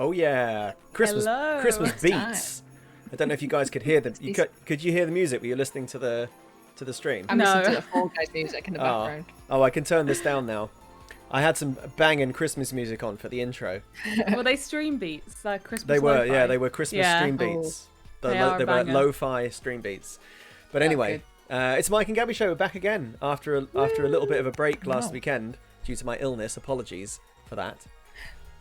Oh yeah, Christmas Hello. Christmas It's beats. I don't know if you guys could hear them. Could you hear the music? Were you listening to the stream? I'm No. listening to the Fall Guys music in the background. Oh, I can turn this down now. I had some banging Christmas music on for the intro. Were they stream beats? Like Christmas They were, lo-fi? yeah, they were Christmas stream beats. They They are a were banger. lo-fi stream beats. But anyway, it's Mike and Gabby Show. We're back again after a little bit of a break last weekend due to my illness. Apologies for that.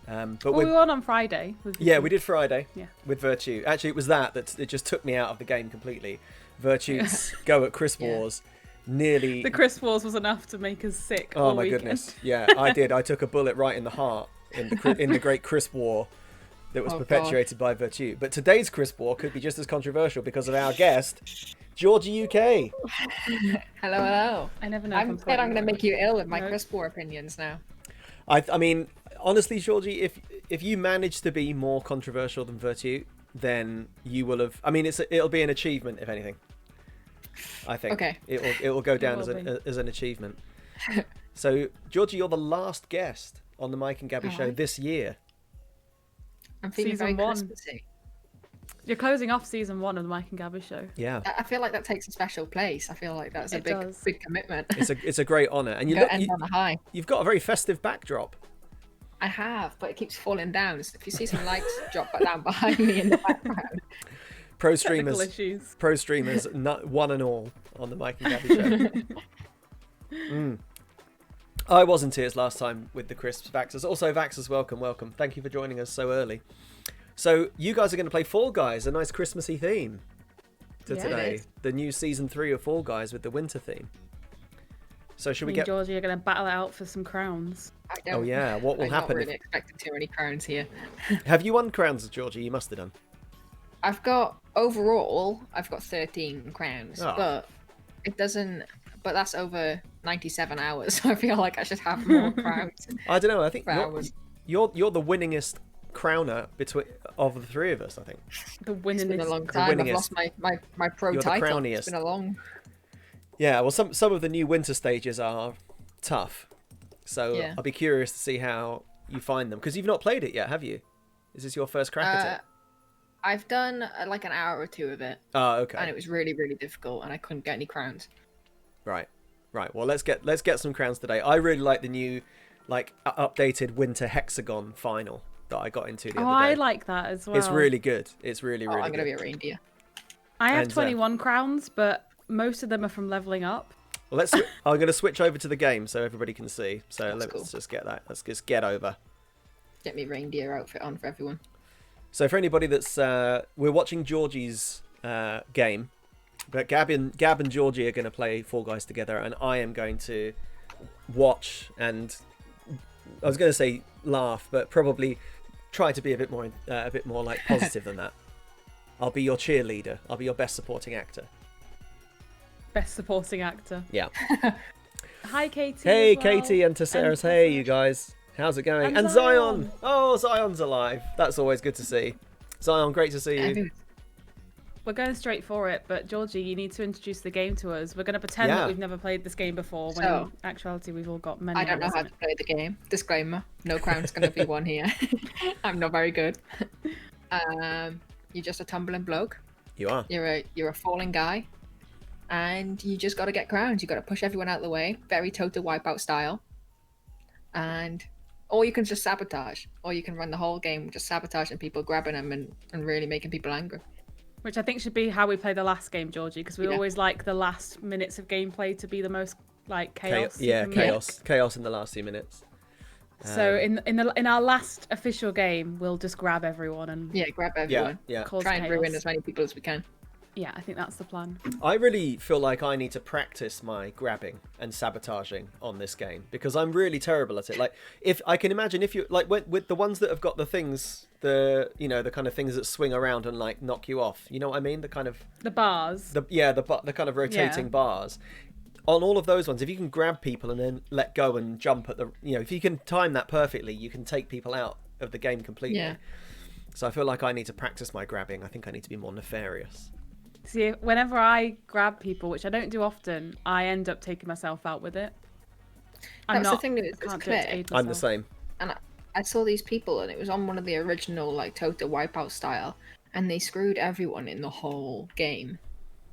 But we were on Friday. we did Friday Yeah. with Virtue. Actually, it was that it just took me out of the game completely. Virtue's go at Crisp Wars nearly... The Crisp Wars was enough to make us sick. Oh all my weekend. goodness. Yeah, I did. I took a bullet right in the heart in the Great Crisp War that was perpetuated by Virtue. But today's Crisp War could be just as controversial because of our guest, Georgie UK. Hello. I never know. I'm scared I'm going to make you ill with my Crisp War opinions now. I mean, honestly, Georgie, if you manage to be more controversial than Virtue, then you will have... I mean, it'll be an achievement, if anything. I think. Okay. It will go down as an achievement. So, Georgie, you're the last guest on the Mike and Gabby Show this year. I'm feeling Season very 1. Christmassy. You're closing off season 1 of the Mike and Gabby Show. Yeah. I feel like that takes a special place. I feel like that's a big commitment. It's a great honour, and end on a high. You've got a very festive backdrop. I have, but it keeps falling down. So if you see some lights drop down behind me in the background. Pro streamers, not one and all on the Mike and Gabby Show. I was in tears last time with the crisps. Vaxxers. Also, Vaxxers, welcome. Thank you for joining us so early. So you guys are going to play Fall Guys, a nice Christmassy theme today. The new season 3 of Fall Guys with the winter theme. So should we get... Georgie are going to battle it out for some crowns. Oh yeah, what will happen? I'm not really expecting too many crowns here. Have you won crowns, Georgie? You must have done. I've got 13 crowns, but it doesn't. But that's over 97 hours. So I feel like I should have more crowns. I don't know. I think you're the winningest crowner of the three of us. I think. The winningest. It's been a long time. I've lost my pro title. It's been a long. Yeah, well, some of the new winter stages are tough, so I'll be curious to see how you find them because you've not played it yet, have you? Is this your first crack at it? I've done like an hour or two of it. Oh, okay. And it was really, really difficult, and I couldn't get any crowns. Right. Well, let's get some crowns today. I really like the new, updated winter hexagon final that I got into the other day. I like that as well. It's really good. It's really good. I'm gonna be a reindeer. I have 21 crowns, but most of them are from leveling up. Well, I'm going to switch over to the game so everybody can see. So let's just get that. Let's just get over. Get me reindeer outfit on for everyone. So for anybody that's we're watching Georgie's game, but Gab and Georgie are going to play Fall Guys together, and I am going to watch and I was going to say laugh, but probably try to be a bit more like positive than that. I'll be your cheerleader. I'll be your best supporting actor. Best supporting actor. Yeah. Hi, Katie. Hey, Katie and Tesseris. Hey, you guys. How's it going? And Zion. Oh, Zion's alive. That's always good to see. Zion, great to see you. We're going straight for it, but Georgie, you need to introduce the game to us. We're going to pretend that we've never played this game before, when in actuality we've all got many. I don't know how to play the game. Disclaimer: no crown's going to be won here. I'm not very good. You're just a tumbling bloke. You are. You're a falling guy, and you just got to get crowns. You got to push everyone out of the way, very total wipeout style, or you can just sabotage, or you can run the whole game just sabotaging people, grabbing them, and really making people angry. Which I think should be how we play the last game, Georgie, because we always like the last minutes of gameplay to be the most chaos. Chaos in the last few minutes. So in our last official game, we'll just grab everyone and grab everyone. Try and ruin as many people as we can. Yeah, I think that's the plan. I really feel like I need to practice my grabbing and sabotaging on this game because I'm really terrible at it. Like, if I can imagine, if you with the ones that have got the things, the kind of things that swing around and knock you off. You know what I mean? The kind of the bars. The kind of rotating bars. On all of those ones, if you can grab people and then let go and jump at if you can time that perfectly, you can take people out of the game completely. Yeah. So I feel like I need to practice my grabbing. I think I need to be more nefarious. See, whenever I grab people, which I don't do often, I end up taking myself out with it. That's the thing that it's clear. I'm the same. And I saw these people, and it was on one of the original like Total Wipeout style, and they screwed everyone in the whole game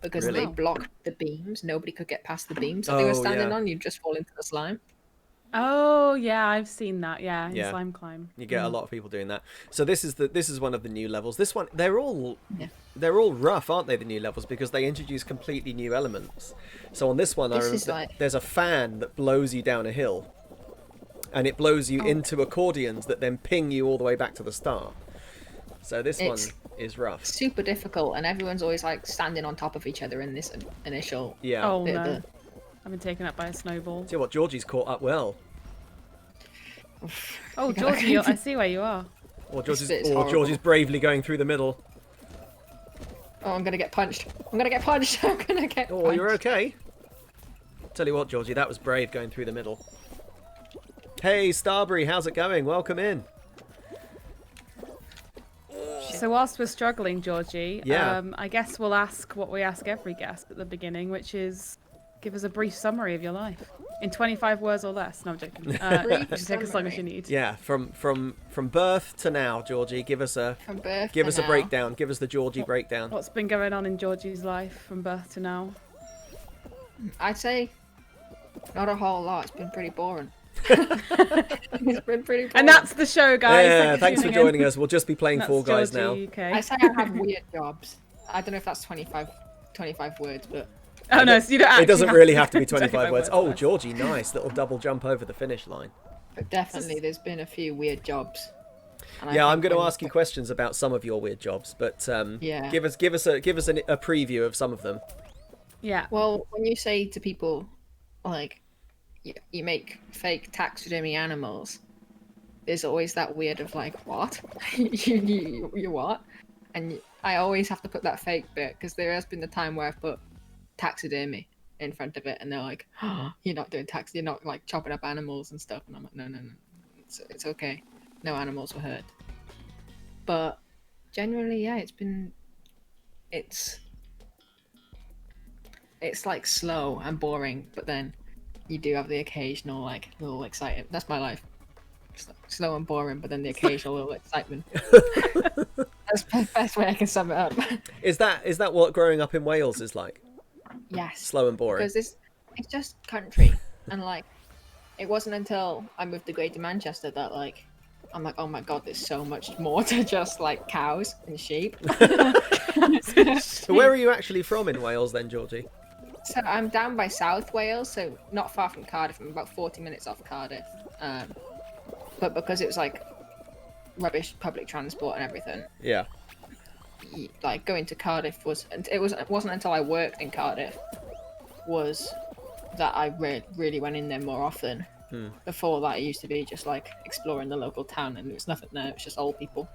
because Really? they blocked the beams. Nobody could get past the beams that they Oh, were standing yeah. on. You'd just fall into the slime. Oh yeah, I've seen that. Yeah, in Yeah. Slime Climb. You get a lot of people doing that. So this is one of the new levels. This one, they're all Yeah. rough, aren't they? The new levels, because they introduce completely new elements. So on this one, I remember there's a fan that blows you down a hill, and it blows you into accordions that then ping you all the way back to the start. So this one is rough. Super difficult, and everyone's always like standing on top of each other in this initial. Yeah. Oh no, I've been taken up by a snowball. See what, Georgie's caught up well. Oh, Georgie, I see where you are. Or Georgie's bravely going through the middle. Oh, I'm gonna get punched. I'm gonna get punched. I'm gonna get. Oh, punched. you're okay. Tell you what, Georgie, that was brave going through the middle. Hey, Starbury, how's it going? Welcome in. So whilst we're struggling, Georgie, Yeah. I guess we'll ask what we ask every guest at the beginning, which is give us a brief summary of your life in 25 words or less. No, I'm joking. Take as long as you need. Yeah, from birth to now, Georgie, give us a breakdown. Give us the Georgie breakdown. What's been going on in Georgie's life from birth to now? I'd say not a whole lot. It's been pretty boring. It's been pretty boring. And that's the show, guys. Yeah, thanks for joining us. We'll just be playing Fall Guys now. I say I have weird jobs. I don't know if that's 25 words, but... Oh no, so you don't actually it doesn't really have to be 25 words. Oh, Georgie, nice. Little double jump over the finish line. But definitely, there's been a few weird jobs. Yeah, I'm going to ask you questions about some of your weird jobs, but yeah. give us a preview of some of them. Yeah. Well, when you say to people, like, you make fake taxidermy animals, there's always that weird of like, what? you what? And I always have to put that fake bit, because there has been the time where I've put taxidermy in front of it, and they're like, oh, you're not doing you're not like chopping up animals and stuff. And I'm like, no, it's okay. No animals were hurt. But generally, yeah, it's like slow and boring, but then you do have the occasional like little excitement. That's my life. Slow and boring, but then the occasional little excitement. That's the best way I can sum it up. Is that what growing up in Wales is like? Yes. Slow and boring. Because it's just country, and like it wasn't until I moved to Greater Manchester that like I'm like, oh my god, there's so much more to just like cows and sheep. So where are you actually from in Wales then, Georgie? So I'm down by South Wales, so not far from Cardiff. I'm about 40 minutes off Cardiff. But because it was like rubbish public transport and everything, yeah, like going to Cardiff it wasn't until I worked in Cardiff was that I really went in there more often. Before that, it used to be just like exploring the local town, and there was nothing there. It was just old people.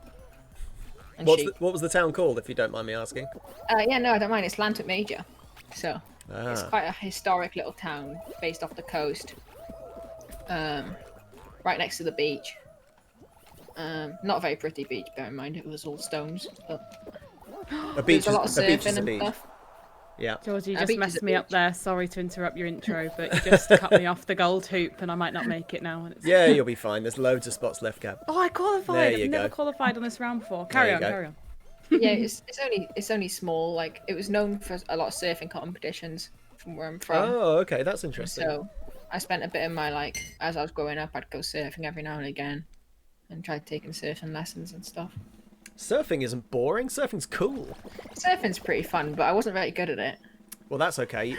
And what was the town called, if you don't mind me asking? Yeah, no, I don't mind. It's Llantuck Major, so it's quite a historic little town based off the coast, right next to the beach. Not a very pretty beach, bear in mind it was all stones. But a beach a lot of surfing is a and beach. Stuff. Yeah. Georgie, you just messed me up there. Sorry to interrupt your intro, but you just cut me off the gold hoop, and I might not make it now. Yeah, you'll be fine. There's loads of spots left, Gab. Oh, I qualified. I've never qualified on this round before. Carry on. Yeah, it's only small. Like it was known for a lot of surfing competitions from where I'm from. Oh, okay, that's interesting. So I spent a bit of my as I was growing up, I'd go surfing every now and again, and tried taking surfing lessons and stuff. Surfing isn't boring. Surfing's cool. Surfing's pretty fun, but I wasn't very good at it. Well, that's okay.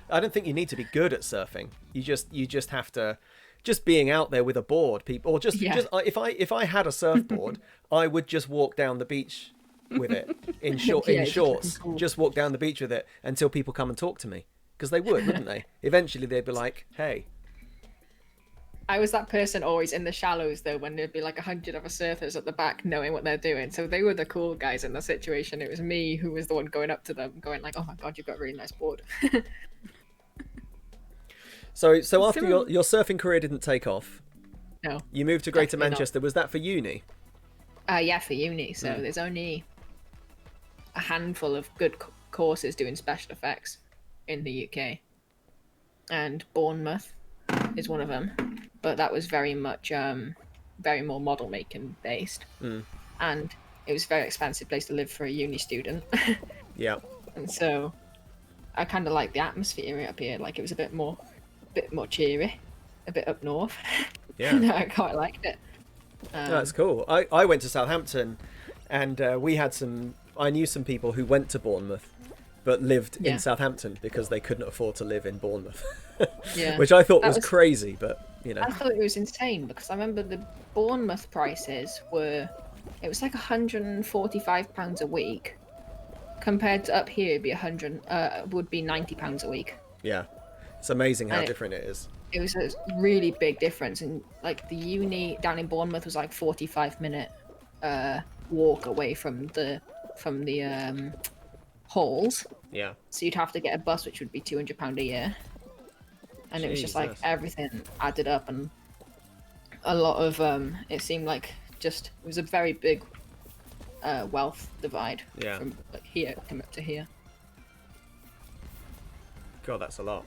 I don't think you need to be good at surfing. You just have to, just being out there with a board, people, or just if I had a surfboard, I would just walk down the beach with it in shorts. Cool. Just walk down the beach with it until people come and talk to me, because they would, wouldn't they? Eventually, they'd be like, "Hey." I was that person always in the shallows though, when there'd be like 100 other surfers at the back knowing what they're doing. So they were the cool guys in the situation. It was me who was the one going up to them, going like, "Oh my god, you've got a really nice board." So after your surfing career didn't take off, no, you moved to Greater Manchester. Was that for uni? Yeah, for uni. So there's only a handful of good courses doing special effects in the UK, and Bournemouth is one of them. But that was very much very more model making based, and it was a very expensive place to live for a uni student. Yeah. And so I kind of like the atmosphere up here. Like it was a bit more cheery, a bit up north. Yeah. No, I quite liked it. That's cool. I went to Southampton, and I knew some people who went to Bournemouth but lived in Southampton because they couldn't afford to live in Bournemouth. Yeah. Which I thought was crazy, but you know. I thought it was insane because I remember the Bournemouth prices it was like £145 a week, compared to up here it'd be would be £90 a week. Yeah. It's amazing how different it is. It was a really big difference, and like the uni down in Bournemouth was like 45-minute walk away from the halls. Yeah. So you'd have to get a bus, which would be £200 a year. And it was just like everything added up, and a lot of it seemed like it was a very big wealth divide from like here come up to here. God, that's a lot.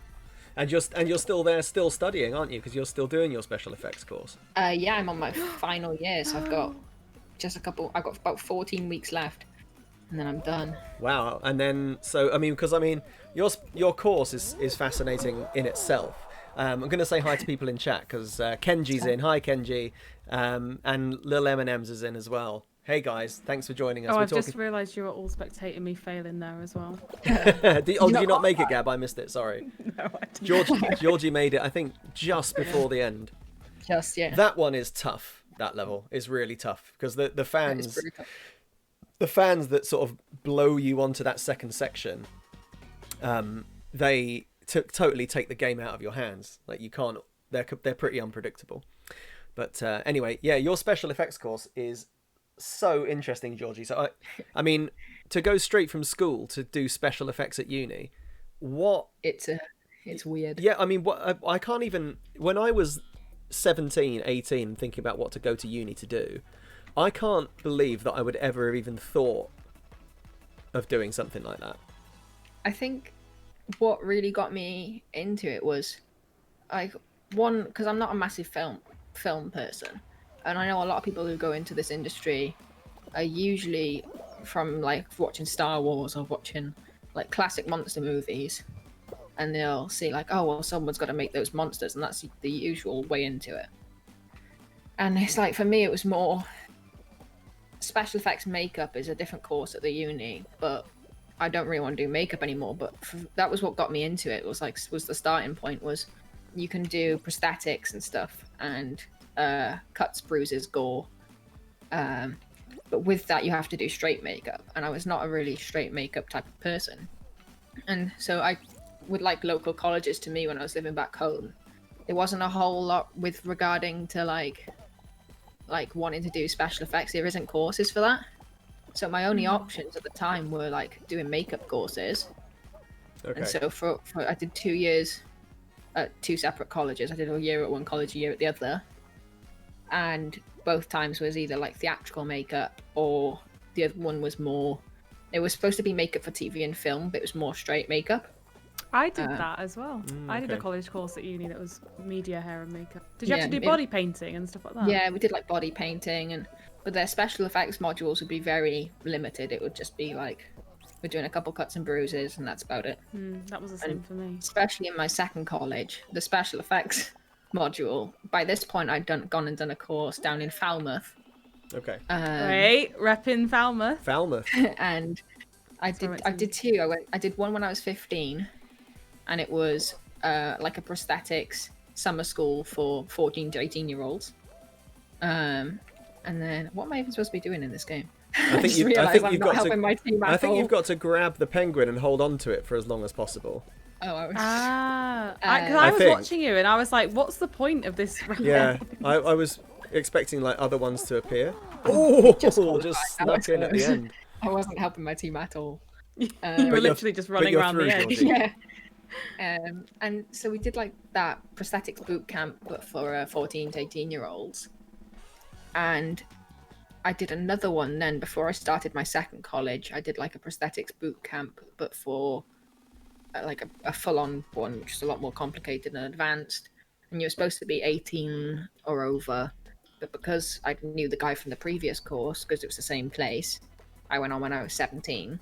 And you're still there, still studying, aren't you? Because you're still doing your special effects course. Yeah, I'm on my final year, so I've got I've got about 14 weeks left, and then I'm done. Wow. And then, because your course is fascinating in itself. I'm going to say hi to people in chat because Kenji's in. Hi, Kenji. And Lil M&M's is in as well. Hey, guys. Thanks for joining us. I've just realised you were all spectating me failing there as well. Did you not make it, Gab? I missed it. Sorry. No, I didn't. Georgie made it, I think, just before the end. That one is tough. That level is really tough because the fans that sort of blow you onto that second section, they totally take the game out of your hands. Like you can't. They're pretty unpredictable. But anyway, yeah, your special effects course is so interesting, Georgie. So I mean, to go straight from school to do special effects at uni, it's weird. Yeah, I mean, I can't even. When I was 17, 18, thinking about what to go to uni to do, I can't believe that I would ever have even thought of doing something like that. I think what really got me into it was because I'm not a massive film person, and I know a lot of people who go into this industry are usually from like watching Star Wars or watching like classic monster movies, and they'll see like, oh well, someone's got to make those monsters, and that's the usual way into it. And it's like, for me, it was more special effects. Makeup is a different course at the uni, but I don't really want to do makeup anymore. But that was what got me into it. Was the starting point was you can do prosthetics and stuff, and cuts, bruises, gore. But with that, you have to do straight makeup, and I was not a really straight makeup type of person. And so I would like local colleges to me when I was living back home. There wasn't a whole lot with regarding to like wanting to do special effects. There isn't courses for that. So my only options at the time were like doing makeup courses. Okay. And so for I did 2 years at two separate colleges. I did a year at one college, a year at the other. And both times was either like theatrical makeup, or the other one was more, it was supposed to be makeup for TV and film, but it was more straight makeup. I did that as well. I did a college course at uni that was media, hair and makeup. Did you have to do body painting and stuff like that? Yeah, we did like body painting, but their special effects modules would be very limited. It would just be like, we're doing a couple cuts and bruises, and that's about it. That was the same for me. Especially in my second college, the special effects module. By this point, I'd gone and done a course down in Falmouth. Okay. Right, repping Falmouth. Falmouth. And I did two. I did one when I was 15, and it was like a prosthetics summer school for 14 to 18-year-olds. And then what am I even supposed to be doing in this game? I think you've got to grab the penguin and hold on to it for as long as possible. Oh, I was. Because I was watching you and I was like, "What's the point of this?" Yeah, I was expecting like other ones to appear. Oh, just snuck in at the end. I wasn't helping my team at all. You were literally just running around the edge. Yeah. And so we did like that prosthetics boot camp, but for 14 to 18-year-olds. And I did another one then before I started my second college. I did like a prosthetics boot camp, but for like a full-on one, which is a lot more complicated and advanced. And you're supposed to be 18 or over, but because I knew the guy from the previous course, because it was the same place, I went on when I was 17.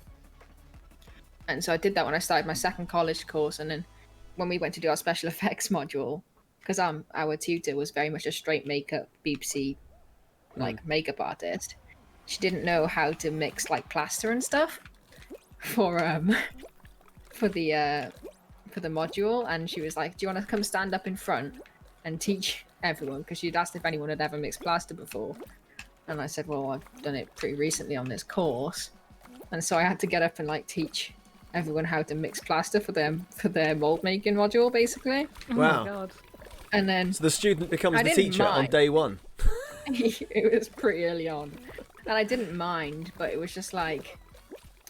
And so I did that when I started my second college course, and then when we went to do our special effects module, because our tutor was very much a straight makeup BBC makeup artist, she didn't know how to mix like plaster and stuff for the module, and she was like, do you want to come stand up in front and teach everyone, because she'd asked if anyone had ever mixed plaster before. And I said, well, I've done it pretty recently on this course. And so I had to get up and like teach everyone how to mix plaster for their mold making module, basically. Wow. Oh my God. And then So the student becomes the teacher on day one. It was pretty early on, and I didn't mind, but it was just like,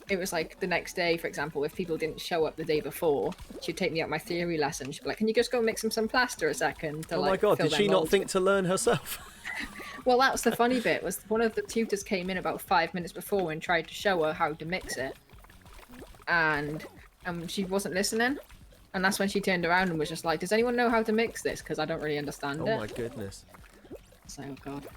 it was like the next day, for example, if people didn't show up the day before, she'd take me out my theory lesson. She'd be like, can you just go mix some plaster a second? To, oh my God, did she not think to learn herself? Well, that was the funny bit, was one of the tutors came in about 5 minutes before and tried to show her how to mix it. And she wasn't listening. And that's when she turned around and was just like, does anyone know how to mix this? Because I don't really understand it. Oh my goodness. So, oh God.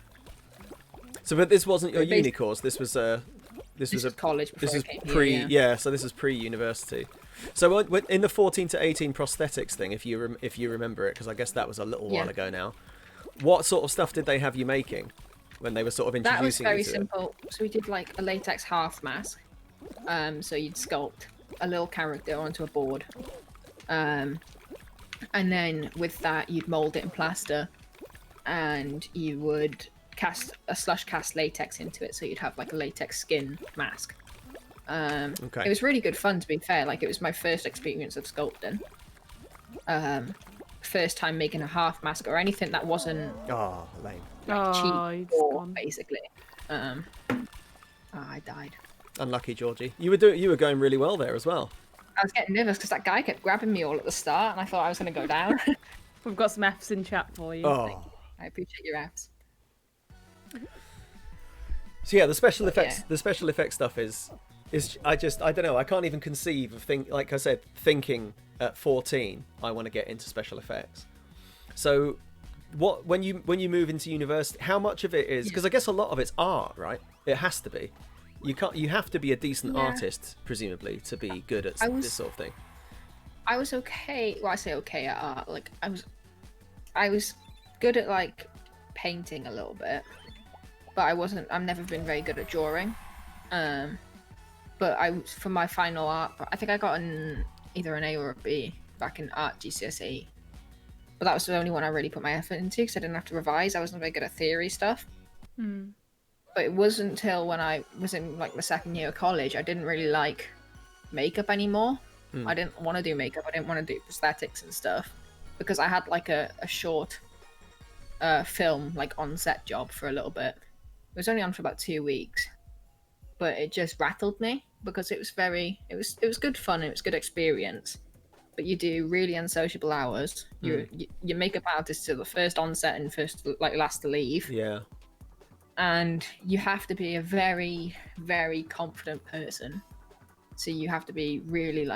So, but this wasn't your uni course. This was This was college. This is pre. Yeah. So this is pre-university. So in the 14 to 18 prosthetics thing, if you remember it, because I guess that was a little while ago now. What sort of stuff did they have you making when they were sort of introducing you to it? That was very simple. So we did like a latex half mask. So you'd sculpt a little character onto a board. And then with that, you'd mold it in plaster, and you would cast a slush cast latex into it, so you'd have like a latex skin mask. Okay. It was really good fun, to be fair. Like, it was my first experience of sculpting. First time making a half mask or anything that wasn't lame. cheap or basically. I died. Unlucky, Georgie. You were going really well there as well. I was getting nervous because that guy kept grabbing me all at the start, and I thought I was going to go down. We've got some Fs in chat for you. Oh. I appreciate your Fs. So yeah, the special effects stuff is I don't know, I can't even conceive of like I said, thinking at 14 I want to get into special effects. So when you move into university, how much of it is, because I guess a lot of it's art, right? It has to be. You have to be a decent artist, presumably, to be good at this sort of thing. I was okay. Well, I say okay at art. Like, I was good at like painting a little bit, but I've never been very good at drawing. But for my final art, I think I got either an A or a B back in art GCSE. But that was the only one I really put my effort into, because I didn't have to revise. I wasn't very good at theory stuff. But it wasn't until when I was in like my second year of college, I didn't really like makeup anymore. I didn't want to do makeup. I didn't want to do prosthetics and stuff, because I had like a short film like on-set job for a little bit. It was only on for about 2 weeks, but it just rattled me because it was good fun. It was good experience, but you do really unsociable hours. Your makeup artist is the first on set and first like last to leave. Yeah. And you have to be a very, very confident person. So you have to be really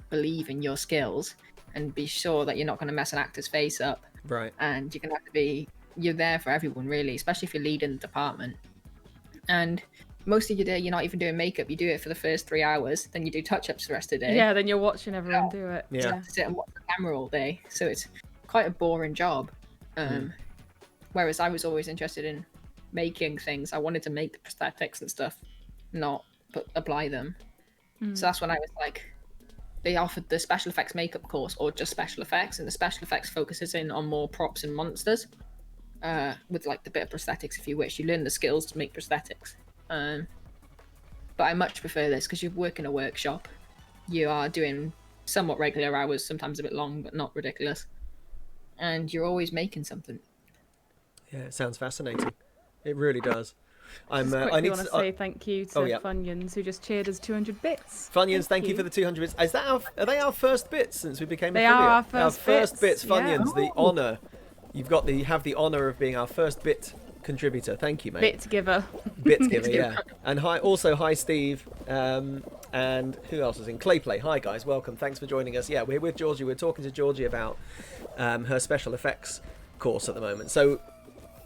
believe in your skills and be sure that you're not going to mess an actor's face up. Right. And you're going to have to you're there for everyone, really, especially if you're leading the department. And most of your day, you're not even doing makeup. You do it for the first 3 hours, then you do touch-ups the rest of the day. Yeah, then you're watching everyone do it. Yeah. You have to sit and watch the camera all day. So it's quite a boring job. Whereas I was always interested in making things. I wanted to make the prosthetics and stuff, not apply them. So that's when I was like, they offered the special effects makeup course or just special effects, and the special effects focuses in on more props and monsters, with like the bit of prosthetics if you wish. You learn the skills to make prosthetics. But I much prefer this because you work in a workshop. You are doing somewhat regular hours, sometimes a bit long, but not ridiculous. And you're always making something. Yeah, it sounds fascinating. It really does. I want to say thank you to Funyuns, who just cheered us 200 bits. Funyuns, thank you for the 200 bits. Are they our first bits since we became They affiliate? are our first bits, Funyuns, yeah. the honour. You have the honour of being our first bit contributor. Thank you, mate. Bit giver. Bit giver, yeah. And hi Steve. And who else is in? Clayplay. Hi guys, welcome. Thanks for joining us. Yeah, we're with Georgie. We're talking to Georgie about her special effects course at the moment. So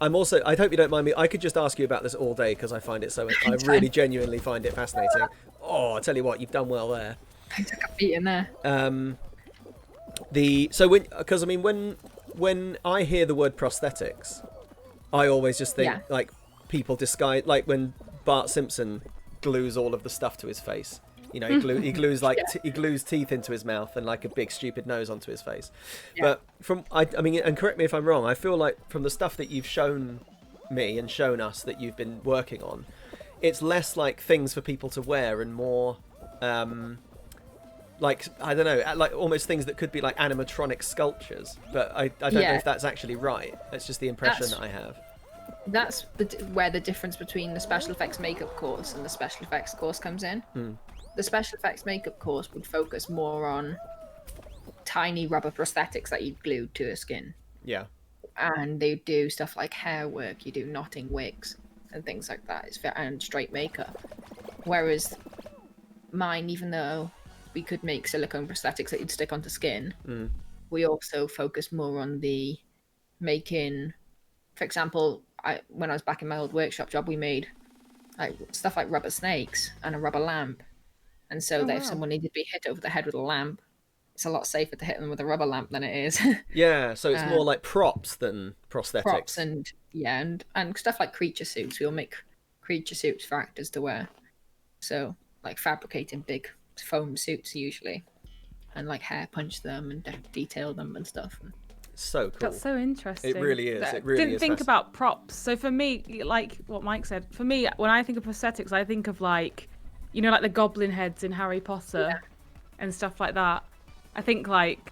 I'm also. I hope you don't mind me. I could just ask you about this all day because I find it so. I really genuinely find it fascinating. Oh, I tell you what, you've done well there. I took a beat in there. When I hear the word prosthetics, I always just think like people disguise, like when Bart Simpson glues all of the stuff to his face. You know, he glues he glues teeth into his mouth and like a big stupid nose onto his face. Yeah. But I mean, and correct me if I'm wrong, I feel like from the stuff that you've shown me and shown us that you've been working on, it's less like things for people to wear and more, like, I don't know, like almost things that could be like animatronic sculptures. But I don't know if that's actually right. That's just the impression that I have. That's where the difference between the special effects makeup course and the special effects course comes in. The special effects makeup course would focus more on tiny rubber prosthetics that you glued to the skin. Yeah. And they do stuff like hair work, you do knotting wigs and things like that, and straight makeup. Whereas mine, even though we could make silicone prosthetics that you'd stick onto skin, we also focus more on the making, for example, when I was back in my old workshop job, we made like stuff like rubber snakes and a rubber lamp. And so if someone needed to be hit over the head with a lamp, it's a lot safer to hit them with a rubber lamp than it is. Yeah, so it's more like props than prosthetics. Props and stuff like creature suits. We'll make creature suits for actors to wear. So like fabricating big foam suits usually, and like hair punch them and detail them and stuff. So cool. That's so interesting. It really is. It really didn't think about props. So for me, like what Mike said, for me, when I think of prosthetics, I think of like, you know, like the goblin heads in Harry Potter and stuff like that. I think like,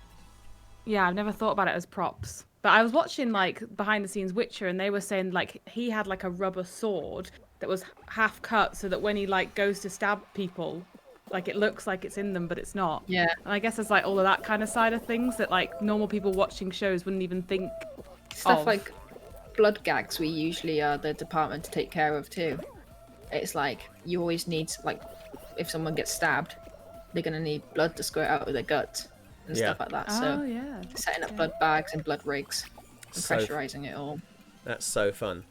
I've never thought about it as props. But I was watching like behind the scenes Witcher, and they were saying like he had like a rubber sword that was half cut so that when he like goes to stab people, like it looks like it's in them, but it's not. Yeah. And I guess it's like all of that kind of side of things that like normal people watching shows wouldn't even think stuff of. Like blood gags, we usually are the department to take care of too. It's like you always need, like, if someone gets stabbed, they're gonna need blood to squirt out of their guts and stuff like that. So setting up blood bags and blood rigs and pressurizing it all. That's so fun.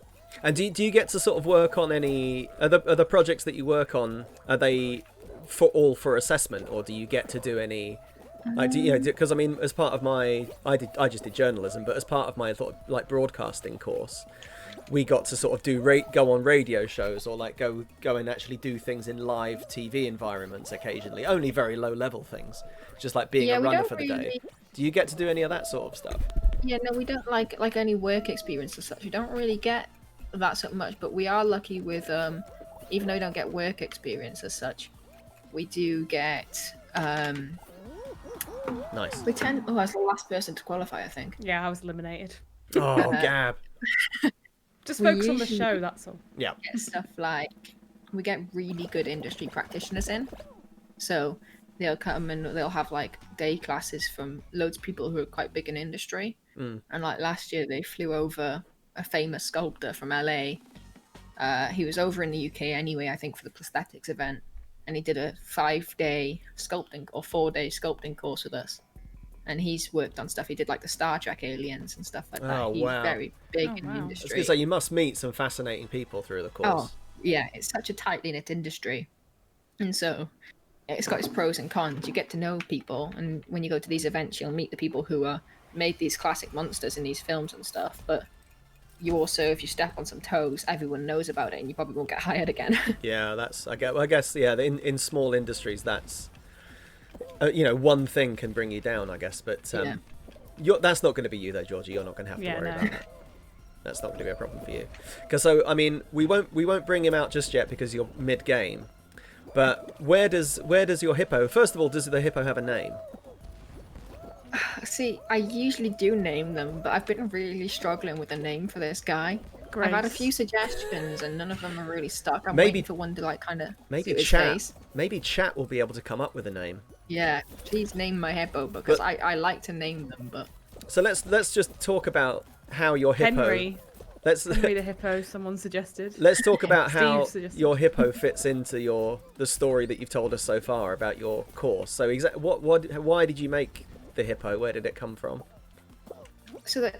And do you get to sort of work on any are the projects that you work on? Are they for assessment, or do you get to do any? Like, because I mean, as part of my, I just did journalism, but as part of my like broadcasting course, we got to sort of go on radio shows or like go and actually do things in live TV environments occasionally. Only very low level things, just like being a runner for the day. Do you get to do any of that sort of stuff? Yeah, no, we don't like any work experience as such. We don't really get that so much, but we are lucky with even though we don't get work experience as such, we do get nice. We tend. Oh, I was the last person to qualify, I think. Yeah, I was eliminated. Oh, Gab. Just focus on the show, that's all. Yeah. Get stuff like we get really good industry practitioners in, so they'll come and they'll have like day classes from loads of people who are quite big in industry. And like last year, they flew over a famous sculptor from LA. He was over in the UK anyway, I think, for the prosthetics event, and he did a 5-day sculpting or 4-day sculpting course with us. And he's worked on stuff. He did like the Star Trek aliens and stuff like that. He's very big in the industry. So you must meet some fascinating people through the course. Oh, yeah. It's such a tightly knit industry. And so it's got its pros and cons. You get to know people. And when you go to these events, you'll meet the people who made these classic monsters in these films and stuff. But you also, if you step on some toes, everyone knows about it and you probably won't get hired again. Yeah, I guess, in small industries, that's... one thing can bring you down, I guess, but that's not going to be you though, Georgie. You're not going to have to worry about that. That's not going to be a problem for you. Because we won't bring him out just yet because you're mid-game. But where does your hippo? First of all, does the hippo have a name? See, I usually do name them, but I've been really struggling with a name for this guy. Grace. I've had a few suggestions and none of them are really stuck. I'm waiting for one to like kind of suit his face. Maybe chat will be able to come up with a name. Yeah, please name my hippo because I like to name them. But so let's just talk about how your hippo. Henry the hippo. Someone suggested. Let's talk about how your hippo fits into the story that you've told us so far about your course. So why did you make the hippo? Where did it come from? So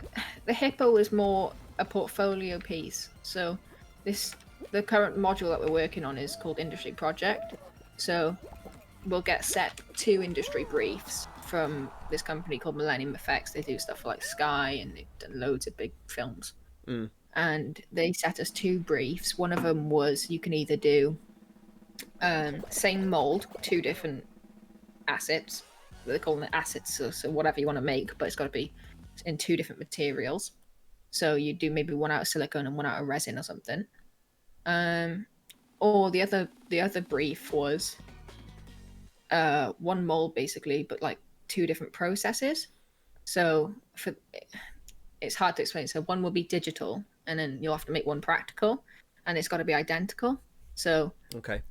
the hippo was more a portfolio piece. So the current module that we're working on is called Industry Project. So we'll get set 2 industry briefs from this company called Millennium Effects. They do stuff like Sky, and they've done loads of big films. And they set us 2 briefs. One of them was you can either do same mold, 2 different assets. They call them assets, so whatever you want to make, but it's got to be in 2 different materials. So you do maybe one out of silicone and one out of resin or something. Or the other brief was one mold basically, but like 2 different processes. So it's hard to explain. So one will be digital, and then you'll have to make one practical, and it's got to be identical. So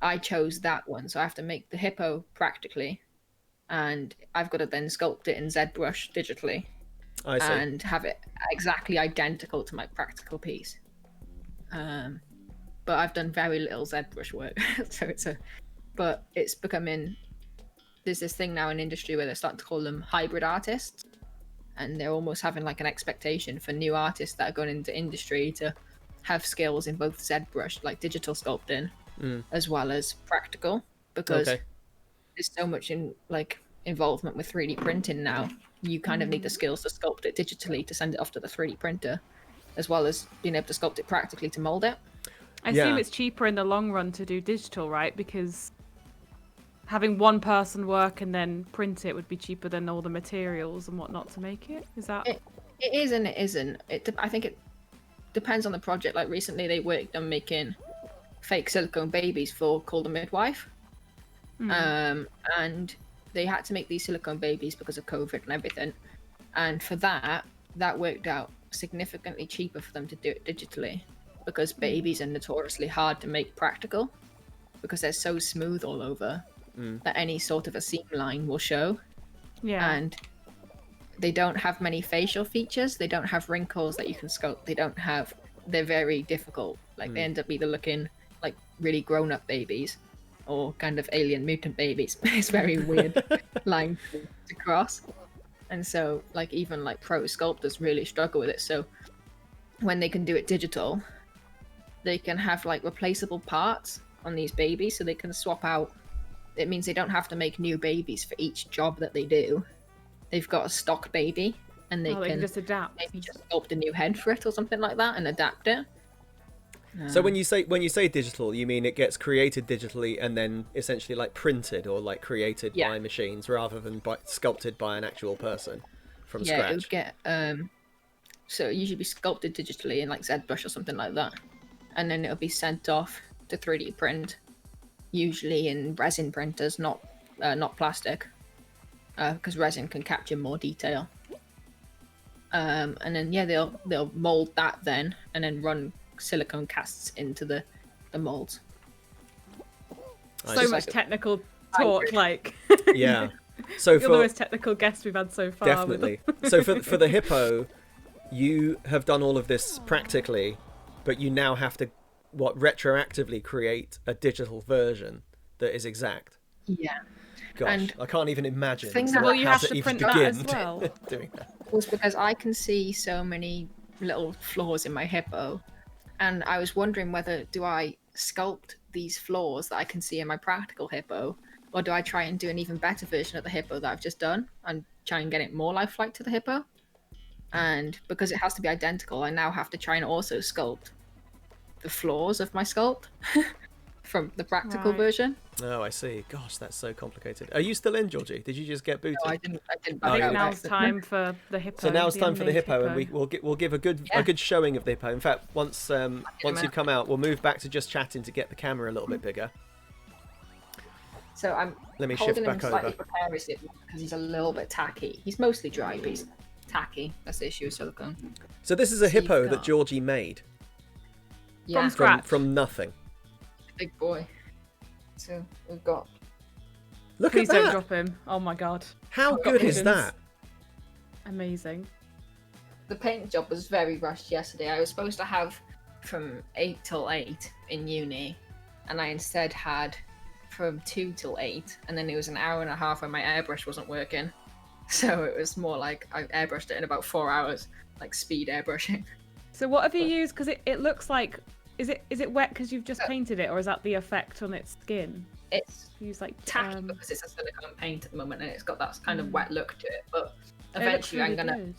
I chose that one. So I have to make the hippo practically, and I've got to then sculpt it in ZBrush digitally. I see. And have it exactly identical to my practical piece. But I've done very little ZBrush work, so but it's becoming, there's this thing now in industry where they're starting to call them hybrid artists, and they're almost having like an expectation for new artists that are going into industry to have skills in both ZBrush, like digital sculpting, as well as practical, because there's so much involvement with 3D printing now. You kind of need the skills to sculpt it digitally to send it off to the 3D printer, as well as being able to sculpt it practically to mold it. I assume it's cheaper in the long run to do digital, right? Because having one person work and then print it would be cheaper than all the materials and whatnot to make it. Is that? It is and it isn't. I think it depends on the project. Like recently, they worked on making fake silicone babies for Call the Midwife, and they had to make these silicone babies because of COVID and everything. And for that worked out significantly cheaper for them to do it digitally, because babies are notoriously hard to make practical because they're so smooth all over that any sort of a seam line will show. Yeah. And they don't have many facial features. They don't have wrinkles that you can sculpt. They're very difficult. Like they end up either looking like really grown up babies or kind of alien mutant babies. It's very weird line to cross. And so like even like pro sculptors really struggle with it. So when they can do it digital, they can have like replaceable parts on these babies, so they can swap out. It means they don't have to make new babies for each job that they do. They've got a stock baby, and they can just adapt. Maybe just sculpt a new head for it or something like that and adapt it. So when you say digital, you mean it gets created digitally and then essentially like printed or like created by machines rather than sculpted by an actual person from scratch? Yeah, it would get so it usually be sculpted digitally in like ZBrush or something like that, and then it'll be sent off to 3D print, usually in resin printers, not plastic, because resin can capture more detail. And then they'll mold that then, and then run silicone casts into the molds. So much technical talk, like yeah. So you're the most technical guest we've had so far. Definitely. So for the hippo, you have done all of this practically, but you now have to retroactively create a digital version that is exact. Yeah. Gosh, and I can't even imagine. You have to print that as well. Doing that. It was because I can see so many little flaws in my hippo, and I was wondering whether do I sculpt these flaws that I can see in my practical hippo, or do I try and do an even better version of the hippo that I've just done and try and get it more lifelike to the hippo? And because it has to be identical, I now have to try and also sculpt the flaws of my sculpt from the practical version. Oh, I see. Gosh, that's so complicated. Are you still in, Georgie? Did you just get booted? No, I didn't. I think now's time for the hippo. So now it's time for the hippo, and we'll give a good showing of the hippo. In fact, once you've come out, we'll move back to just chatting to get the camera a little bit bigger. So Let me holding shift back him slightly over. precarious because he's a little bit tacky. He's mostly dry, but he's tacky. That's the issue with silicone. So this is a hippo that Georgie made. Yeah. From scratch. From nothing. Big boy. So we've got. Please at that. don't drop him. Oh my god. How good is that? Amazing. The paint job was very rushed yesterday. I was supposed to have from 8 till 8 in uni, and I instead had from 2 till 8, and then it was an hour and a half when my airbrush wasn't working. So it was more like I airbrushed it in about 4 hours, like speed airbrushing. So what have you used? Because it looks like, is it wet because you've just painted it, or is that the effect on its skin? It's use like tacky because it's a silicone paint at the moment and it's got that kind of wet look to it. But eventually I'm gonna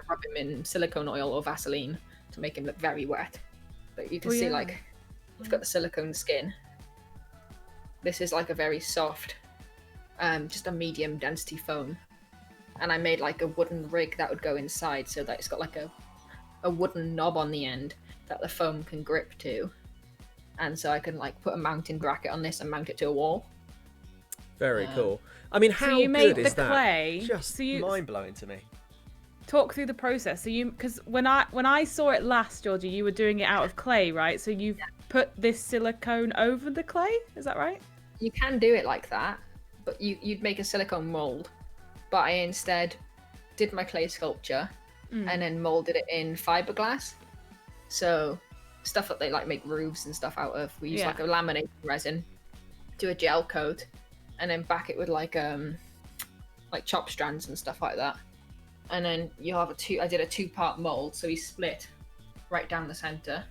rub him in silicone oil or Vaseline to make him look very wet. But you can see like you've got the silicone skin. This is like a very soft, just a medium density foam. And I made like a wooden rig that would go inside so that it's got like a wooden knob on the end that the foam can grip to. And so I can like put a mounting bracket on this and mount it to a wall. Very cool. I mean, how you made good is the clay, that? Just mind-blowing to me. Talk through the process. So because when I saw it last, Georgie, you were doing it out of clay, right? So you've put this silicone over the clay, is that right? You can do it like that, but you'd make a silicone mold. But I instead did my clay sculpture and then molded it in fiberglass. So stuff that they like make roofs and stuff out of. We use like a laminated resin, do a gel coat, and then back it with like chop strands and stuff like that. And then you have I did a 2-part mold, so we split right down the center,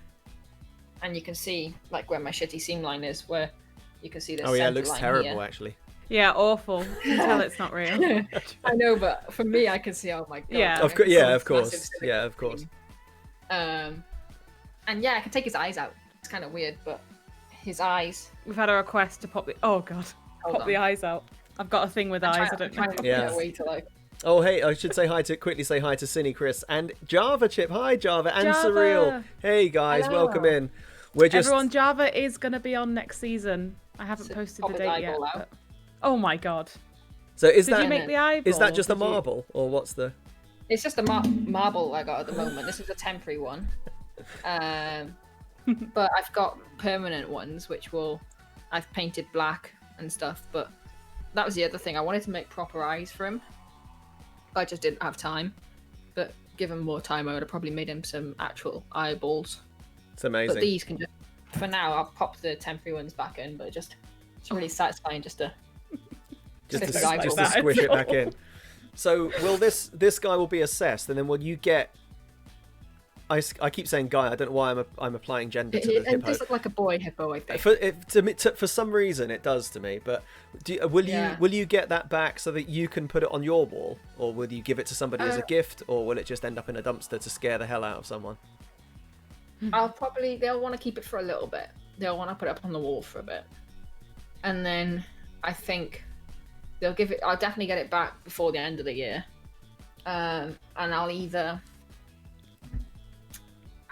and you can see like where my shitty seam line is, where you can see the center line. Oh yeah, it looks terrible here. Actually. Yeah, awful. You can tell it's not real. I know, but for me, I can see. Oh my god. Yeah, of course. Yeah, of course. And yeah, I can take his eyes out. It's kind of weird, but his eyes. We've had a request to pop the. Oh god, pop the eyes out. I've got a thing with eyes. I don't know. Yeah. Way to like. Oh hey, I should quickly say hi to Cine Chris and Java Chip. Hi Java and Surreal. Hey guys, hello. Welcome in. Everyone, Java is gonna be on next season. I haven't posted the date yet. But... Oh my god. So Did you make the eyeball? Is that just a marble or what's the? It's just a marble I got at the moment. This is a temporary one. But I've got permanent ones which I've painted black and stuff, but that was the other thing. I wanted to make proper eyes for him. I just didn't have time. But given more time I would have probably made him some actual eyeballs. It's amazing. But these can just, for now, I'll pop the temporary ones back in, but it's really satisfying just to squish it back in. So will this guy will be assessed, and then will you get? I keep saying guy. I don't know why I'm applying gender to the hippo. It does look like a boy hippo, I think. For some reason, it does to me. But will you get that back so that you can put it on your wall, or will you give it to somebody as a gift, or will it just end up in a dumpster to scare the hell out of someone? They'll want to keep it for a little bit. They'll want to put it up on the wall for a bit, and then I think they'll give it. I'll definitely get it back before the end of the year, and I'll either.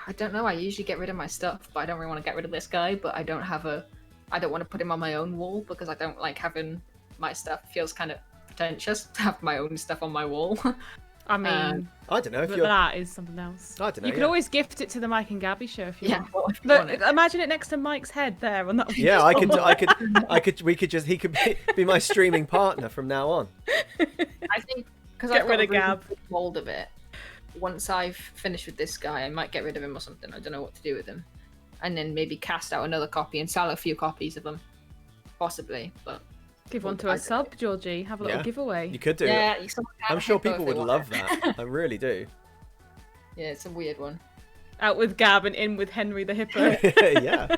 I don't know. I usually get rid of my stuff, but I don't really want to get rid of this guy. But I don't want to put him on my own wall because I don't like having my stuff. It feels kind of pretentious to have my own stuff on my wall. I mean, I don't know if that is something else. I don't know. You could always gift it to the Mike and Gabby show if you want. Well, Look, imagine it next to Mike's head there, and that. Yeah, he could be my streaming partner from now on. I think because I've got a Gab mold of it. Once I've finished with this guy, I might get rid of him or something. I don't know what to do with him, and then maybe cast out another copy and sell a few copies of them, possibly. But give one to a sub, Georgie. Have a little giveaway. You could do it. I'm sure people would love that. I really do. Yeah, it's a weird one. Out with Gab and in with Henry the hippo. Yeah.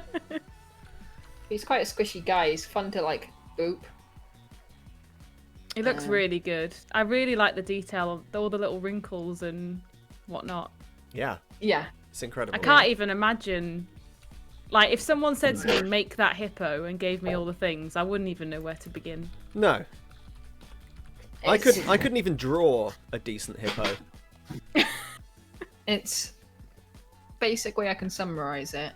He's quite a squishy guy. He's fun to like boop. It looks really good. I really like the detail, all the little wrinkles and whatnot. Yeah. Yeah. It's incredible. I can't even imagine. Like, if someone said to me, make that hippo, and gave me all the things, I wouldn't even know where to begin. No. I couldn't even draw a decent hippo. It's basic way I can summarize it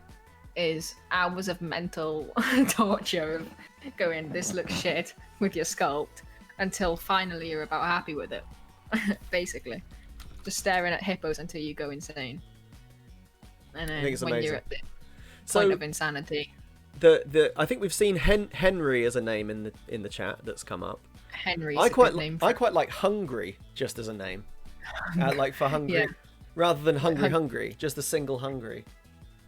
is hours of mental torture of going, this looks shit with your sculpt, until finally you're about happy with it. Basically. Just staring at hippos until you go insane. And then when amazing. You're at the point of insanity. I think we've seen Henry as a name in the chat that's come up. Henry's I quite name quite like Hungry just as a name. Like for hungry. Rather than Hungry, just a single Hungry.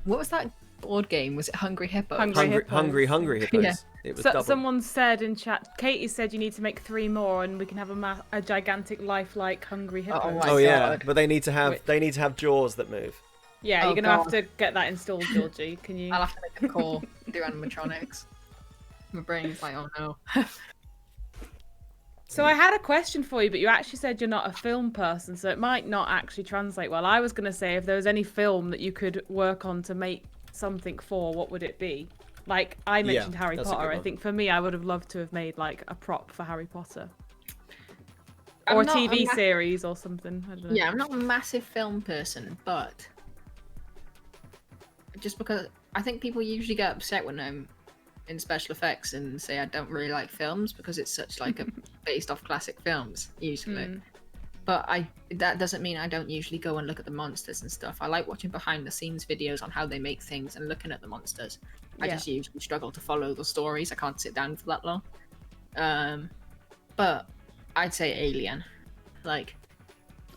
What was that board game? Was it Hungry Hippo? Hungry Hippos. Yeah. It was someone said in chat, Katie said you need to make 3 more and we can have a gigantic lifelike Hungry Hippo. Oh yeah, but they need to have jaws that move. Yeah, Oh, you're gonna have God. to get that installed, Georgie. Can you? I'll have to make a call, do animatronics. My brain's like, oh no. So I had a question for you, but you actually said you're not a film person, so it might not actually translate well. I was going to say if there was any film that you could work on to make something for, what would it be? Like I mentioned Harry Potter. I think for me, I would have loved to have made like a prop for Harry Potter. Or a TV series or something. I don't know. Yeah, I'm not a massive film person, but just because I think people usually get upset when I'm in special effects and say I don't really like films because it's such like a based off classic films usually. But that doesn't mean I don't usually go and look at the monsters and stuff. I like watching behind the scenes videos on how they make things and looking at the monsters. I just usually struggle to follow the stories. I can't sit down for that long. But I'd say Alien, like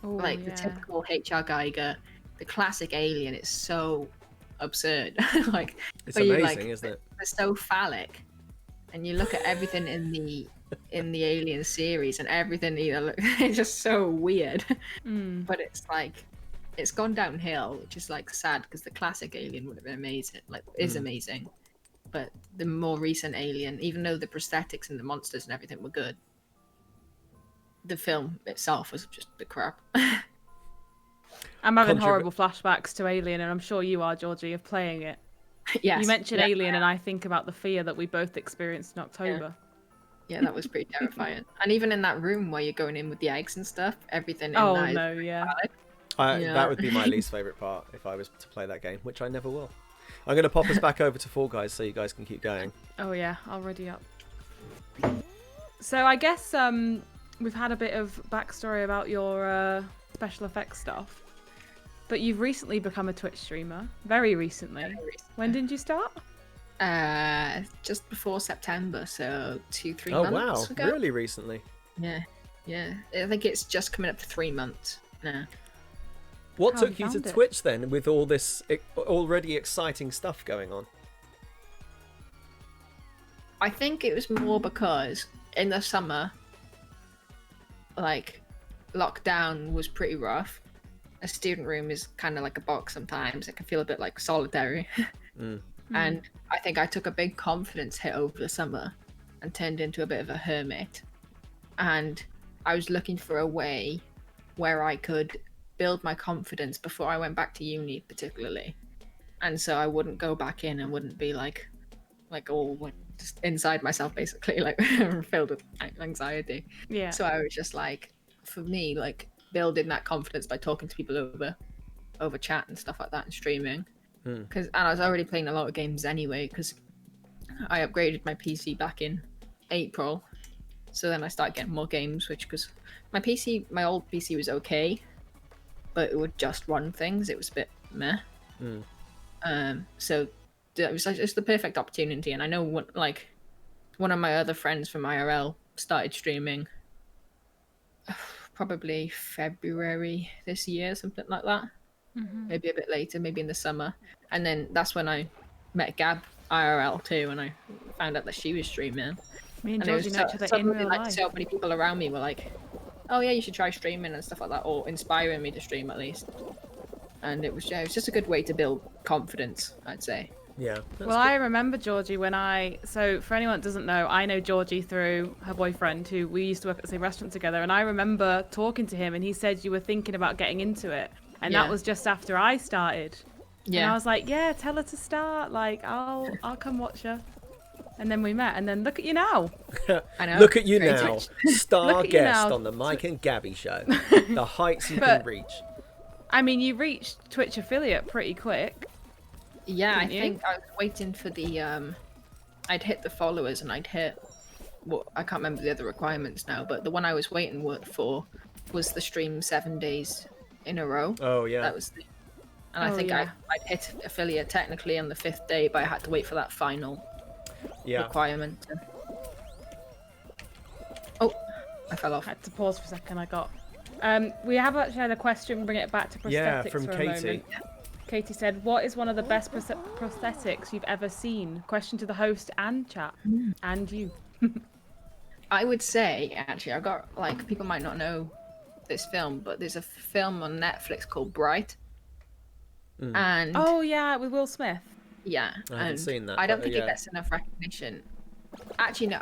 the typical H.R. Geiger, the classic Alien. It's so absurd. Like it's amazing, isn't it? They're so phallic, and you look at everything in the Alien series, and everything it's just so weird. But it's like it's gone downhill, which is like sad because the classic Alien would have been amazing, like is amazing. But the more recent Alien, even though the prosthetics and the monsters and everything were good, the film itself was just the crap. I'm having horrible flashbacks to Alien, and I'm sure you are, Georgie, of playing it. Yes. You mentioned Alien, and I think about the fear that we both experienced in October. Yeah, that was pretty terrifying. And even in that room where you're going in with the eggs and stuff, everything in that That would be my least favourite part if I was to play that game, which I never will. I'm going to pop us back over to Fall Guys so you guys can keep going. Oh yeah, I'll ready up. So I guess we've had a bit of backstory about your special effects stuff. But you've recently become a Twitch streamer. Very recently. When did you start? Just before September, so 2-3 months months ago. Really recently? Yeah. I think it's just coming up to 3 months now. What took you to Twitch then, with all this already exciting stuff going on? I think it was more because in the summer, like, lockdown was pretty rough. A student room is kind of like a box sometimes. It can feel a bit like solitary. And I think I took a big confidence hit over the summer and turned into a bit of a hermit. And I was looking for a way where I could build my confidence before I went back to uni, particularly. And so I wouldn't go back in and wouldn't be like all just inside myself, basically, like filled with anxiety. Yeah. So I was just like, for me, like building that confidence by talking to people over chat and stuff like that and streaming. And I was already playing a lot of games anyway because I upgraded my PC back in April. So then I started getting more games, because my old PC was okay, but it would just run things. It was a bit meh. So it was just the perfect opportunity. And I know one of my other friends from IRL started streaming probably February this year, something like that. Maybe a bit later, maybe in the summer. And then that's when I met Gab IRL too, and I found out that she was streaming. Me and Georgie know each other in real life. So many people around me were like, oh yeah, you should try streaming and stuff like that, or inspiring me to stream at least. And it was just a good way to build confidence, I'd say. Yeah. Well, I remember Georgie so for anyone that doesn't know, I know Georgie through her boyfriend, who we used to work at the same restaurant together, and I remember talking to him and he said you were thinking about getting into it. And that was just after I started. Yeah. And I was like, yeah, tell her to start. Like, I'll come watch her. And then we met. And then look at you now. I know. Look at you now. Star guest on the Mike and Gabby Show. The heights you can reach. I mean, you reached Twitch affiliate pretty quick. Yeah, I think I was waiting for the... I'd hit the followers and I'd hit... Well, I can't remember the other requirements now, but the one I was waiting for was the stream 7 days in a row. Oh yeah, that was and I think I'd hit affiliate technically on the 5th day, but I had to wait for that final requirement. Oh, I fell off. I had to pause for a second. We have actually had a question. Bring it back to prosthetics from for Katie. A moment. Katie said, "What is one of the best prosthetics you've ever seen?" Question to the host and chat and you. I would say actually, I got people might not know this film, but there's a film on Netflix called Bright. And oh yeah, with Will Smith. yeah, I haven't seen that. I don't think yeah. it gets enough recognition. Actually, no.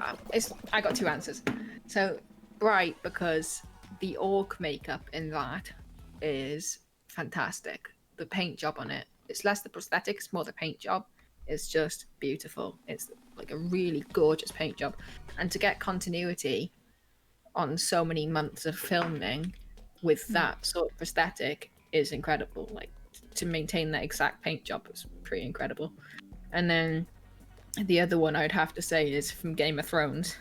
I got two answers. So, Bright, because the orc makeup in that is fantastic. The paint job on it. It's less the prosthetic, it's more the paint job. It's just beautiful. It's like a really gorgeous paint job. And to get continuity on so many months of filming with that sort of prosthetic is incredible. Like, to maintain that exact paint job is pretty incredible. And then the other one I'd have to say is from Game of Thrones.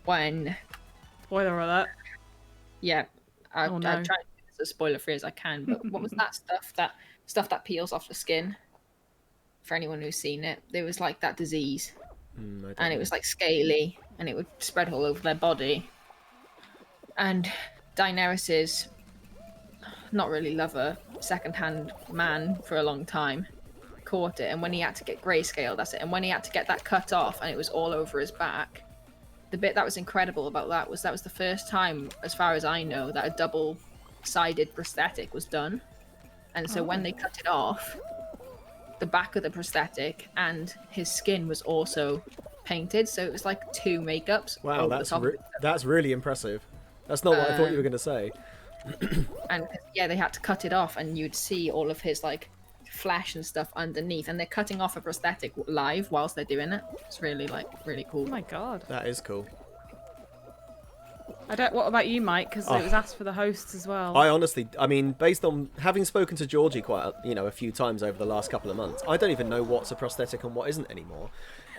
When... Spoiler alert. Yeah, I no. try to be as spoiler free as I can, but what was that stuff that peels off the skin? For anyone who's seen it, there was like that disease, and it was like scaly, and it would spread all over their body. And Daenerys's not really lover, second-hand man for a long time, caught it, and when he had to get grayscale, that's it. And when he had to get that cut off, and it was all over his back. The bit that was incredible about that was the first time, as far as I know, that a double-sided prosthetic was done. And so when they cut it off, the back of the prosthetic and his skin was also painted. So it was like two makeups. Wow, that's really impressive. That's not what I thought you were going to say. And yeah, they had to cut it off, and you'd see all of his like flesh and stuff underneath, and they're cutting off a prosthetic live whilst they're doing it. It's really cool. Oh my god, that is cool. What about you, Mike? Because it was asked for the hosts as well. I mean, based on having spoken to Georgie quite a few times over the last couple of months, I don't even know what's a prosthetic and what isn't anymore.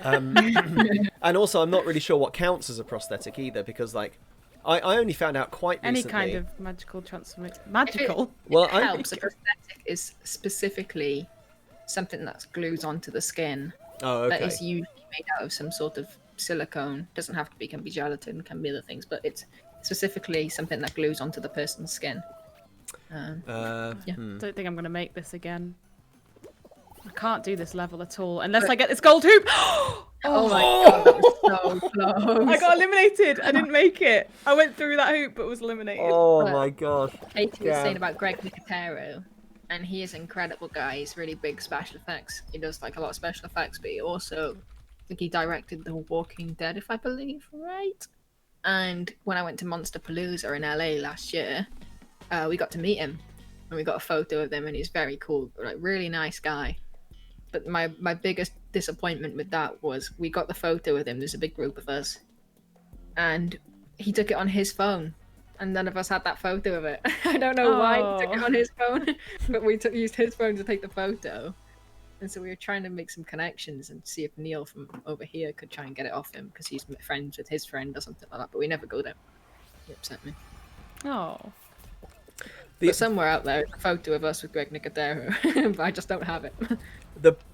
And also, I'm not really sure what counts as a prosthetic either, because like I only found out quite recently. Any kind of magical transformation. Magical? Well, it helps. A prosthetic is specifically something that's glued onto the skin. Oh, okay. That is usually made out of some sort of silicone. Doesn't have to be, can be gelatin, can be other things, but it's specifically something that glues onto the person's skin. Don't think I'm going to make this again. I can't do this level at all unless I get this gold hoop. Oh my god, that was so close. I got eliminated. I didn't make it. I went through that hoop but was eliminated. Oh my god. Katie was saying about Greg Nicotero, and he is an incredible guy. He's really big special effects. He does like a lot of special effects, but he also, I think he directed The Walking Dead, if I believe right. And when I went to Monster Palooza in LA last year, we got to meet him, and we got a photo of him, and he's very cool, like really nice guy. But my biggest disappointment with that was we got the photo with him. There's a big group of us, and he took it on his phone, and none of us had that photo of it. I don't know why he took it on his phone, but we used his phone to take the photo. And so we were trying to make some connections and see if Neil from over here could try and get it off him, because he's friends with his friend or something like that. But we never got it. It upset me. Oh. But somewhere out there, a photo of us with Greg Nicotero, but I just don't have it.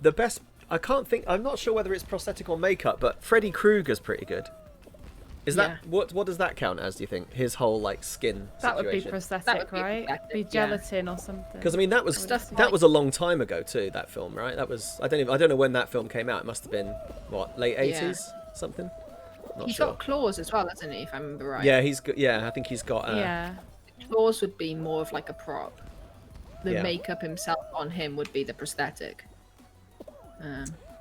The best, I can't think, I'm not sure whether it's prosthetic or makeup, but Freddy Krueger's pretty good. Is that what does that count as, do you think? His whole like skin That situation? would be prosthetic, right? Be gelatin or something. Because I mean that was a long time ago too, that film, right? That was I don't know when that film came out. It must have been what, late 80s something? Not he's sure. got claws as well, hasn't he, if I remember right? Yeah, he's got I think he's got claws would be more of like a prop. The makeup himself on him would be the prosthetic.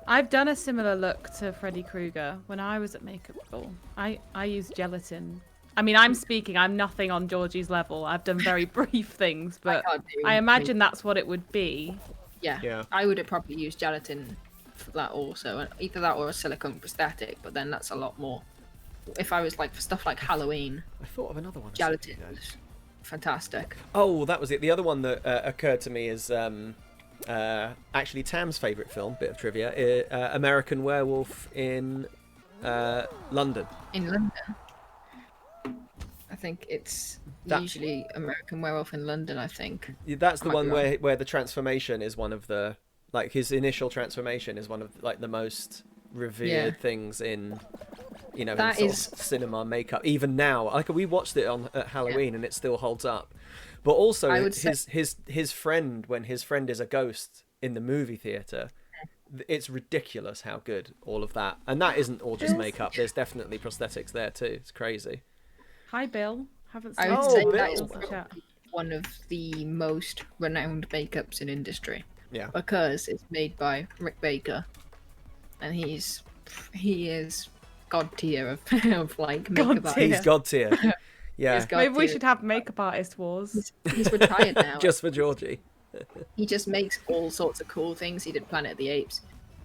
I've done a similar look to Freddy Krueger when I was at makeup school. I used gelatin. I mean, I'm nothing on Georgie's level. I've done very brief things, but I imagine that's what it would be. Yeah. I would have probably used gelatin for that also. Either that or a silicone prosthetic, but then that's a lot more. If I was like for stuff like Halloween, I thought of another one. Gelatin was fantastic. Oh, that was it. The other one that occurred to me is actually Tam's favourite film, bit of trivia, American Werewolf in London. In London? I think it's usually American Werewolf in London, I think. That's the one where the transformation is one of the, like his initial transformation is one of like the most revered things in, in sort of cinema makeup. Even now, like we watched it at Halloween and it still holds up. But also his friend, when his friend is a ghost in the movie theatre, it's ridiculous how good all of that. And that isn't all just makeup. There's definitely prosthetics there too. It's crazy. Hi, Bill. Haven't seen I would say Bill. that is one of the most renowned makeups in industry. Yeah. Because it's made by Rick Baker, and he is god tier of like makeup artists. He's god tier. Yeah. Maybe we should have makeup artist wars. He's retired now. Just for Georgie. He just makes all sorts of cool things. He did Planet of the Apes.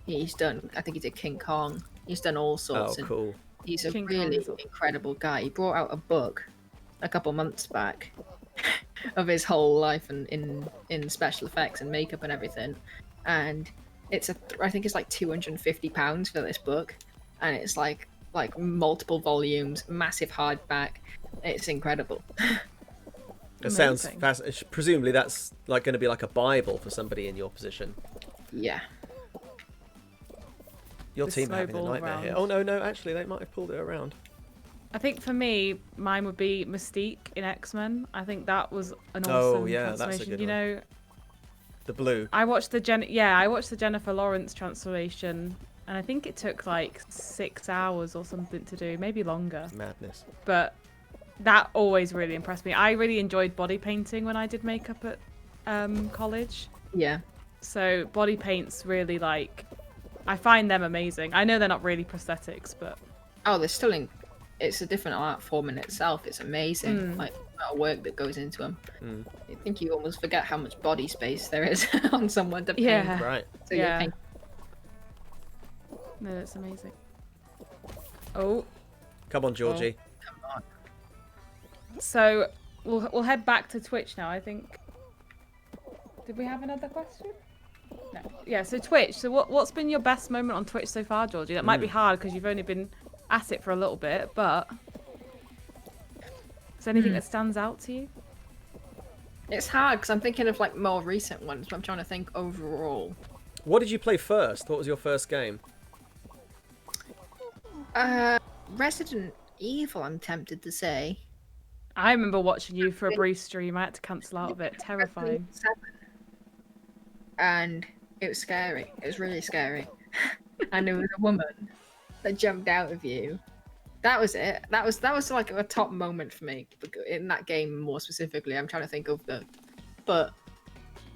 He's done, I think he did King Kong. He's done all sorts. Oh, cool. He's a King really Kong. incredible guy. He brought out a book a couple months back of his whole life and in special effects and makeup and everything. And I think it's like £250 for this book, and it's like multiple volumes, massive hardback. It's incredible. It sounds fascinating. Presumably that's like going to be like a Bible for somebody in your position. Yeah. Your team are having a nightmare here. Oh no, actually they might have pulled it around. I think for me, mine would be Mystique in X-Men. I think that was an awesome transformation. That's a good you one. know, the blue. I watched the Jennifer Lawrence transformation, and I think it took like 6 hours or something to do, maybe longer. Madness. But that always really impressed me. I really enjoyed body painting when I did makeup at college. Yeah. So body paints really I find them amazing. I know they're not really prosthetics, but they're still it's a different art form in itself. It's amazing, like the amount of work that goes into them. I think you almost forget how much body space there is on someone to paint. Yeah. Right. So yeah. No, that's amazing. Oh. Come on, Georgie. Come on. So we'll head back to Twitch now, I think. Did we have another question? No. Yeah, so Twitch. So what's been your best moment on Twitch so far, Georgie? That might be hard because you've only been at it for a little bit, but is there anything that stands out to you? It's hard because I'm thinking of like more recent ones, but I'm trying to think overall. What did you play first? What was your first game? Resident Evil, I'm tempted to say. I remember watching you for a brief stream. I had to cancel out of it. Terrifying. And it was scary. It was really scary. And there was a woman that jumped out of you. That was it. That was like a top moment for me in that game. More specifically, I'm trying to think of but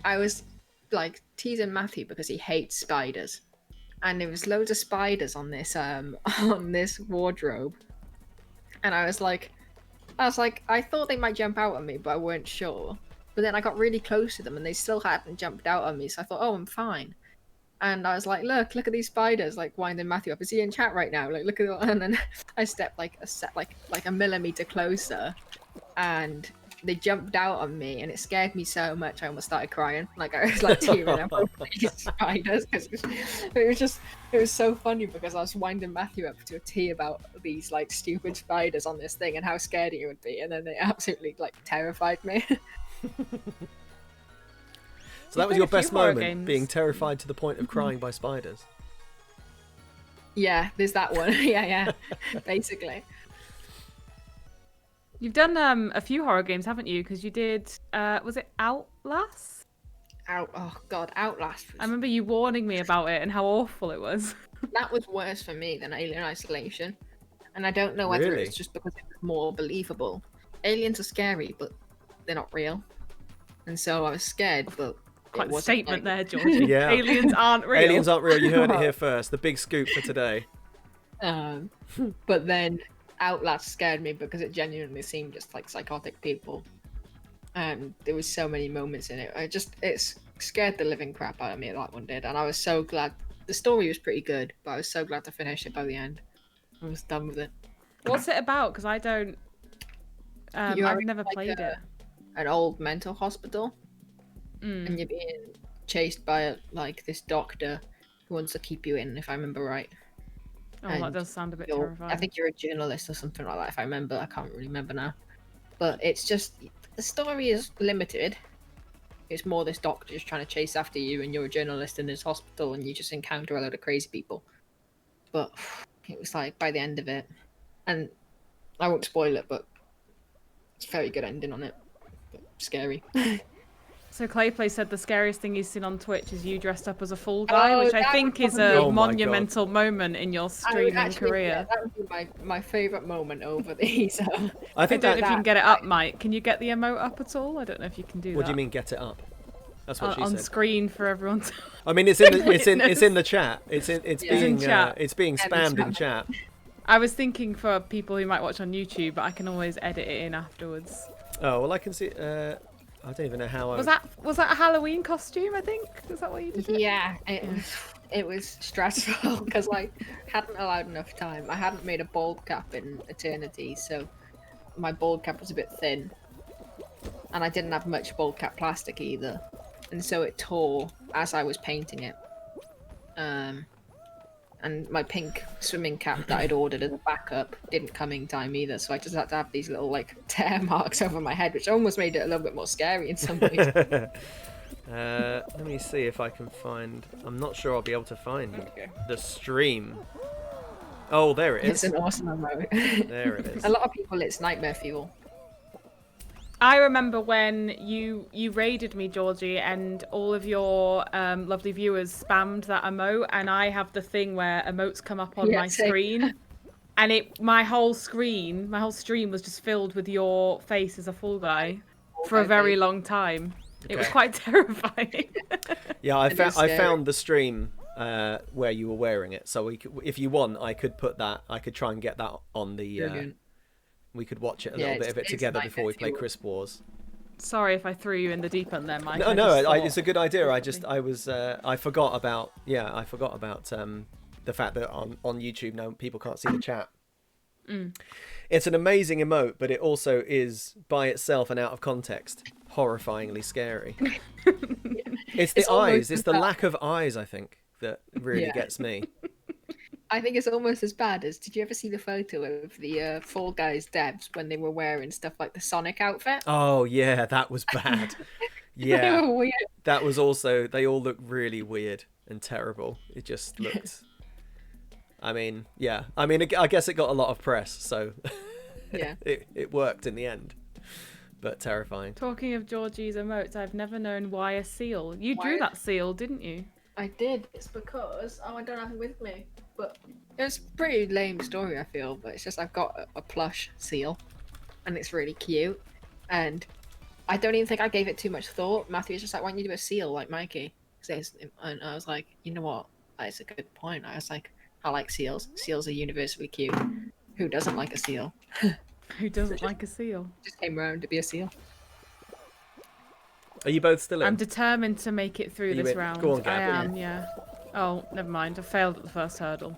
I was like teasing Matthew because he hates spiders, and there was loads of spiders on this wardrobe, and I was like, I thought they might jump out at me, but I weren't sure. But then I got really close to them and they still hadn't jumped out on me, so I thought, oh, I'm fine. And I was like, look at these spiders, like winding Matthew up. Is he in chat right now? Like, look at that. And then I stepped like a millimeter closer, and they jumped out on me, and it scared me so much I almost started crying. Like I was like tearing up over these spiders because it was so funny because I was winding Matthew up to a T about these like stupid spiders on this thing and how scared he would be, and then they absolutely like terrified me. So that was your best moment, being terrified to the point of crying by spiders. Yeah, there's that one. yeah, basically. You've done a few horror games, haven't you? Because you did, was it Outlast? Outlast. I remember you warning me about it and how awful it was. That was worse for me than Alien Isolation. And I don't know whether it's just because it was more believable. Aliens are scary, but they're not real. And so I was scared, but quite a statement there, Georgie. Yeah. Aliens aren't real. Aliens aren't real. You heard it here first. The big scoop for today. But then Outlast scared me because it genuinely seemed just like psychotic people. And there was so many moments in it. It scared the living crap out of me, that one did. And I was so glad. The story was pretty good, but I was so glad to finish it by the end. I was done with it. What's it about? Because I don't... I've never played it. An old mental hospital, and you're being chased by like this doctor who wants to keep you in, if I remember right. Oh, that does sound a bit terrifying. I think you're a journalist or something like that, if I remember. I can't really remember now. But it's just, the story is limited. It's more this doctor just trying to chase after you, and you're a journalist in this hospital, and you just encounter a load of crazy people. But it was like, by the end of it, and I won't spoil it, but it's a very good ending on it. But scary. So Clayplay said the scariest thing he's seen on Twitch is you dressed up as a Fall Guy, which I think is a monumental moment in your streaming career. Yeah, that would be my favourite moment over these. I don't know if you can get it up, Mike. Can you get the emote up at all? I don't know if you can do that. What do you mean get it up? That's what she said. On screen for everyone to... I mean, it's in the chat. It's being spammed in chat. I was thinking for people who might watch on YouTube, but I can always edit it in afterwards. Oh well, I can see. I don't even know how. Was that a Halloween costume? I think was that what you did? Yeah, it was stressful because I hadn't allowed enough time. I hadn't made a bald cap in eternity, so my bald cap was a bit thin, and I didn't have much bald cap plastic either, and so it tore as I was painting it. And my pink swimming cap that I'd ordered as a backup didn't come in time either, so I just had to have these little like tear marks over my head, which almost made it a little bit more scary in some ways. Let me see if I can find. I'm not sure I'll be able to find the stream. Oh, there it is. It's an awesome emote. There it is. A lot of people, it's nightmare fuel. I remember when you raided me, Georgie, and all of your lovely viewers spammed that emote, and I have the thing where emotes come up on my screen, and my whole stream was just filled with your face as a Fall Guy for a very long time. Okay. It was quite terrifying. Yeah, I found the stream where you were wearing it, so if you want, I could put that. I could try and get that on the. We could watch it a little bit of it together before we play Crisp Wars. Sorry if I threw you in the deep end there, Mike. No, it's a good idea. I forgot about the fact that on YouTube now people can't see the chat. It's an amazing emote, but it also is by itself and out of context horrifyingly scary. It's the eyes. It's the lack of eyes, I think, that really gets me. I think it's almost as bad as, did you ever see the photo of the Fall Guys devs when they were wearing stuff like the Sonic outfit? Oh, yeah, that was bad. Yeah. They were weird. That was also, they all looked really weird and terrible. It just looked, I mean, yeah. I mean, I guess it got a lot of press, so yeah, it worked in the end. But terrifying. Talking of Georgie's emotes, I've never known why a seal. You drew that seal, didn't you? I did. It's because I don't have it with me. But it's a pretty lame story, I feel. But it's just I've got a plush seal, and it's really cute. And I don't even think I gave it too much thought. Matthew was just like, "Why don't you do a seal like Mikey?" And I was like, "You know what? That's a good point." I was like, "I like seals. Seals are universally cute. Who doesn't like a seal?" Who doesn't like a seal? Just came around to be a seal. Are you both still in? I'm determined to make it through this round. Go on, Gab. I am, yeah. Oh, never mind. I failed at the first hurdle.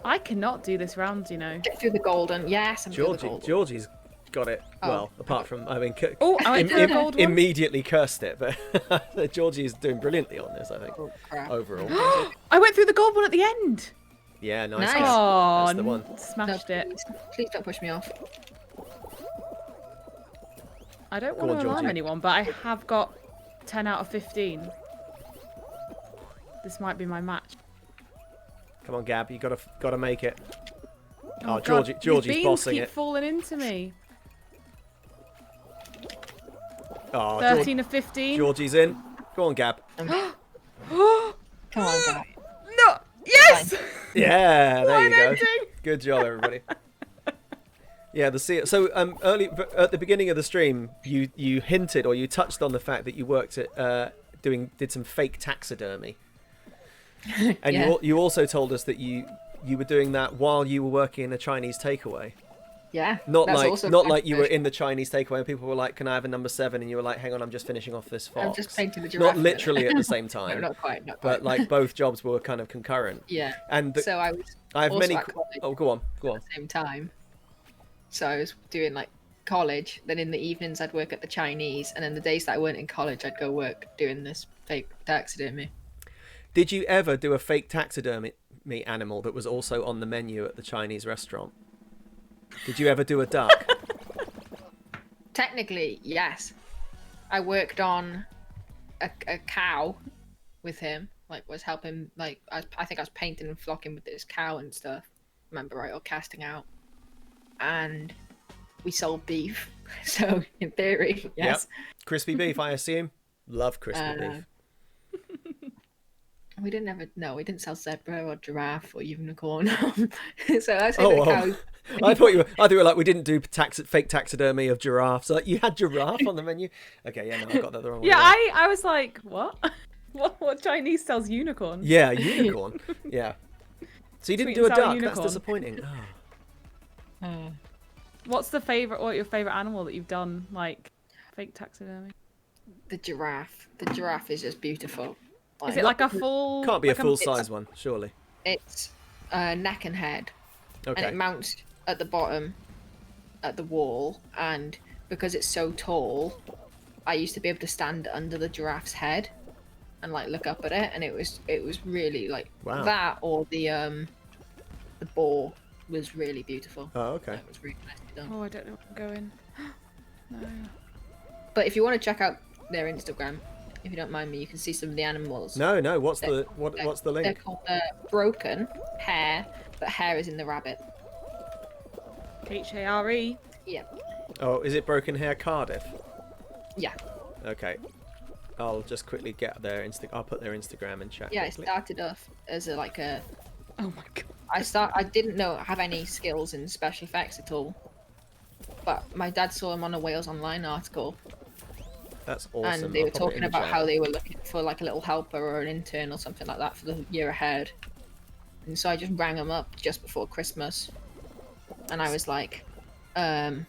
I cannot do this round, you know. Get through the golden. Yes, I'm through the golden. Georgie's got it. Well, apart from, I mean, I went through the gold one. Immediately cursed it, but Georgie's doing brilliantly on this, I think. Oh, crap. Overall. I went through the gold one at the end. Yeah, nice. Oh, that's the one. Smashed it. Please don't push me off. I don't want to alarm anyone, but I have got 10 out of 15. This might be my match. Come on, Gab, you gotta make it. Oh, Georgie's bossing keep it. Falling into me. Oh, 13 of 15. Georgie's in. Go on, Gab. Come on, Gab. No! Yes! Yeah, there you go. Good job, everybody. Yeah, so early at the beginning of the stream, you hinted or you touched on the fact that you worked at did some fake taxidermy, and you also told us that you were doing that while you were working in a Chinese takeaway. Yeah, not like you were in the Chinese takeaway and people were like, "Can I have a number 7?" and you were like, "Hang on, I'm just finishing off this fox." I'm just painting the giraffe. Not literally at the same time. No, not quite. But like both jobs were kind of concurrent. Yeah. And so I have also many. at college Oh, go on. at the same time. So I was doing like college. Then in the evenings I'd work at the Chinese, and then the days that I weren't in college, I'd go work doing this fake taxidermy. Did you ever do a fake taxidermy animal that was also on the menu at the Chinese restaurant? Did you ever do a duck? Technically, yes. I worked on a cow with him. Like, was helping. Like, I think I was painting and flocking with this cow and stuff. Remember, right? Or casting out. And we sold beef. So in theory, yes. Yep. Crispy beef, I assume. Love crispy beef. We didn't sell zebra or giraffe or unicorn. So I say the cows. I thought you were like, we didn't do fake taxidermy of giraffes. Like, you had giraffe on the menu. Okay, yeah, no, I got that the wrong way. Yeah, I was like, what? What Chinese sells unicorn? Yeah, unicorn. Yeah. So you didn't do a duck. Unicorn. That's disappointing. Oh. What's your favorite animal that you've done, like fake taxidermy? The giraffe. The giraffe is just beautiful. Is it like a full? Can't be a full size one, surely. It's neck and head, okay. And it mounts at the bottom, at the wall. And because it's so tall, I used to be able to stand under the giraffe's head, and like look up at it, and it was really like that, or the boar was really beautiful. Oh, okay. It was really nicely done. Oh, I don't know where I'm going. No. But if you want to check out their Instagram, if you don't mind me, you can see some of the animals. No. What's the link? They're called Broken Hare, but hair is in the rabbit. Hare. Yeah. Oh, is it Broken Hair Cardiff? Yeah. Okay. I'll just quickly get their I'll put their Instagram in chat. Yeah, quickly. It started off as Oh my god. I didn't have any skills in special effects at all, but my dad saw him on a Wales Online article. That's awesome. And they were talking about how they were looking for like a little helper or an intern or something like that for the year ahead. And so I just rang them up just before Christmas. And I was like, I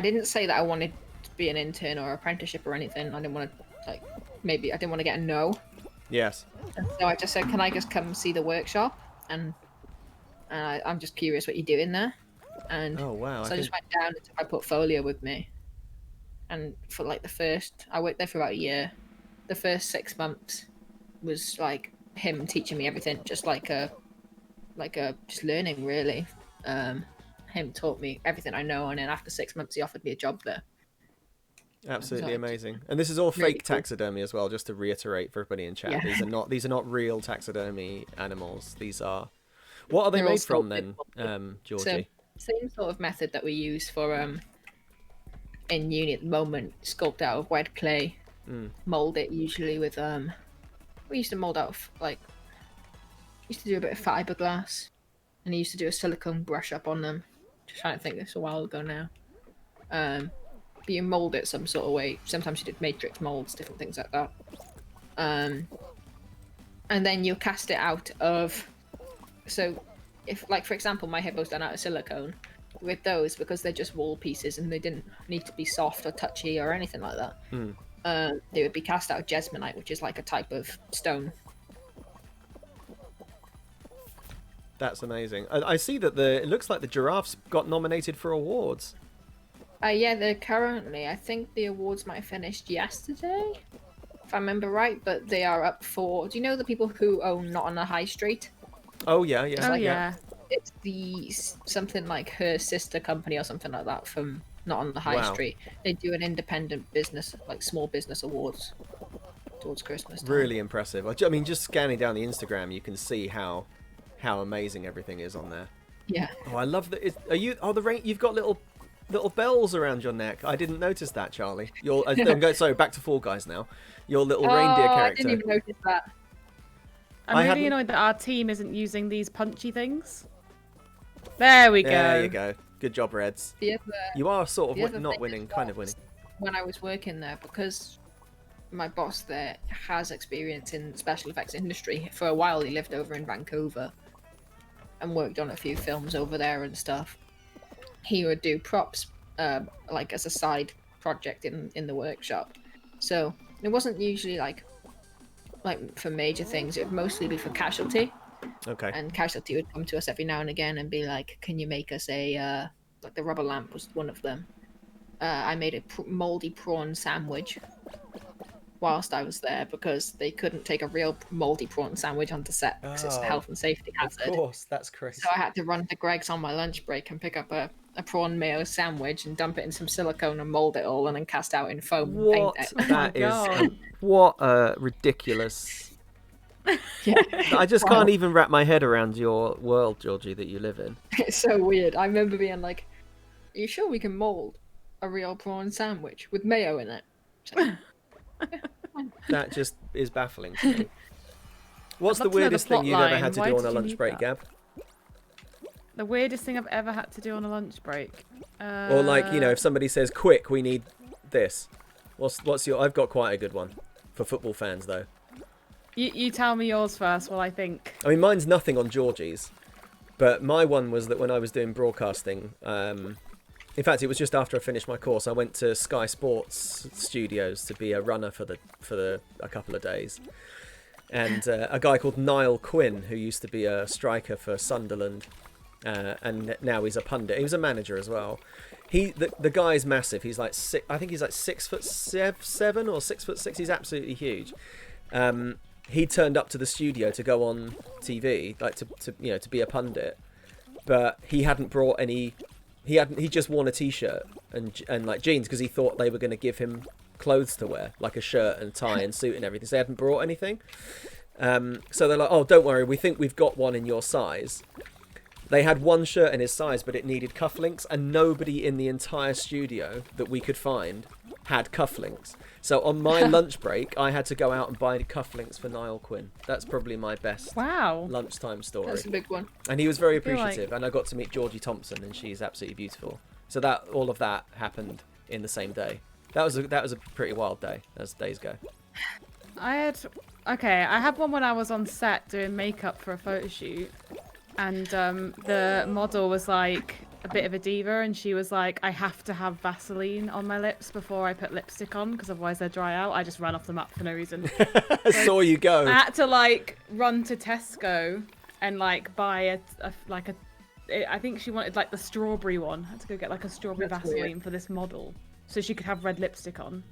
didn't say that I wanted to be an intern or apprenticeship or anything. I didn't want to, I didn't want to get a no. Yes. And so I just said, can I just come see the workshop? And I'm just curious what you do in there. And oh, wow. So I just went down and took my portfolio with me. And for like I worked there for about a year. The first 6 months was like him teaching me everything, just just learning really. Him taught me everything I know, and then after 6 months, he offered me a job there. Absolutely amazing. And this is all really fake taxidermy as well, just to reiterate for everybody in chat. Yeah. These are not real taxidermy animals. These are. What are they made from then, Georgie? So, same sort of method that we use for in uni at the moment, sculpt out of wet clay, mold it usually with we used to mold out of used to do a bit of fiberglass, and I used to do a silicone brush up on them. Just trying to think, this a while ago now. But you mold it some sort of way. Sometimes you did matrix molds, different things like that. And then you cast it out of. So, if for example, my head was done out of silicone. With those, because they're just wall pieces and they didn't need to be soft or touchy or anything like that, they would be cast out of jesmonite, which is like a type of stone. That's amazing. I see that it looks like the giraffes got nominated for awards. Yeah, they're currently. I think the awards might have finished yesterday, if I remember right. But they are up for. Do you know the people who own Not on the High Street? Oh yeah. Yeah. It's something like her sister company or something like that from Not on the High Street. They do an independent business, like small business awards towards Christmas time. Really impressive. I mean, just scanning down the Instagram, you can see how amazing everything is on there. Yeah. Oh, I love that. You've got little bells around your neck. I didn't notice that, Charlie. Sorry, back to Fall Guys now. Your little reindeer character. I didn't even notice that. I'm really annoyed that our team isn't using these punchy things. There we go. There you go. Good job, Reds. You are sort of not winning, kind of winning. When I was working there, because my boss there has experience in special effects industry. For a while, he lived over in Vancouver and worked on a few films over there and stuff. He would do props as a side project in the workshop. So it wasn't usually like for major things. It would mostly be for Casualty. Okay. And Casualty would come to us every now and again and be like, "Can you make us a the rubber lamp?" Was one of them. I made a moldy prawn sandwich whilst I was there because they couldn't take a real moldy prawn sandwich onto set because it's a health and safety hazard. Of course, that's crazy. So I had to run to Greg's on my lunch break and pick up a prawn mayo sandwich and dump it in some silicone and mold it all and then cast out in foam and paint it. That is what a ridiculous. Yeah. I just can't even wrap my head around your world, Georgie, that you live in. It's so weird. I remember being like, you sure we can mould a real prawn sandwich with mayo in it? So, That just is baffling to me. What's the weirdest thing you've ever had to do on a lunch break, Gab? The weirdest thing I've ever had to do on a lunch break. Or like, if somebody says, "Quick, we need this." What's your? I've got quite a good one for football fans though. You tell me yours first while I think. I mean, mine's nothing on Georgie's, but my one was that when I was doing broadcasting, in fact, it was just after I finished my course, I went to Sky Sports Studios to be a runner for a couple of days. And a guy called Niall Quinn, who used to be a striker for Sunderland, and now he's a pundit. He was a manager as well. The guy's massive. He's like I think he's like 6'7" or 6'6". He's absolutely huge. He turned up to the studio to go on TV, like to be a pundit, but he hadn't brought any. He just worn a t-shirt and like jeans because he thought they were going to give him clothes to wear, like a shirt and tie and suit and everything. So they hadn't brought anything. So they're like, "Oh, don't worry, we think we've got one in your size." They had one shirt in his size, but it needed cufflinks, and nobody in the entire studio that we could find had cufflinks. So on my lunch break, I had to go out and buy cufflinks for Niall Quinn. That's probably my best lunchtime story. That's a big one. And he was very appreciative, and I got to meet Georgie Thompson, and she's absolutely beautiful. So all of that happened in the same day. That was a pretty wild day, as days go. I had one when I was on set doing makeup for a photo shoot, and the model was like a bit of a diva, and she was like, "I have to have Vaseline on my lips before I put lipstick on because otherwise they dry out." I just ran off the map for no reason. I saw you go. I had to like run to Tesco and like buy I think she wanted like the strawberry one. I had to go get like a strawberry Vaseline for this model so she could have red lipstick on.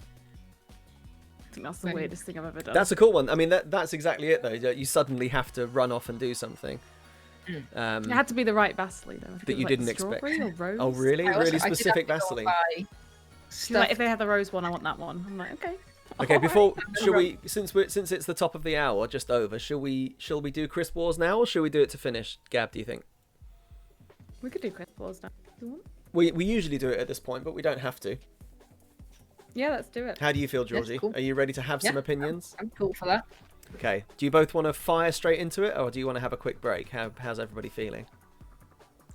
I think that's the weirdest thing I've ever done. That's a cool one. I mean, that's exactly it though. You suddenly have to run off and do something. It had to be the right Vaseline though. That you didn't expect. Or rose. Oh really? Really specific Vaseline. She's like, if they have the rose one, I want that one. I'm like, okay. Okay, before should we since it's the top of the hour, just over, shall we do Crisp Wars now, or shall we do it to finish? Gab, do you think? We could do Crisp Wars now. Do you want? We usually do it at this point, but we don't have to. Yeah, let's do it. How do you feel, Georgie? Cool. Are you ready to have some opinions? I'm cool for that. Okay. Do you both want to fire straight into it, or do you want to have a quick break? How's everybody feeling?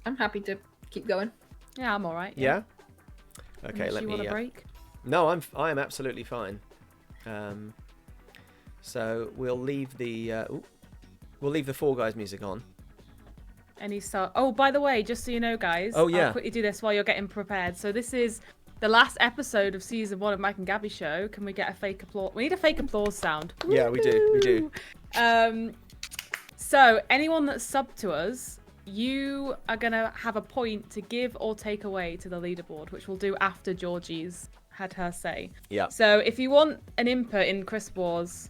I'm happy to keep going. Yeah, I'm all right. Yeah. Okay, Unless you want a break? No, I am absolutely fine. So we'll leave the Fall Guys music on. Oh, by the way, just so you know, guys. Oh yeah. I'll quickly do this while you're getting prepared. So this is the last episode of season 1 of Mike and Gabby Show. Can we get a fake applause? We need a fake applause sound. Yeah, we do. So anyone that's subbed to us, you are gonna have a point to give or take away to the leaderboard, which we'll do after Georgie's had her say. Yeah. So if you want an input in Crisp Wars,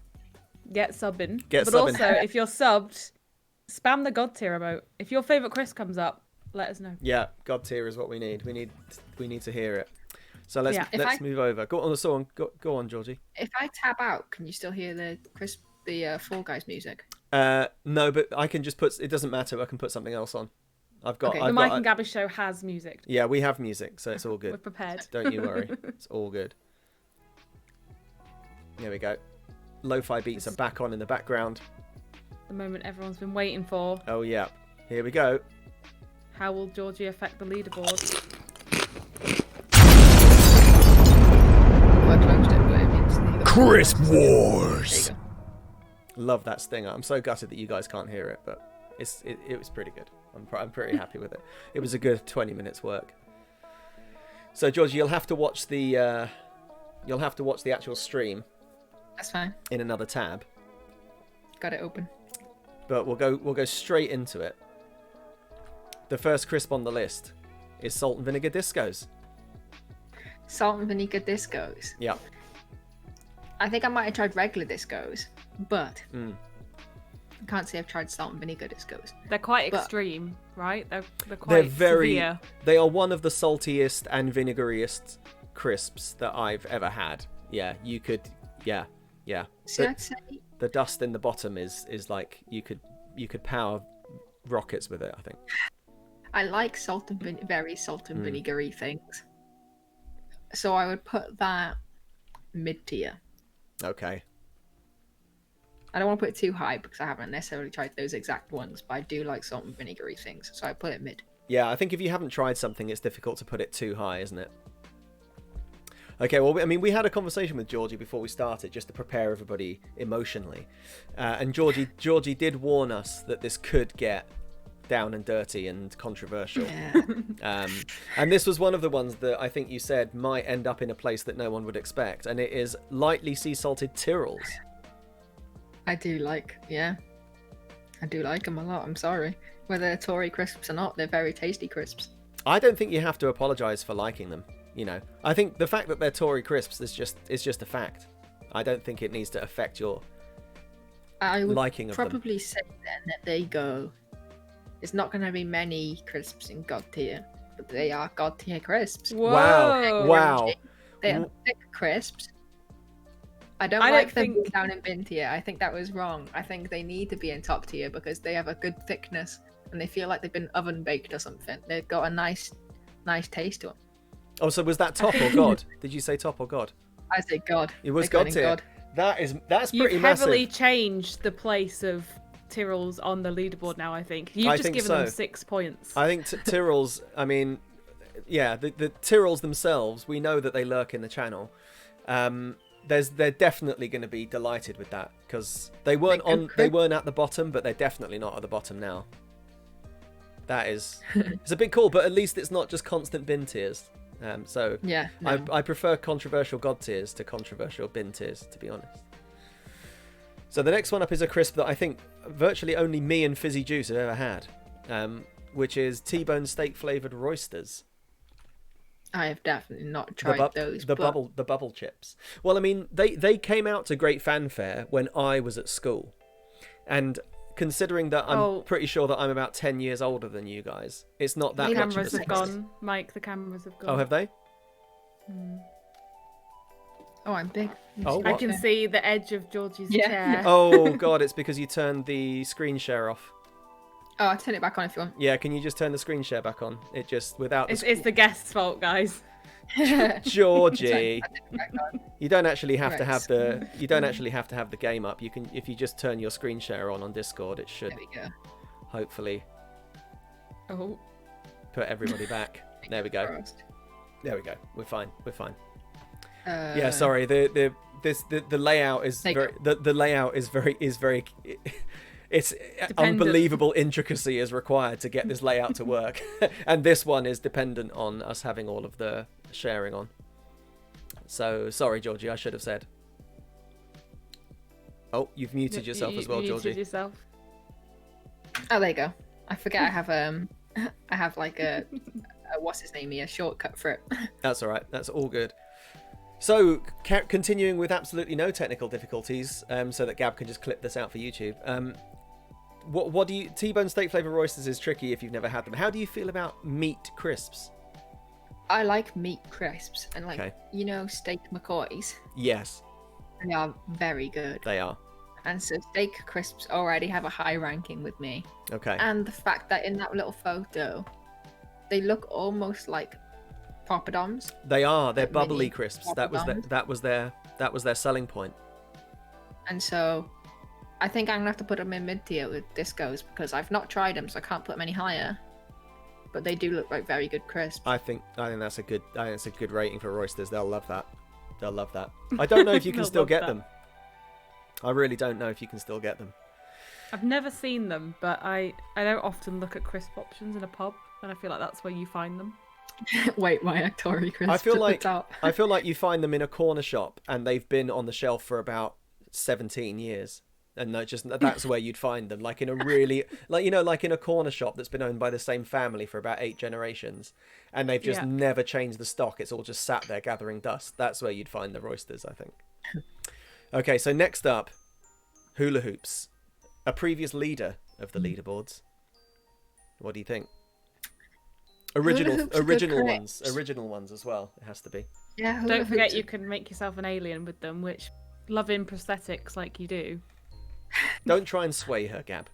get subbing. But subbing. also, if you're subbed, spam the God tier emote. If your favourite Crisp comes up, let us know. Yeah, God tier is what we need. We need to hear it. So let's move over. Go on, go on, Georgie. If I tab out, can you still hear the Fall Guys music? No, but I can just put. It doesn't matter. I can put something else on. The Mike and Gabby Show has music. Yeah, we have music, so it's all good. We're prepared. Don't you worry. It's all good. There we go. Lo-fi beats are back on in the background. The moment everyone's been waiting for. Oh yeah. Here we go. How will Georgie affect the leaderboard? I closed it, but it means neither. Crisp Wars. Love that stinger. I'm so gutted that you guys can't hear it, but it was pretty good. I'm pretty happy with it. It was a good 20 minutes work. So Georgie, you'll have to watch the actual stream. That's fine. In another tab. Got it open. But we'll go straight into it. The first crisp on the list is salt and vinegar discos. Salt and vinegar discos. Yeah. I think I might have tried regular discos, but I can't say I've tried salt and vinegar discos. They're quite extreme, right? They're quite severe. They are one of the saltiest and vinegariest crisps that I've ever had. Yeah, you could. Yeah. See, I'd say the dust in the bottom is like you could power rockets with it, I think. I like very salt and vinegary things. So I would put that mid-tier. Okay. I don't want to put it too high because I haven't necessarily tried those exact ones, but I do like salt and vinegary things, so I put it mid. Yeah, I think if you haven't tried something, it's difficult to put it too high, isn't it? Okay, well, I mean, we had a conversation with Georgie before we started, just to prepare everybody emotionally. And Georgie did warn us that this could get down and dirty and controversial. Yeah. And this was one of the ones that I think you said might end up in a place that no one would expect, and it is lightly sea salted Tyrrells. I do like them a lot. I'm sorry. Whether they're Tory crisps or not, they're very tasty crisps. I don't think you have to apologise for liking them. You know, I think the fact that they're Tory crisps is just a fact. I don't think it needs to affect your liking of them. I would probably say then that they go. There's not going to be many crisps in God tier, but they are God tier crisps. Whoa. Wow. They are thick crisps. I don't like them down in bin tier. I think that was wrong. I think they need to be in top tier because they have a good thickness and they feel like they've been oven baked or something. They've got a nice taste to them. Oh, so was that top or God? Did you say top or God? I say God. It was God tier. That's pretty You've massive. heavily changed the place of Tyrrells on the leaderboard now, I think. You've just given them 6 points. I think Tyrrells, I mean, yeah, the Tyrrells themselves, we know that they lurk in the channel. They're definitely going to be delighted with that because they weren't at the bottom, but they're definitely not at the bottom now. That is, it's a big call, but at least it's not just constant bin tiers. Yeah, no. I prefer controversial God tiers to controversial bin tiers, to be honest. So the next one up is a crisp that I think virtually only me and Fizzy Juice have ever had, which is T-bone steak flavoured Roysters. I have definitely not tried those. The bubble chips. Well, I mean, they came out to great fanfare when I was at school, and considering that I'm pretty sure that I'm about 10 years older than you guys, it's not that much of a cameras have gone, Mike. The cameras have gone. Oh, have they? Oh, I'm big. I can see the edge of Georgie's chair. Oh God, it's because you turned the screen share off. Oh, I'll turn it back on if you want. Yeah, can you just turn the screen share back on? It just without. It's the guest's fault, guys. Georgie, you don't actually have to have the game up. You can, if you just turn your screen share on Discord, it should. There we go. Hopefully. Oh. Put everybody back. There we go. There we go. We're fine. Yeah, sorry. The layout is very. The layout is very. It's unbelievable intricacy is required to get this layout to work, and this one is dependent on us having all of the sharing on. So sorry, Georgie, I should have said. Oh, you've muted yourself as well, Georgie. Muted yourself. Oh, there you go. I forget I have like a what's his name here, shortcut for it. That's all right. That's all good. So, continuing with absolutely no technical difficulties, so that Gab can just clip this out for YouTube. What do you... T-bone steak flavour Roysters is tricky if you've never had them. How do you feel about meat crisps? I like meat crisps, and steak McCoys. Yes. They are very good. They are. And so steak crisps already have a high ranking with me. Okay. And the fact that in that little photo, they look almost like poppadoms. They are. They're bubbly crisps. That was their selling point. And so, I think I'm gonna have to put them in mid tier with Discos because I've not tried them, so I can't put them any higher. But they do look like very good crisps. I think that's a good rating for Roysters. They'll love that. I don't know if you can still get them. I really don't know if you can still get them. I've never seen them, but I don't often look at crisp options in a pub, and I feel like that's where you find them. Wait, my Tory crisps. I feel like you find them in a corner shop, and they've been on the shelf for about 17 years, and that's where you'd find them. Like in a really, like in a corner shop that's been owned by the same family for about 8 generations, and they've just never changed the stock. It's all just sat there gathering dust. That's where you'd find the Roysters, I think. Okay, so next up, hula hoops, a previous leader of the leaderboards. What do you think? Original ones as well. It has to be. Yeah. Don't forget you can make yourself an alien with them, which loving prosthetics like you do. Don't try and sway her, Gab.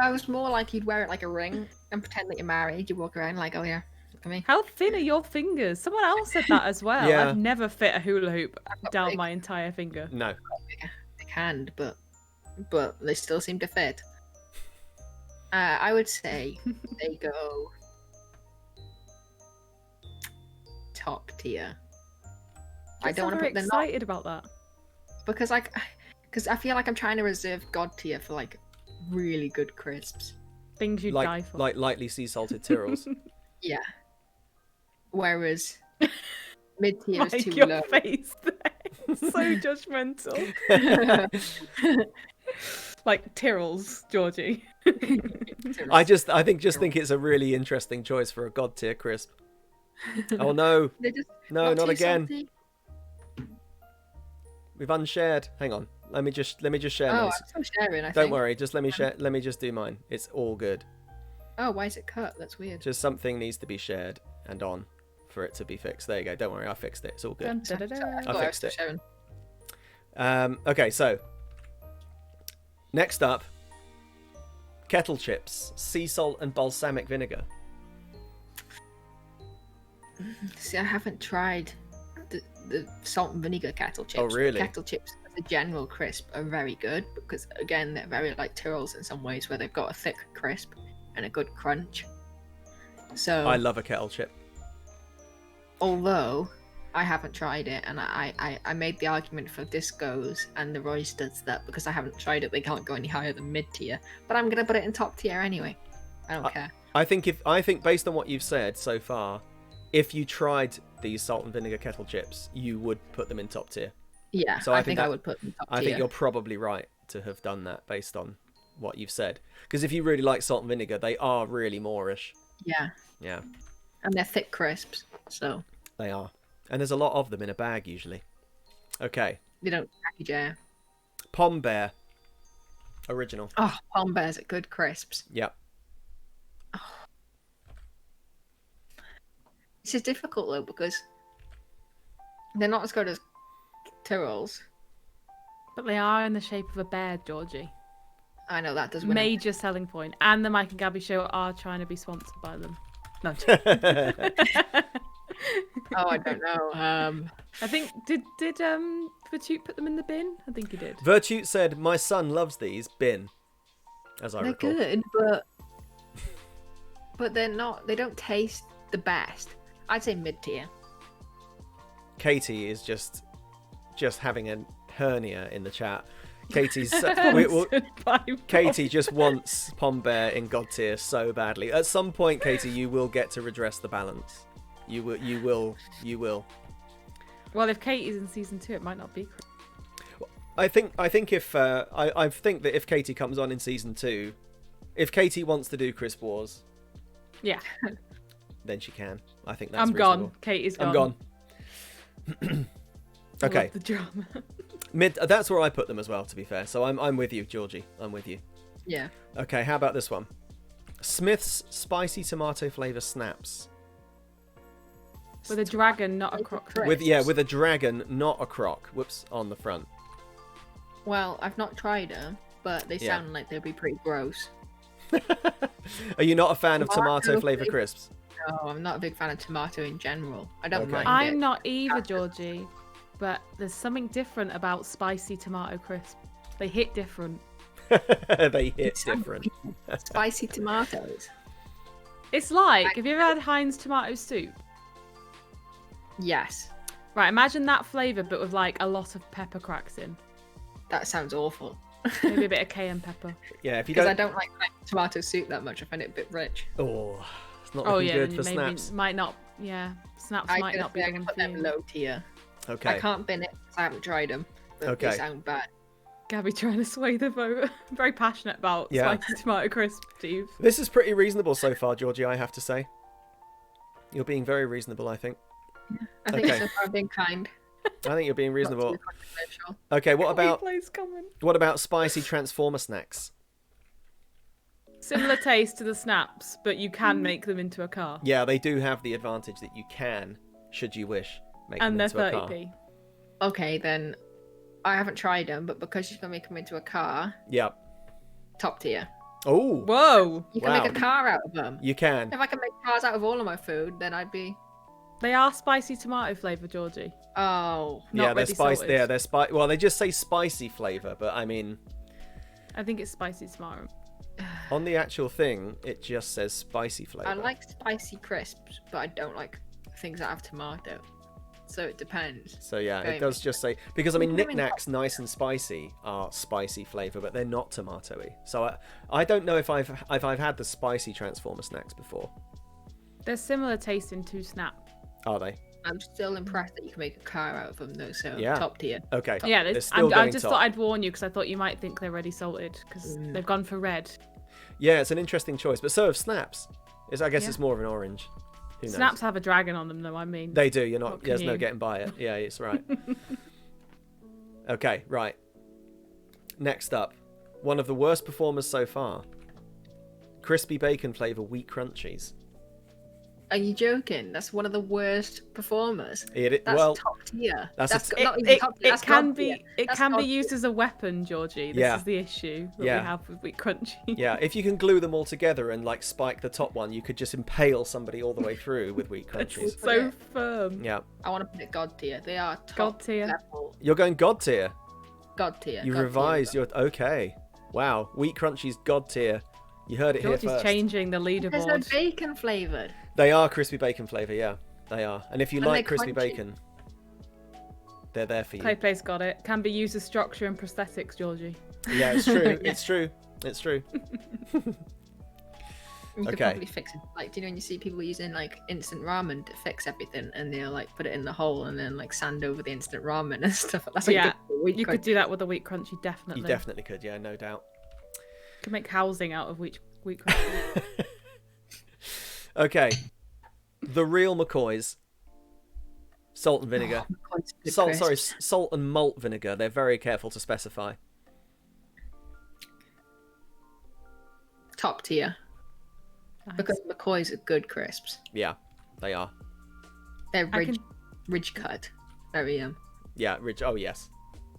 I was more like you'd wear it like a ring and pretend that you're married. You walk around like, oh yeah, look at me. How thin are your fingers? Someone else said that as well. Yeah. I've never fit a hula hoop down big- my entire finger. No. Big hand, but they still seem to fit. I would say they go top tier. I don't want to put them excited about that because I feel like I'm trying to reserve God tier for like really good crisps. things you'd die Like for. lightly sea salted Tyrrells. Yeah. Whereas mid tier is Like too your low. face there. So judgmental. Like Tyrrells, Georgie. I think it's a really interesting choice for a god tier crisp. Oh no, They're just no, not too again. salty. We've unshared. Hang on. Let me just share Oh, mine. I'm still sharing. I Don't think. worry. Just let me share. Let me just do mine. It's all good. Oh, why is it cut? That's weird. Just something needs to be shared and on for it to be fixed. There you go. Don't worry. I fixed it. It's all good. Dun, da, da, da. I I thought I was fixed still it. sharing. Okay, so next up, kettle chips, sea salt and balsamic vinegar. See, I haven't tried the salt and vinegar kettle chips. Oh, really? Kettle chips as a general crisp are very good because, again, they're very like Tyrrells in some ways where they've got a thick crisp and a good crunch. So, I love a kettle chip. although I haven't tried it, and I made the argument for Discos and the Roysters that because I haven't tried it, they can't go any higher than mid tier. But I'm gonna put it in top tier anyway. I don't care. I think based on what you've said so far, if you tried these salt and vinegar kettle chips, you would put them in top tier. Yeah, So I I think think I that- would put them top I tier. think you're probably right to have done that based on what you've said. Because if you really like salt and vinegar, they are really Moorish. Yeah, Yeah, and they're thick crisps, so they are. And there's a lot of them in a bag usually. Okay, they don't package air. Pom Bear. Original. Oh, Palm Bears are good crisps. Yep. This is difficult though because they're not as good as Tyrrells. But they are in the shape of a bear, Georgie. I know that does win. Major selling point. And the Mike and Gabby Show are trying to be sponsored by them. No, Oh, I don't know. I think did Virtute put them in the bin? I think he did. Virtute said, "My son loves these." Bin. As I They're recall. good, but they're not. They don't taste the best. I'd say mid tier. Katie is just having a hernia in the chat. Katie's Katie just wants Pom Bear in God tier so badly. At some point, Katie, you will get to redress the balance. You will. Well, if Katie's in season 2, it might not be. I think if I think that if Katie comes on in season 2, if Katie wants to do Crisp Wars, Yeah, then she can. I think that's I'm reasonable. gone. Katie's gone. I'm gone. I Okay. love the drama. Mid. That's where I put them as well. To be fair, so I'm with you, Georgie. I'm with you. Yeah. Okay, how about this one? Smith's spicy tomato flavour snaps. With a dragon, not a croc. Correct. With a dragon, not a croc. Whoops, on the front. Well, I've not tried them, but they Yeah. sound like they'd be pretty gross. Are you not a fan of Tomato tomato flavour flavour- crisps? No, I'm not a big fan of tomato in general. I don't Okay. mind I'm it. not either, Georgie. But there's something different about spicy tomato crisp. They hit different. They hit different. Spicy tomatoes. It's like, have you ever had Heinz tomato soup? Yes. Right, imagine that flavour, but with like a lot of pepper cracks in. That sounds awful. Maybe a bit of cayenne pepper. Yeah, if you Because don't. I don't like tomato soup that much. I find it a bit rich. Oh, it's not Oh looking yeah, good then for maybe snaps. might not. Yeah, snaps I might can not be the one put for them you. low tier. Okay. I can't bin it because I haven't tried them. But Okay. they sound bad. Gabby trying to sway the vote. I'm very passionate about Yeah. spicy tomato crisp, Steve. This is pretty reasonable so far, Georgie, I have to say. You're being very reasonable, I think. I think Okay. so far I've been kind. I think you're being Not reasonable. too controversial. Okay, what about spicy Transformer snacks? Similar taste to the snaps, but you can make them into a car. Yeah, they do have the advantage that you can, should you wish, make And them they're into a car. 30p. Okay, then I haven't tried them, but because she's gonna make them into a car, Yep. top tier. Oh, Whoa! You can Wow. make a car out of them. you can. If I can make cars out of all of my food, then I'd be. They are spicy tomato flavour, Georgie. Oh. Not Yeah, they're ready spicy. salted. Yeah, they're spicy. Well, they just say spicy flavour, but I mean, I think it's spicy tomato. on the actual thing, it just says spicy flavour. I like spicy crisps, but I don't like things that have tomato. So it depends. So yeah, Very it does much just say, because I mean, What do you mean? knickknacks, nice and spicy, are spicy flavour, but they're not tomatoey. So I don't know if I've had the spicy Transformer snacks before. They're similar tasting to Snap. Are they? I'm still impressed that you can make a car out of them, though. So Yeah. top tier. Okay. Yeah, they're this, still I going just top. thought I'd warn you because I thought you might think they're ready salted because they've gone for red. Yeah, it's an interesting choice, but so have Snaps. I guess Yeah. it's more of an orange. Who knows? Snaps have a dragon on them, though. I mean, They do. What can There's no you- getting by it. Yeah, it's right. Okay, right. Next up, one of the worst performers so far. Crispy bacon flavour wheat crunchies. Are you joking? That's one of the worst performers. It, That's well, top tier. that's That's a- not even top tier. it That's can God be tier. it That's can be God used tier. as a weapon, Georgie. This Yeah. is the issue that Yeah. we have with wheat crunchy. yeah, if you can glue them all together and like spike the top one, you could just impale somebody all the way through with wheat crunchies. It's so firm. Yeah, I want to put it God tier. They are top God tier. level. you're going God tier. God tier. You God tier. revised your okay. Wow, wheat crunchies God tier. You heard it Georgie's here first. changing the Because they're leaderboard. bacon flavored. They are crispy bacon flavour, yeah. They are. And if you And like they're crispy crunchy. bacon, they're there for you. Play's got it. Can be used as structure and prosthetics, Georgie. Yeah, it's true. Yeah. It's true. It's true. You could Okay. probably fix it. Like, do you know when you see people using like instant ramen to fix everything, and they'll like put it in the hole and then like sand over the instant ramen and stuff? That's what Yeah, you do for wheat You could crunch. do that with a wheat crunchy, definitely. You definitely could, yeah, no doubt. You could make housing out of wheat crunchy. Okay. The real McCoys. Salt and vinegar. Constant Salt, crisps. sorry, salt and malt vinegar. They're very careful to specify. Top tier Nice. because McCoy's are good crisps. Yeah, they are. They're I ridge, can- ridge cut. Very Yeah, ridge. Oh, yes.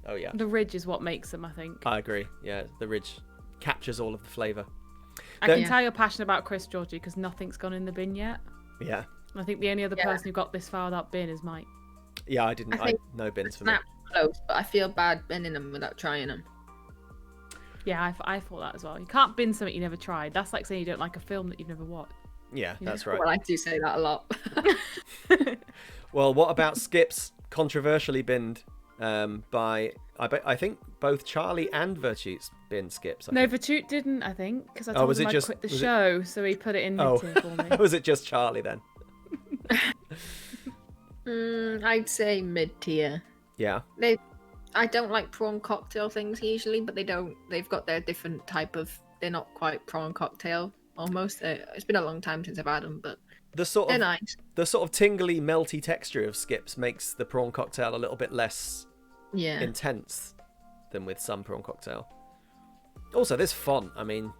Oh, yeah. The ridge is what makes them, I think. I agree. Yeah, the ridge captures all of the flavour. I can Yeah. tell you're passionate about crisps, Georgie, because nothing's gone in the bin yet. Yeah. And I think the only other Yeah. person who got this far without bin is Mike. Yeah, I didn't. I think no bins for me. snap close, but I feel bad binning them without trying them. Yeah, I thought that as well. You can't bin something you never tried. That's like saying you don't like a film that you've never watched. Yeah, that's right. Well, I do say that a lot. Well, what about skips controversially binned by I think both Charlie and Virtue's bin skips. I No, think. Virtute didn't, I think, because I Oh, told was him it I'd just- quit the was it- show, so he put it in Oh. mid-tier for me. Was it just Charlie then? I'd say mid tier. Yeah. I don't like prawn cocktail things usually, but they've got their different type of. They're not quite prawn cocktail almost. It's been a long time since I've had them, but The sort they're of nice. the sort of tingly, melty texture of skips makes the prawn cocktail a little bit less Yeah. intense than with some prawn cocktail. Also, this font. I mean,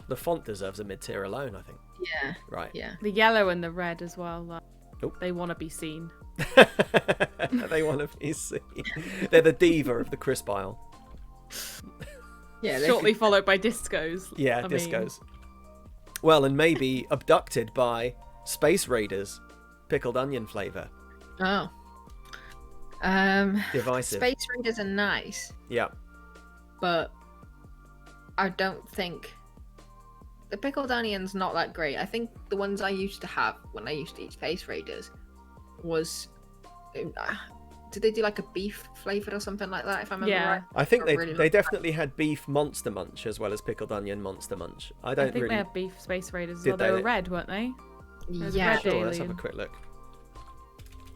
the font deserves a mid-tier alone. I think. Yeah. Right. Yeah. The yellow and the red as well. Like, Oh. They want to be seen. They want to be seen. They're the diva of the crisp aisle. Yeah. they Shortly followed by discos. Yeah, I mean, discos. Well, and maybe abducted by Space Raiders, pickled onion flavour. Oh. Divisive. Space Raiders are nice, Yeah. but I don't think the pickled onion's not that great. I think the ones I used to have when I used to eat Space Raiders was. Did they do like a beef flavour or something like that? If I remember Yeah. right. I think I they really they like definitely had beef Monster Munch as well as pickled onion Monster Munch. I I don't think really. they had beef Space Raiders as Did well. They they? were red, weren't they? There's Yeah. red Sure, let's have a alien. quick look.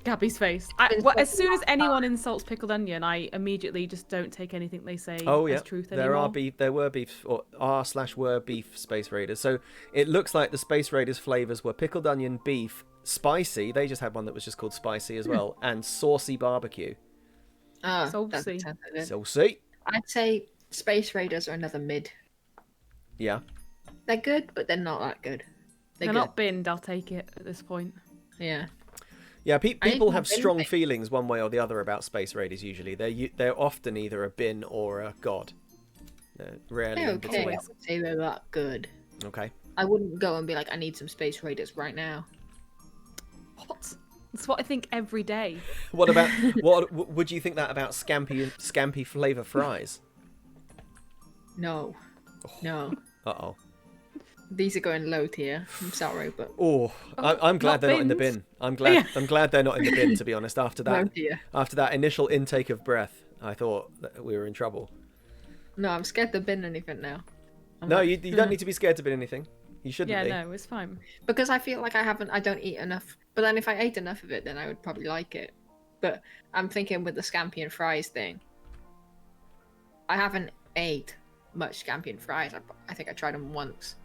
Gabby's face. As soon as anyone insults pickled onion, I immediately just don't take anything they say Oh yeah, as truth there anymore. are beef. There were beef or are/were beef Space Raiders. So it looks like the Space Raiders flavors were pickled onion, beef, spicy. They just had one that was just called spicy as well, and saucy barbecue. Oh, Saucy. that sounds like it. Saucy. I'd say Space Raiders are another mid. Yeah. They're good, but they're not that good. They're good. not binned, I'll take it at this point. Yeah. Yeah, I people even have bin strong things. feelings one way or the other about Space Raiders. Usually, they're often either a bin or a god. They're rarely They're in okay. between. I would say they're that good. Okay. I wouldn't go and be like, I need some Space Raiders right now. What? That's what I think every day. What about what would you think that about scampi flavour fries? No. No. Uh-oh. These are going low tier. I'm sorry, but Oh, I'm glad not they're not in the bins. bin. I'm glad. Yeah. I'm glad they're not in the bin. To be honest, after low that, tier. after that initial intake of breath, I thought that we were in trouble. No, I'm scared to bin anything now. No, you don't need to be scared to bin anything. You shouldn't Yeah, be. no, it's fine. Because I feel like I don't eat enough. But then if I ate enough of it, then I would probably like it. But I'm thinking with the scampi and fries thing, I haven't ate much scampi and fries. I think I tried them once.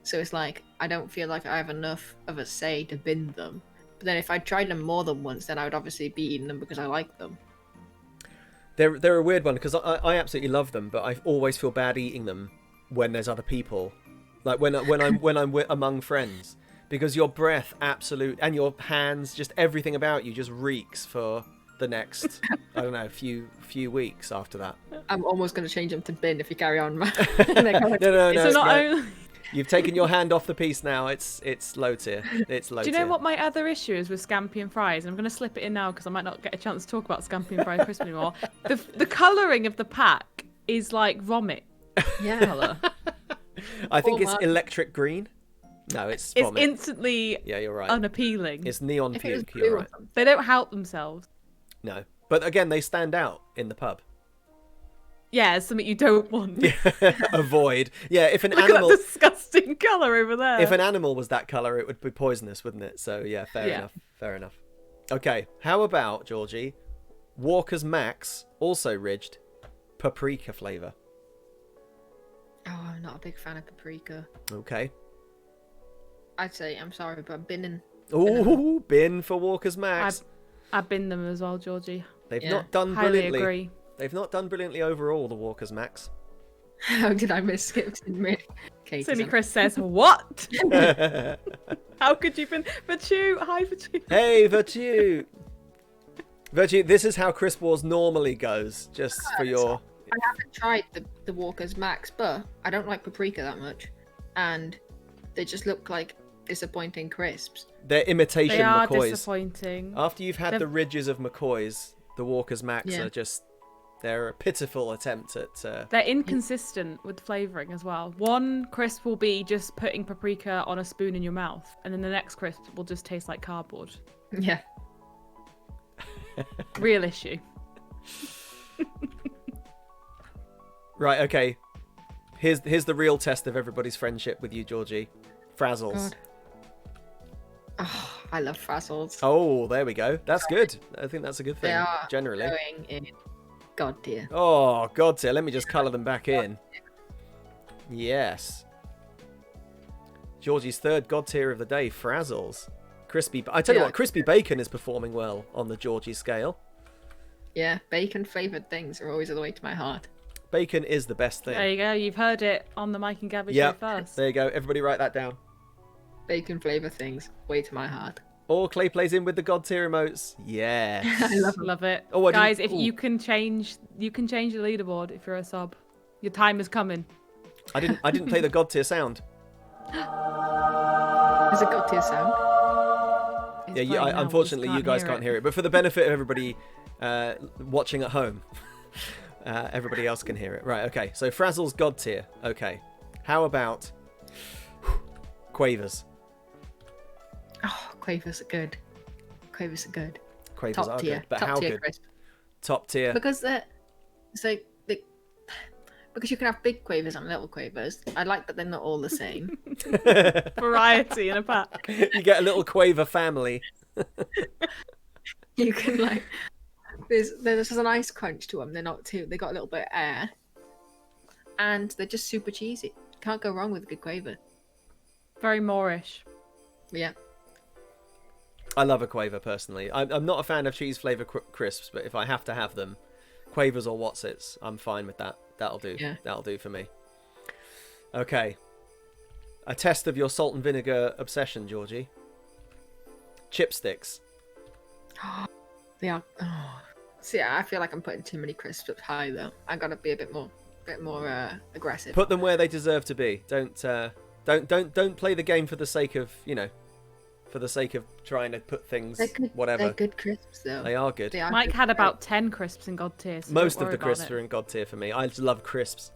So it's like, I don't feel like I have enough of a say to bin them. But then if I tried them more than once, then I would obviously be eating them because I like them. They're a weird one because I absolutely love them, but I always feel bad eating them when there's other people, like when I'm among friends, because your breath and your hands, just everything about you just reeks for the next I don't know few weeks after that. I'm almost going to change them to bin if you carry on. No. So not only. You've taken your hand off the piece now. It's low tier. It's low Do tier. you know what my other issue is with scampi and fries? I'm going to slip it in now because I might not get a chance to talk about scampi and fried crisp anymore. The colouring of the pack is like vomit Yeah. colour. I think Oh, it's man. electric green. No, it's It's vomit. instantly Yeah, you're right. unappealing. It's neon If it was puke. blue You're or right. something. They don't help themselves. No, but again, they stand out in the pub. Yeah, it's something you don't want. Avoid. Yeah, if an Look animal, at that disgusting colour over there. if an animal was that color, it would be poisonous, wouldn't it? So yeah, fair Yeah. enough. Fair enough. Okay, how about Georgie? Walker's Max, also ridged, paprika flavor. Oh, I'm not a big fan of paprika. Okay. I'd say, I'm sorry, but I'm binning. Ooh, bin for Walker's Max. I've been them as well, Georgie. They've Yeah. not done Highly brilliantly. agree. They've not done brilliantly overall, the Walker's Max. How did I miss skipped in mid? Okay, Silly Chris says, what? How could you been... Virtue, hi Virtue. Hey, Virtue! Virtue, this is how Crisp Wars normally goes, just for your... I haven't tried the Walker's Max, but I don't like paprika that much. And they just look like disappointing crisps. They're imitation They are McCoys. disappointing. After you've had They're- the ridges of McCoys, the Walker's Max Yeah. are just... They're a pitiful attempt at... They're inconsistent with flavouring as well. One crisp will be just putting paprika on a spoon in your mouth, and then the next crisp will just taste like cardboard. Yeah. Real issue. Right, okay. Here's the real test of everybody's friendship with you, Georgie. Frazzles. God. Oh, I love Frazzles. Oh, there we go. That's good. I think that's a good They thing, are generally. going in God tier. Oh, God tier. Let me just colour them back in. Yes. Georgie's third God tier of the day, Frazzles. Crispy... I tell you Yeah. what, Crispy Bacon is performing well on the Georgie scale. Yeah, bacon flavoured things are always the way to my heart. Bacon is the best There thing. you go. You've heard it on the Mike and Gabby Show Yep. first. There you go. Everybody write that down. Bacon flavoured things, way to my heart. Or Clay plays in with the God tier emotes. Yes. I love Love it. Oh, I didn't- Guys, if ooh. you can change the leaderboard if you're a sub. Your time is coming. I didn't play the God tier sound. Has it got tier sound? It's Yeah, playing now, we just unfortunately, you guys can't hear it. But for the benefit of everybody watching at home, everybody else can hear it. Right, okay. So Frazzle's God tier. Okay. How about Quavers? Oh, quavers are good. Quavers are good. Quavers Top are tier. good. But Top how tier good? crisp. Top tier. Because because you can have big quavers and little quavers. I like that they're not all the same. Variety in a pack. You get a little Quaver family. You can like there's a nice crunch to them. They're not too. They got a little bit of air, and they're just super cheesy. Can't go wrong with a good quaver. Very Moorish. Yeah. I love a Quaver personally. I'm not a fan of cheese flavour crisps, but if I have to have them, Quavers or Wotsits, I'm fine with that. That'll do. Yeah. That'll do for me. Okay. A test of your salt and vinegar obsession, Georgie. Chipsticks. They are. Oh. See, I feel like I'm putting too many crisps up high though. I gotta be a bit more. bit more aggressive. Put them where they deserve to be. Don't play the game for the sake of, for the sake of trying to put things whatever. They're good crisps though. They are good. Mike had about 10 crisps in God tier. So most of the crisps are in God tier for me. I just love crisps.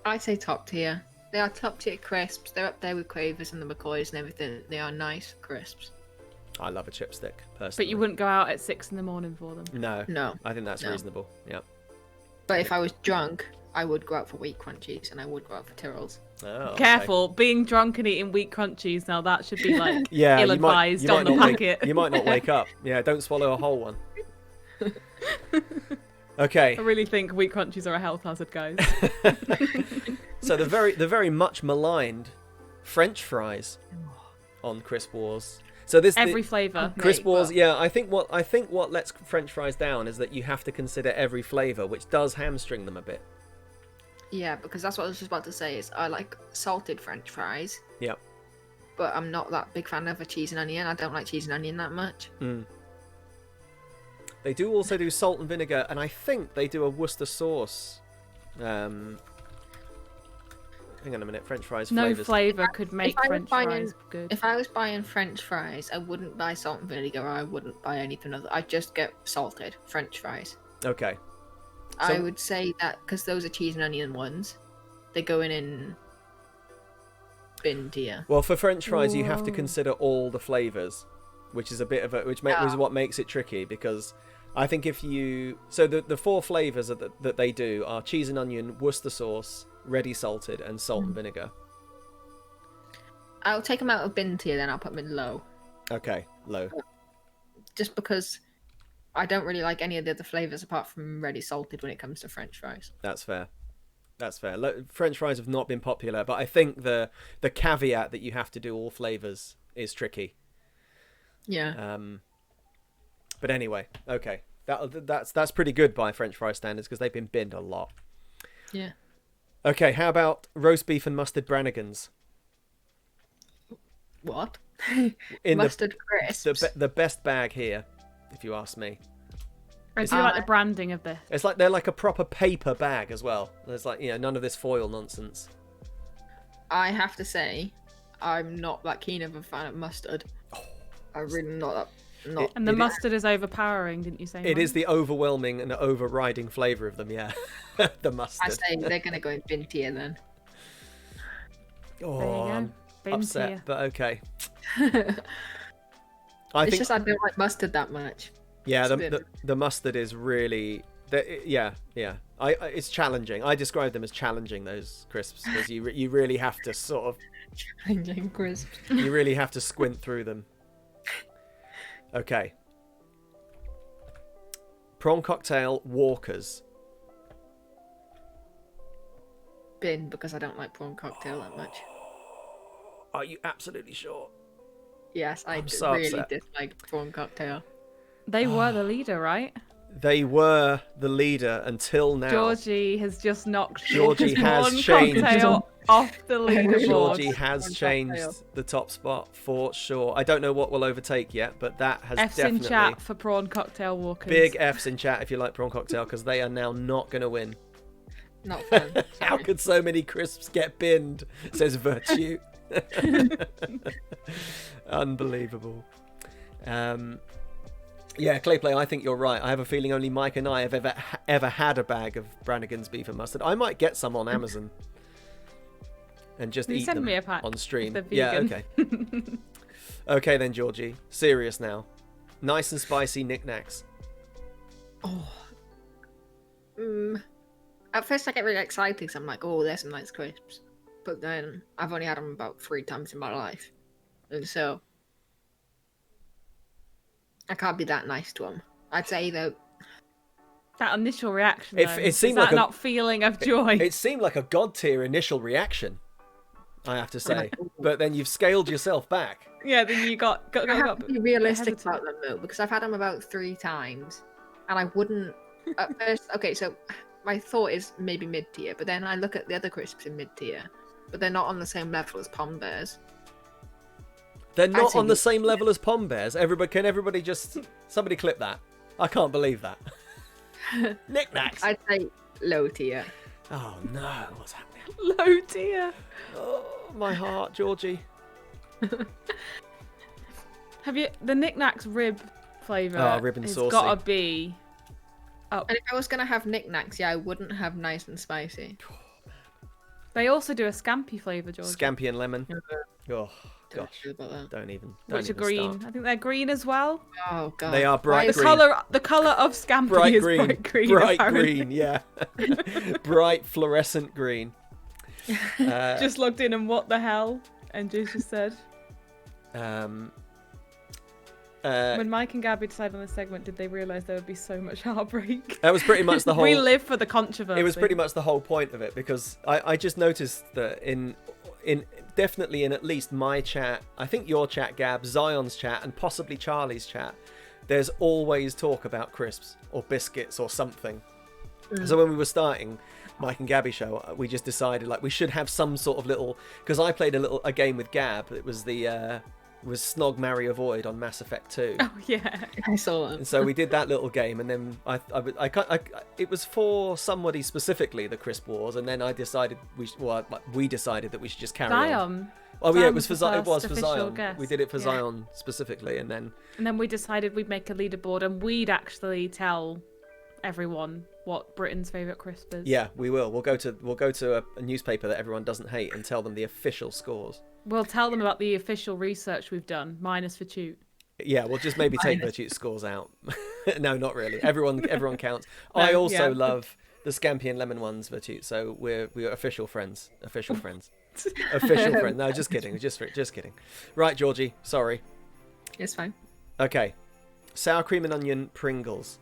I'd say top tier. They are top tier crisps. They're up there with Quavers and the McCoys and everything. They are nice crisps. I love a chipstick, personally. But you wouldn't go out at 6 in the morning for them. No. I think that's reasonable. Yeah. But if I was drunk, I would go out for wheat crunchies and I would go out for Tyrrells. Oh, Careful, being drunk and eating wheat crunchies. Now that should be like yeah, ill-advised on the packet. You might not wake up. Yeah, don't swallow a whole one. Okay. I really think wheat crunchies are a health hazard, guys. So the very much maligned French fries on Crisp Wars. So every flavour. Crisp Wars, yeah. I think what lets French fries down is that you have to consider every flavour, which does hamstring them a bit. Yeah, because that's what I was just about to say. Is I like salted French fries. Yep. But I'm not that big fan of a cheese and onion. I don't like cheese and onion that much. Mm. They do also do salt and vinegar, and I think they do a Worcester sauce. Hang on a minute, French fries No flavours. flavour could make French fries good. If I was buying French fries, I wouldn't buy salt and vinegar, or I wouldn't buy anything other. I'd just get salted French fries. Okay. I would say that because those are cheese and onion ones, they're going in bin tier. Well, for French fries, you have to consider all the flavours, which is a bit of a is what makes it tricky, because I think if you the 4 flavours that they do are cheese and onion, Worcester sauce, ready salted, and salt and vinegar. I'll take them out of bin tier, then I'll put them in low. Okay, low. Just because I don't really like any of the other flavours apart from ready salted when it comes to French fries. That's fair. French fries have not been popular, but I think the caveat that you have to do all flavours is tricky. Yeah. But anyway, okay. That's pretty good by French fry standards, because they've been binned a lot. Yeah. Okay, how about roast beef and mustard Brannigans? What? In mustard crisps. The best bag here, if you ask me. I do like the branding of this. It's like they're like a proper paper bag as well. There's like, none of this foil nonsense. I have to say, I'm not that keen of a fan of mustard. I'm really not that. And the mustard is overpowering, didn't you say? It is the overwhelming and overriding flavour of them, yeah. The mustard. I say they're going to go in bin tier then. Oh, I'm upset, tier. but okay. I don't like mustard that much. Yeah, the mustard is really... Yeah. It's challenging. I describe them as challenging, those crisps, because you really have to sort of... Challenging crisps. You really have to squint through them. Okay. Prawn cocktail Walkers. Bin, because I don't like prawn cocktail that much. Are you absolutely sure? Yes, I so really upset. dislike prawn cocktail. They were the leader, right? They were the leader until now. Georgie has just knocked Georgie has prawn changed. cocktail off the leaderboard. Georgie has changed the top spot for sure. I don't know what will overtake yet, but that has F's definitely... in chat for prawn cocktail Walkers. Big F's in chat if you like prawn cocktail, because they are now not going to win. Not fun. How could so many crisps get binned? Says Virtue. Unbelievable. Yeah, Clayplay, I think you're right. I have a feeling only Mike and I have ever had a bag of Brannigan's beef and mustard. I might get some on Amazon and just eat them on stream. Yeah, okay. Okay then, Georgie. Serious now. Nice and spicy knickknacks. At first I get really excited because I'm like, oh, there's some nice crisps. But then I've only had them about 3 times in my life. And so I can't be that nice to them. I'd say though. That initial reaction, It seemed is like that not feeling of joy? It seemed like a god tier initial reaction, I have to say. But then you've scaled yourself back. Yeah, then you got I have to be realistic about them though, because I've had them about 3 times, and I wouldn't at first. Okay, so my thought is maybe mid tier, but then I look at the other crisps in mid tier, but they're not on the same level as Pom Bears. They're not on the same level as Pom Bears. Can everybody just... Somebody clip that. I can't believe that. Knickknacks. I'd say low tier. Oh no, what's happening? Low tier. Oh, my heart, Georgie. Have you the knickknacks rib flavour? Oh, rib and it's saucy. gotta be. Oh, And if I was gonna have knickknacks, I wouldn't have nice and spicy. they also do a scampi flavour, George. Scampi and lemon. Oh Don't gosh, feel about that. don't even. Which are even green. start. I think they're green as well. Oh god. They are bright The green. colour of scampi Bright is green. bright green. Bright apparently. green, yeah. Bright fluorescent green. Just logged in and what the hell? And just said. When Mike and Gabby decided on this segment, did they realise there would be so much heartbreak? That was pretty much the whole. We live for the controversy. It was pretty much the whole point of it, because I just noticed that in definitely in at least my chat, I think your chat, Gab, Zion's chat, and possibly Charlie's chat, there's always talk about crisps or biscuits or something. So when we were starting Mike and Gabby Show, we just decided like we should have some sort of little, because I played a game with Gab. It was was Snog, Marry, Avoid on Mass Effect 2. Oh yeah. I saw that. And so we did that little game, and then it was for somebody specifically, the Crisp Wars, and then I decided we decided that we should just carry on. Zion. Oh yeah, Zion it was for was the Zion. It was first for official Zion. guest. We did it for Yeah. Zion specifically, and then And then we decided we'd make a leaderboard and we'd actually tell everyone what Britain's favourite crisp is. yeah, we will. We'll go to a newspaper that everyone doesn't hate and tell them the official scores. We'll tell them about the official research we've done, minus for Toot. Yeah, we'll just maybe take Virtute's scores out. No, not really. Everyone counts. I also love the Scampi and Lemon ones, Virtute. So we're official friends. Official friends. Official friends. No, just kidding. Just kidding. Right, Georgie. Sorry. It's fine. Okay. Sour cream and onion Pringles.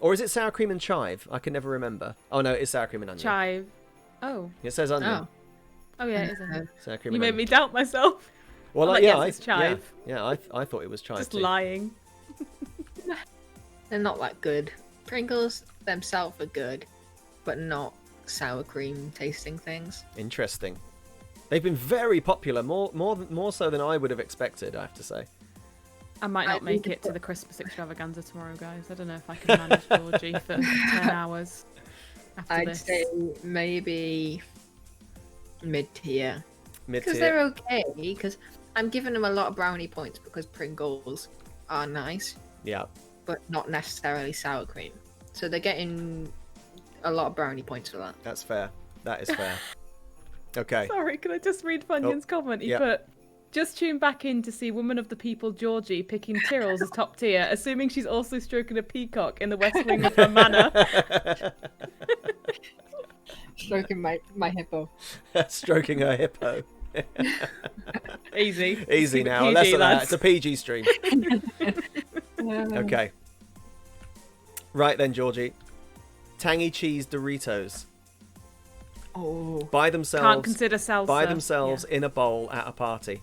Or is it sour cream and chive? I can never remember. Oh no, it's sour cream and onion. Chive. Oh. It says onion. Oh yeah, it is. Sour cream You and made onion. me doubt myself. Well, I'm like, yeah, yes, it's chive. Yeah, I thought it was chive Just too. lying. They're not that good. Pringles themselves are good, but not sour cream tasting things. Interesting. They've been very popular, more so than I would have expected, I have to say. I might not make it to the Christmas extravaganza tomorrow, guys. I don't know if I can manage Georgie for 10 hours after I'd this. say maybe mid-tier. Because Mid-tier. they're okay, because I'm giving them a lot of brownie points because Pringles are nice, Yeah. but not necessarily sour cream. So they're getting a lot of brownie points for that. That's fair. That is fair. Okay. Sorry, can I just read Funyun's comment? He yeah. put, just tune back in to see Woman of the People Georgie picking Tyrrell's as top tier, assuming she's also stroking a peacock in the west wing of her manor. Stroking my hippo. Stroking her hippo. Easy. Easy Keep it now. PG, Less of that. lads. It's a PG stream. Okay. Right then, Georgie. Tangy cheese Doritos. Oh. By themselves. Can't consider salsa. By themselves in a bowl at a party.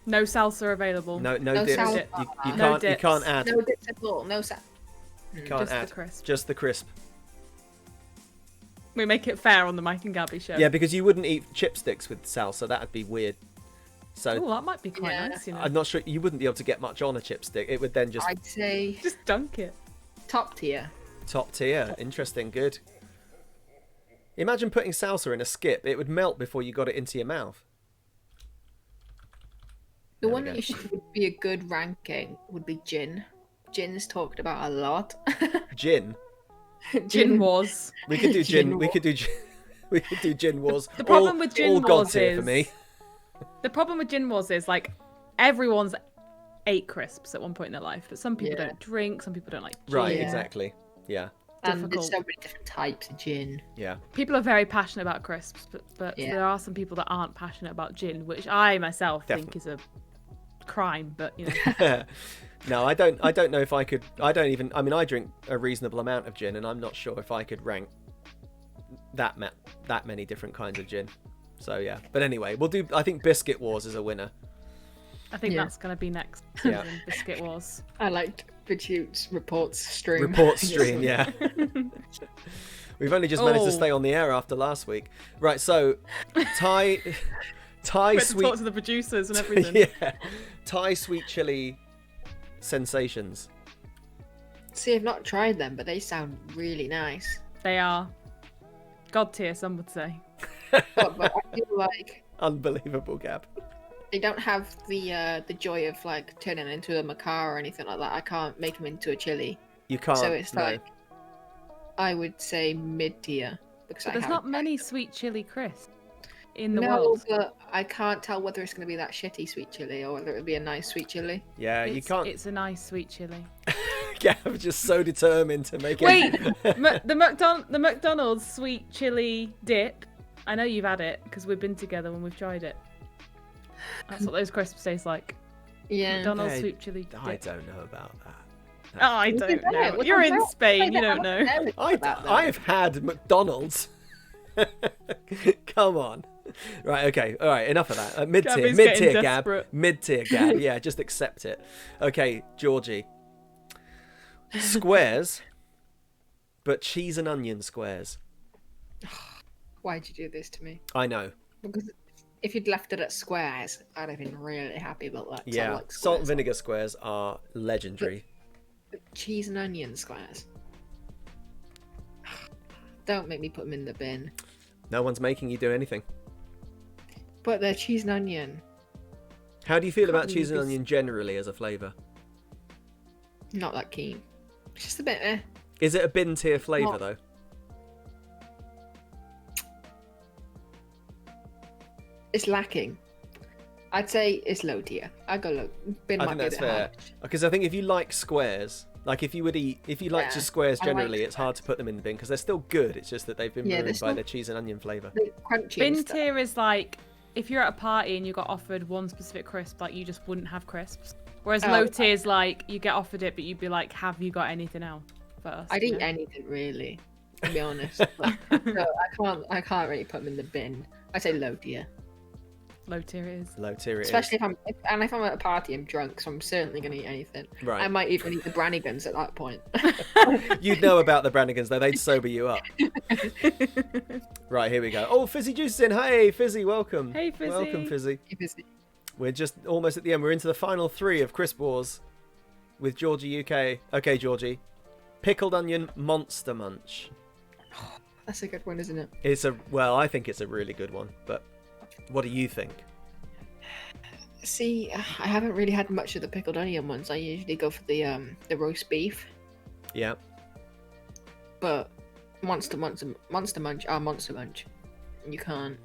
No salsa available. No No dips. salsa. You No can't. You dips. can't add. No dips at all. No sa- You can't Just the add. crisp. Just the crisp. We make it fair on the Mike and Gabby show. Yeah, because you wouldn't eat chipsticks with salsa. That'd be weird. So Oh, that might be quite Yeah. nice, you know. I'm not sure you wouldn't be able to get much on a chipstick. It would then just I'd say Just dunk it. top tier. top tier. Interesting. Good. Imagine putting salsa in a skip. It would melt before you got it into your mouth. The There we one go. that you should would be a good ranking would be gin. Gin's talked about a lot. Gin. Gin wars. We could do gin. Gin We could do gin. We could do gin wars. The problem all, with gin all god wars tier for is- me. The problem with gin wars is like everyone's ate crisps at one point in their life, but some people Yeah. don't drink, some people don't like gin. Right. Yeah. Exactly. Yeah. And there's Difficult. so many different types of gin. Yeah. People are very passionate about crisps, but Yeah. there are some people that aren't passionate about gin, which I myself think Definitely. is a crime. But you know, No, I don't know if I could. I don't even. I mean, I drink a reasonable amount of gin, and I'm not sure if I could rank that many different kinds of gin. So yeah. But anyway, we'll do. I think Biscuit Wars is a winner. I think Yeah. that's going to be next. Yeah. season, Biscuit Wars. I liked Virtute's reports stream. Report stream. Yeah. We've only just managed to Oh. stay on the air after last week. Right. So Thai We had to sweet. talk to the producers and everything. Yeah. Thai sweet chili sensations. See, I've not tried them, but they sound really nice. They are God tier, some would say. But I feel like Unbelievable, Gab. they don't have the joy of like turning into a macaw or anything like that. I can't make them into a chili. You can't. So it's no. like I would say mid tier because But there's not many sweet chili crisps in the no, world. but I can't tell whether it's going to be that shitty sweet chili or whether it would be a nice sweet chili. Yeah, you can't. It's a nice sweet chili. Gab just so determined to make it. Wait, the McDonald's sweet chili dip. I know you've had it because we've been together when we've tried it. That's what those crisps taste like. Yeah. McDonald's sweet chili dip. I don't know about that. Oh, I don't know. You're in Spain. You don't know. I've had McDonald's. Come on. Right, okay. All right, enough of that. Mid-tier. Gabby's Mid-tier, getting Gab. desperate. Mid-tier, Gab. Yeah, just accept it. Okay, Georgie. Squares, but cheese and onion squares. Why'd you do this to me? I know. Because if you'd left it at squares, I'd have been really happy about that. 'cause I Yeah, like salt and squares. vinegar squares are legendary. But cheese and onion squares. Don't make me put them in the bin. No one's making you do anything. But they're cheese and onion. How do you feel about Can't cheese and believe this. onion generally as a flavour? Not that keen. It's just a bit Is it a bin tier flavour Not- though? It's lacking. I'd say it's low tier. I go low. Bin I might think be a that's bit fair. harsh. Because I think if you like squares, like if you like Yeah, just squares I like generally, it's hard to put them in the bin because they're still good. It's just that they've been Yeah, ruined they're by still- their cheese and onion flavour. They're crunchy. Bin and stuff. tier is like if you're at a party and you got offered one specific crisp, like you just wouldn't have crisps. Whereas Oh, low tier is like you get offered it, but you'd be like, "Have you got anything else first?" I'd you eat know? anything really, to be honest. But, so I can't really put them in the bin. I say low tier. Low tier it is. Low tier it is. Especially if I'm at a party, I'm drunk, so I'm certainly gonna eat anything. Right. I might even eat the Brannigans at that point. You'd know about the Brannigans though, they'd sober you up. Right, here we go. Oh, Fizzy Juice is in. Hey, Fizzy, welcome. Hey, Fizzy. Welcome, Fizzy. If it's- We're just almost at the end. We're into the final 3 of Crisp Wars with Georgie UK. Okay, Georgie. Pickled onion monster munch. That's a good one, isn't it? I think it's a really good one, but what do you think? See, I haven't really had much of the pickled onion ones. I usually go for the roast beef, Yeah. but Monster Munch are Monster Munch. You can't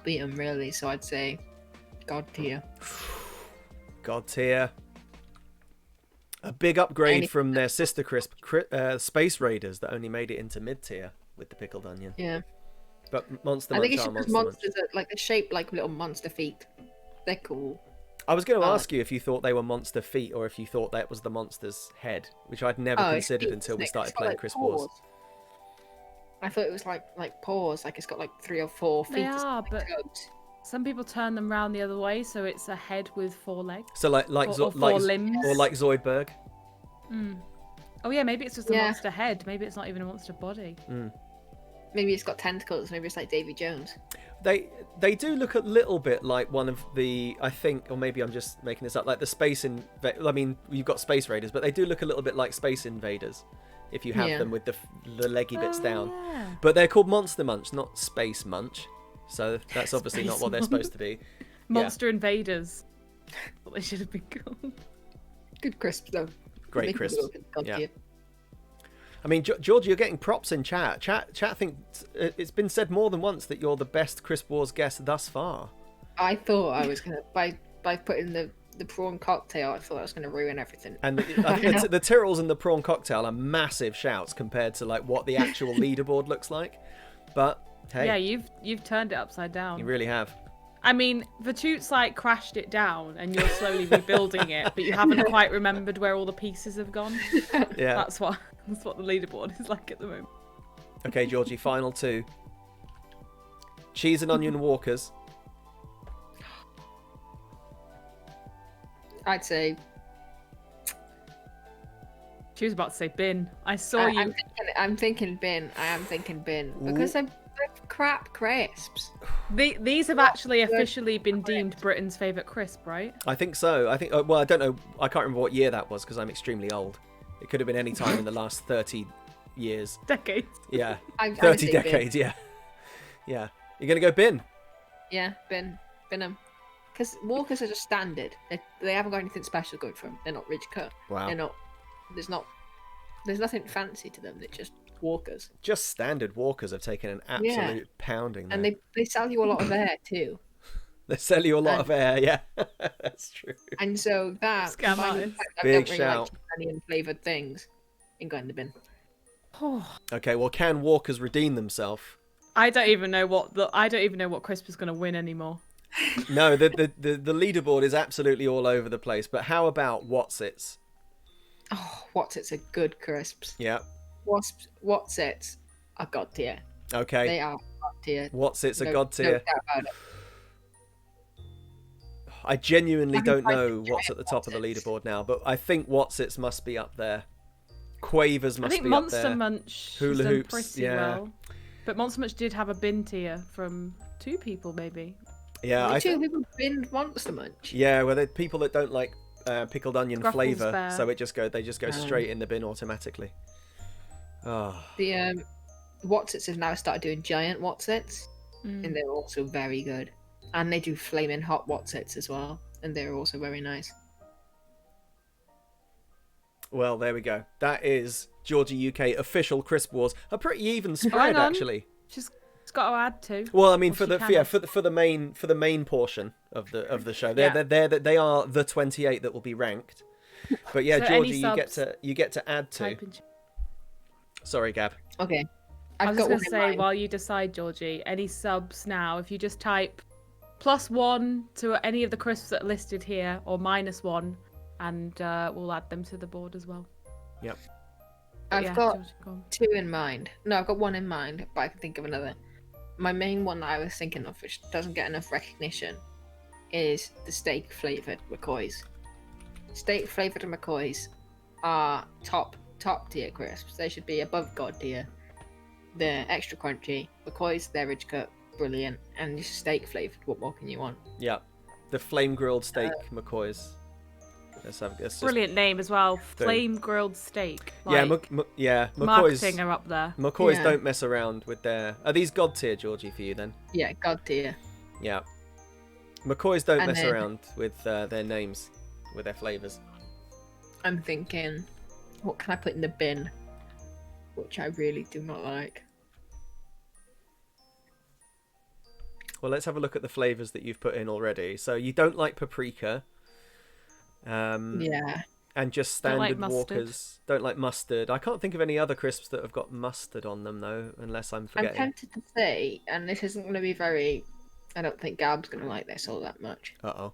beat them really. So I'd say God tier. God tier. A big upgrade Any- from their sister crisp, Space Raiders, that only made it into mid tier with the pickled onion. Yeah, But Monster I Munch think it's are just because Monster Munch. monsters are like they're shaped like little monster feet. They're cool. I was going to Oh. ask you if you thought they were monster feet or if you thought that was the monster's head, which I'd never It's considered feet, until isn't we it? started It's got, playing like, Crisp Wars. paws. I thought it was like paws, like it's got like 3 or 4 feet. They or are, something, but like toes. some people turn them round the other way, so it's a head with 4 legs. So like Or 4 limbs. or like Zoidberg. Mm. Oh yeah, maybe it's just a Yeah. monster head. Maybe it's not even a monster body. Maybe it's got tentacles. Maybe it's like Davy Jones. They do look a little bit like one of the, I think, or maybe I'm just making this up, like the I mean, you've got Space Raiders, but they do look a little bit like Space Invaders if you have Yeah. them with the leggy bits Oh, down. yeah. But they're called Monster Munch, not Space Munch. So that's obviously not Space what they're supposed to be. Monster Invaders. That's what they should have been called. Good crisps though. Great Make them crisps. look at God Yeah. tier. I mean, George, you're getting props in chat. Chat thinks it's been said more than once that you're the best Crisp Wars guest thus far. I thought I was gonna by putting the prawn cocktail. I thought I was gonna ruin everything. And I think the Tyrrells and the prawn cocktail are massive shouts compared to like what the actual leaderboard looks like. But hey, Yeah, you've turned it upside down. you really have. I mean, Vatut's like crashed it down, and you're slowly rebuilding it, but you haven't quite remembered where all the pieces have gone. Yeah. That's what the leaderboard is like at the moment. Okay, Georgie, final 2. Cheese and onion walkers. I'd say She was about to say bin. I saw you. I'm thinking bin. I am thinking bin because they're crap crisps. These have actually officially been deemed Britain's favourite crisp, right? I think so. I think. Well, I don't know. I can't remember what year that was because I'm extremely old. It could have been any time in the last 30 years. Decades. Yeah, I would 30 say decades. Yeah, yeah. You're gonna go bin. Yeah, bin them. Because walkers are just standard. They haven't got anything special going for them. They're not ridge cut. Wow. They're not. There's nothing fancy to them. They're just walkers. Just standard walkers have taken an absolute pounding. And there. they sell you a lot of air too. They sell you a lot of air. Yeah, that's true. And so that Scam combined with artist. the fact that I Big don't really shout. like onion flavored things, and go in the bin. Okay, well, can walkers redeem themselves? I don't even know what crisp is going to win anymore. No, the leaderboard is absolutely all over the place. But how about Whatsits? Oh, Whatsits are good crisps. Yeah. Whatsits are god tier. Okay. They are god tier. Whatsits are No- god no tier. doubt about it. I genuinely Have you don't tried know the what's at the top of the Whatsits? leaderboard now, but I think Whatsits must be up there. Quavers I must think be Monster up there. Munch Hula has done hoops, pretty yeah. well. But Monster Munch did have a bin tier from 2 people, maybe. Yeah, The two people binned Monster Munch. yeah. Well, they're people that don't like pickled onion Scruffles flavour, Bear. so they just go straight in the bin automatically. Oh, The Whatsits have now started doing giant Whatsits, Mm. and they're also very good. And they do flaming hot Whatsits as well, and they're also very nice. well, there we go. That is Georgie UK official crisp wars. A pretty even hang spread, on. actually. She's got to add to. Well, I mean, Or for she the can yeah add. for the main portion of the show, Yeah. they are the 28 that will be ranked. But yeah, So any Georgie, you get to add to. Type in- Sorry, Gab. Okay. I I've was got going one to in say, mind. while you decide, Georgie, any subs now, if you just type +1 to any of the crisps that are listed here, or -1, and we'll add them to the board as well. Yep. But I've yeah, got Georgie, go on. 2 in mind. No, I've got 1 in mind, but I can think of another. My main one that I was thinking of, which doesn't get enough recognition, is the steak flavoured McCoys. Steak flavoured McCoys are top tier crisps. They should be above god tier. They're extra crunchy. McCoys, they're ridge cut, brilliant, and just steak flavoured. What more can you want? Yeah, the flame grilled steak McCoys. Let's just- Brilliant name as well. Flame grilled steak. Yeah, Like, McCoys. marketing are up there. McCoys Yeah. don't mess around with their. Are these god tier, Georgie, for you then? Yeah, god tier. Yeah. McCoys don't And mess then- around with their names, with their flavours. I'm thinking, what can I put in the bin? Which I really do not like. Well, let's have a look at the flavours that you've put in already. So you don't like paprika. Yeah. And just Don't like standard mustard. walkers. Don't like mustard. I can't think of any other crisps that have got mustard on them though, unless I'm I'm forgetting. tempted to say, and this isn't going to be very. I don't think Gab's going to like this all that much, Uh-oh.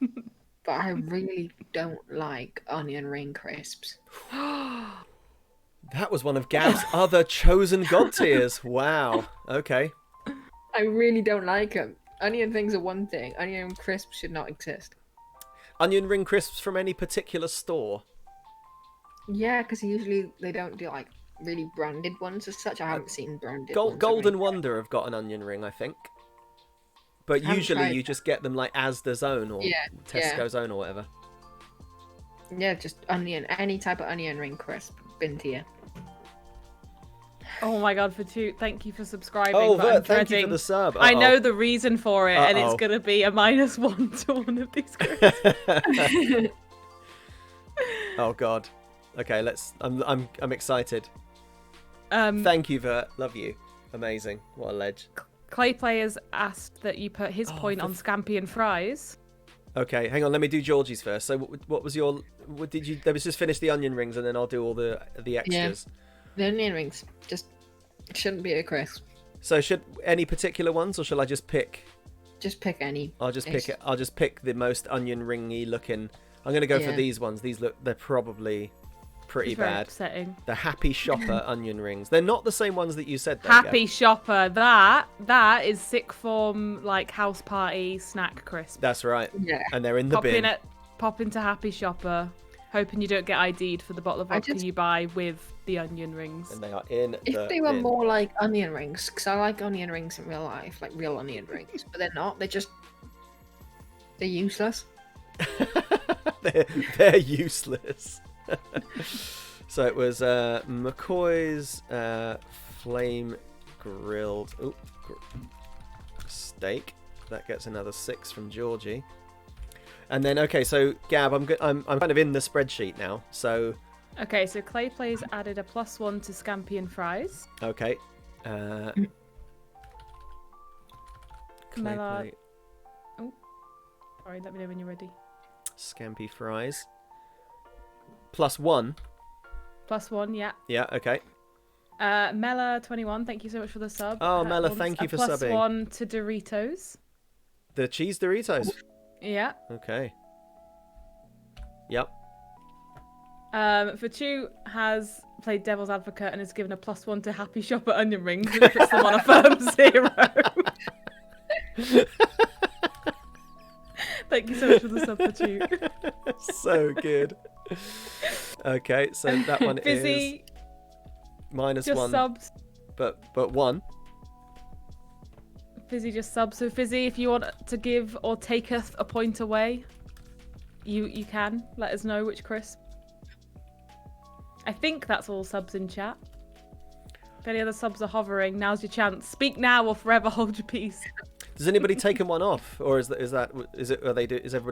but I really don't like onion ring crisps. That was one of Gab's other chosen god tiers. Wow. Okay. I really don't like them. Onion things are one thing. Onion crisps should not exist. Onion ring crisps from any particular store? Yeah, because usually they don't do like really branded ones as such. I haven't seen branded ones. Golden Wonder have got an onion ring, I think. But Haven't usually tried you just get them like Asda's own or Yeah, Tesco's own or whatever. Yeah, just onion, any type of onion ring crisp. Bin tier. Oh my god, thank you for subscribing. Oh, but I'm Vert, thank you for dreading- the sub. I Uh-oh. know the reason for it, and it's Uh-oh. going to be a -1 to one of these crisps. Oh God. Okay, I'm excited. Um, Thank you, Vert. Love you. Amazing. What a ledge. Clay Players asked that you put his point on Scampi and fries. Okay, hang on. Let me do Georgie's first. So, what was your? What did you? There was just finish the onion rings, and then I'll do all the extras. The onion rings just shouldn't be a crisp. So, should any particular ones, or shall I just pick? Just pick any. I'll just pick it. I'll just pick the most onion ringy looking. I'm gonna go for Yeah. these ones. They're probably pretty It's very bad. upsetting. The Happy Shopper onion rings. They're not the same ones that you said. Though, Happy Gab. Shopper. That is sick form like house party snack crisp. That's right. Yeah. And they're in the bin. Pop into Happy Shopper, hoping you don't get ID'd for the bottle of vodka just- you buy with the onion rings. And they are in If the they were bin. more like onion rings, because I like onion rings in real life, like real onion rings, but they're not. They're useless. they're useless. So it was McCoy's flame grilled steak. That gets another 6 from Georgie. And then, okay, so Gab, I'm kind of in the spreadsheet now. So Okay, so Clay Plays added a +1 to Scampi and Fries. okay, Camilla. Oh, sorry. Let me know when you're ready. Scampy Fries. +1. +1, yeah. Yeah, okay. Mela21, thank you so much for the sub. Oh, Mela, thank you for subbing. +1 to Doritos. The cheese Doritos. Yeah. Okay. Yep. Vachu has played Devil's Advocate and has given a +1 to Happy Shopper onion rings, which puts them on a firm 0. Thank you so much for the sub, Vachu. So good. Okay, so that one Fizzy is -1. just subbed. But 1. Fizzy just subbed. So Fizzy, if you want to give or take a point away, you can. Let us know which crisp. I think that's all subs in chat. If any other subs are hovering, now's your chance. Speak now or forever hold your peace. Does anybody taken one off, or is everybody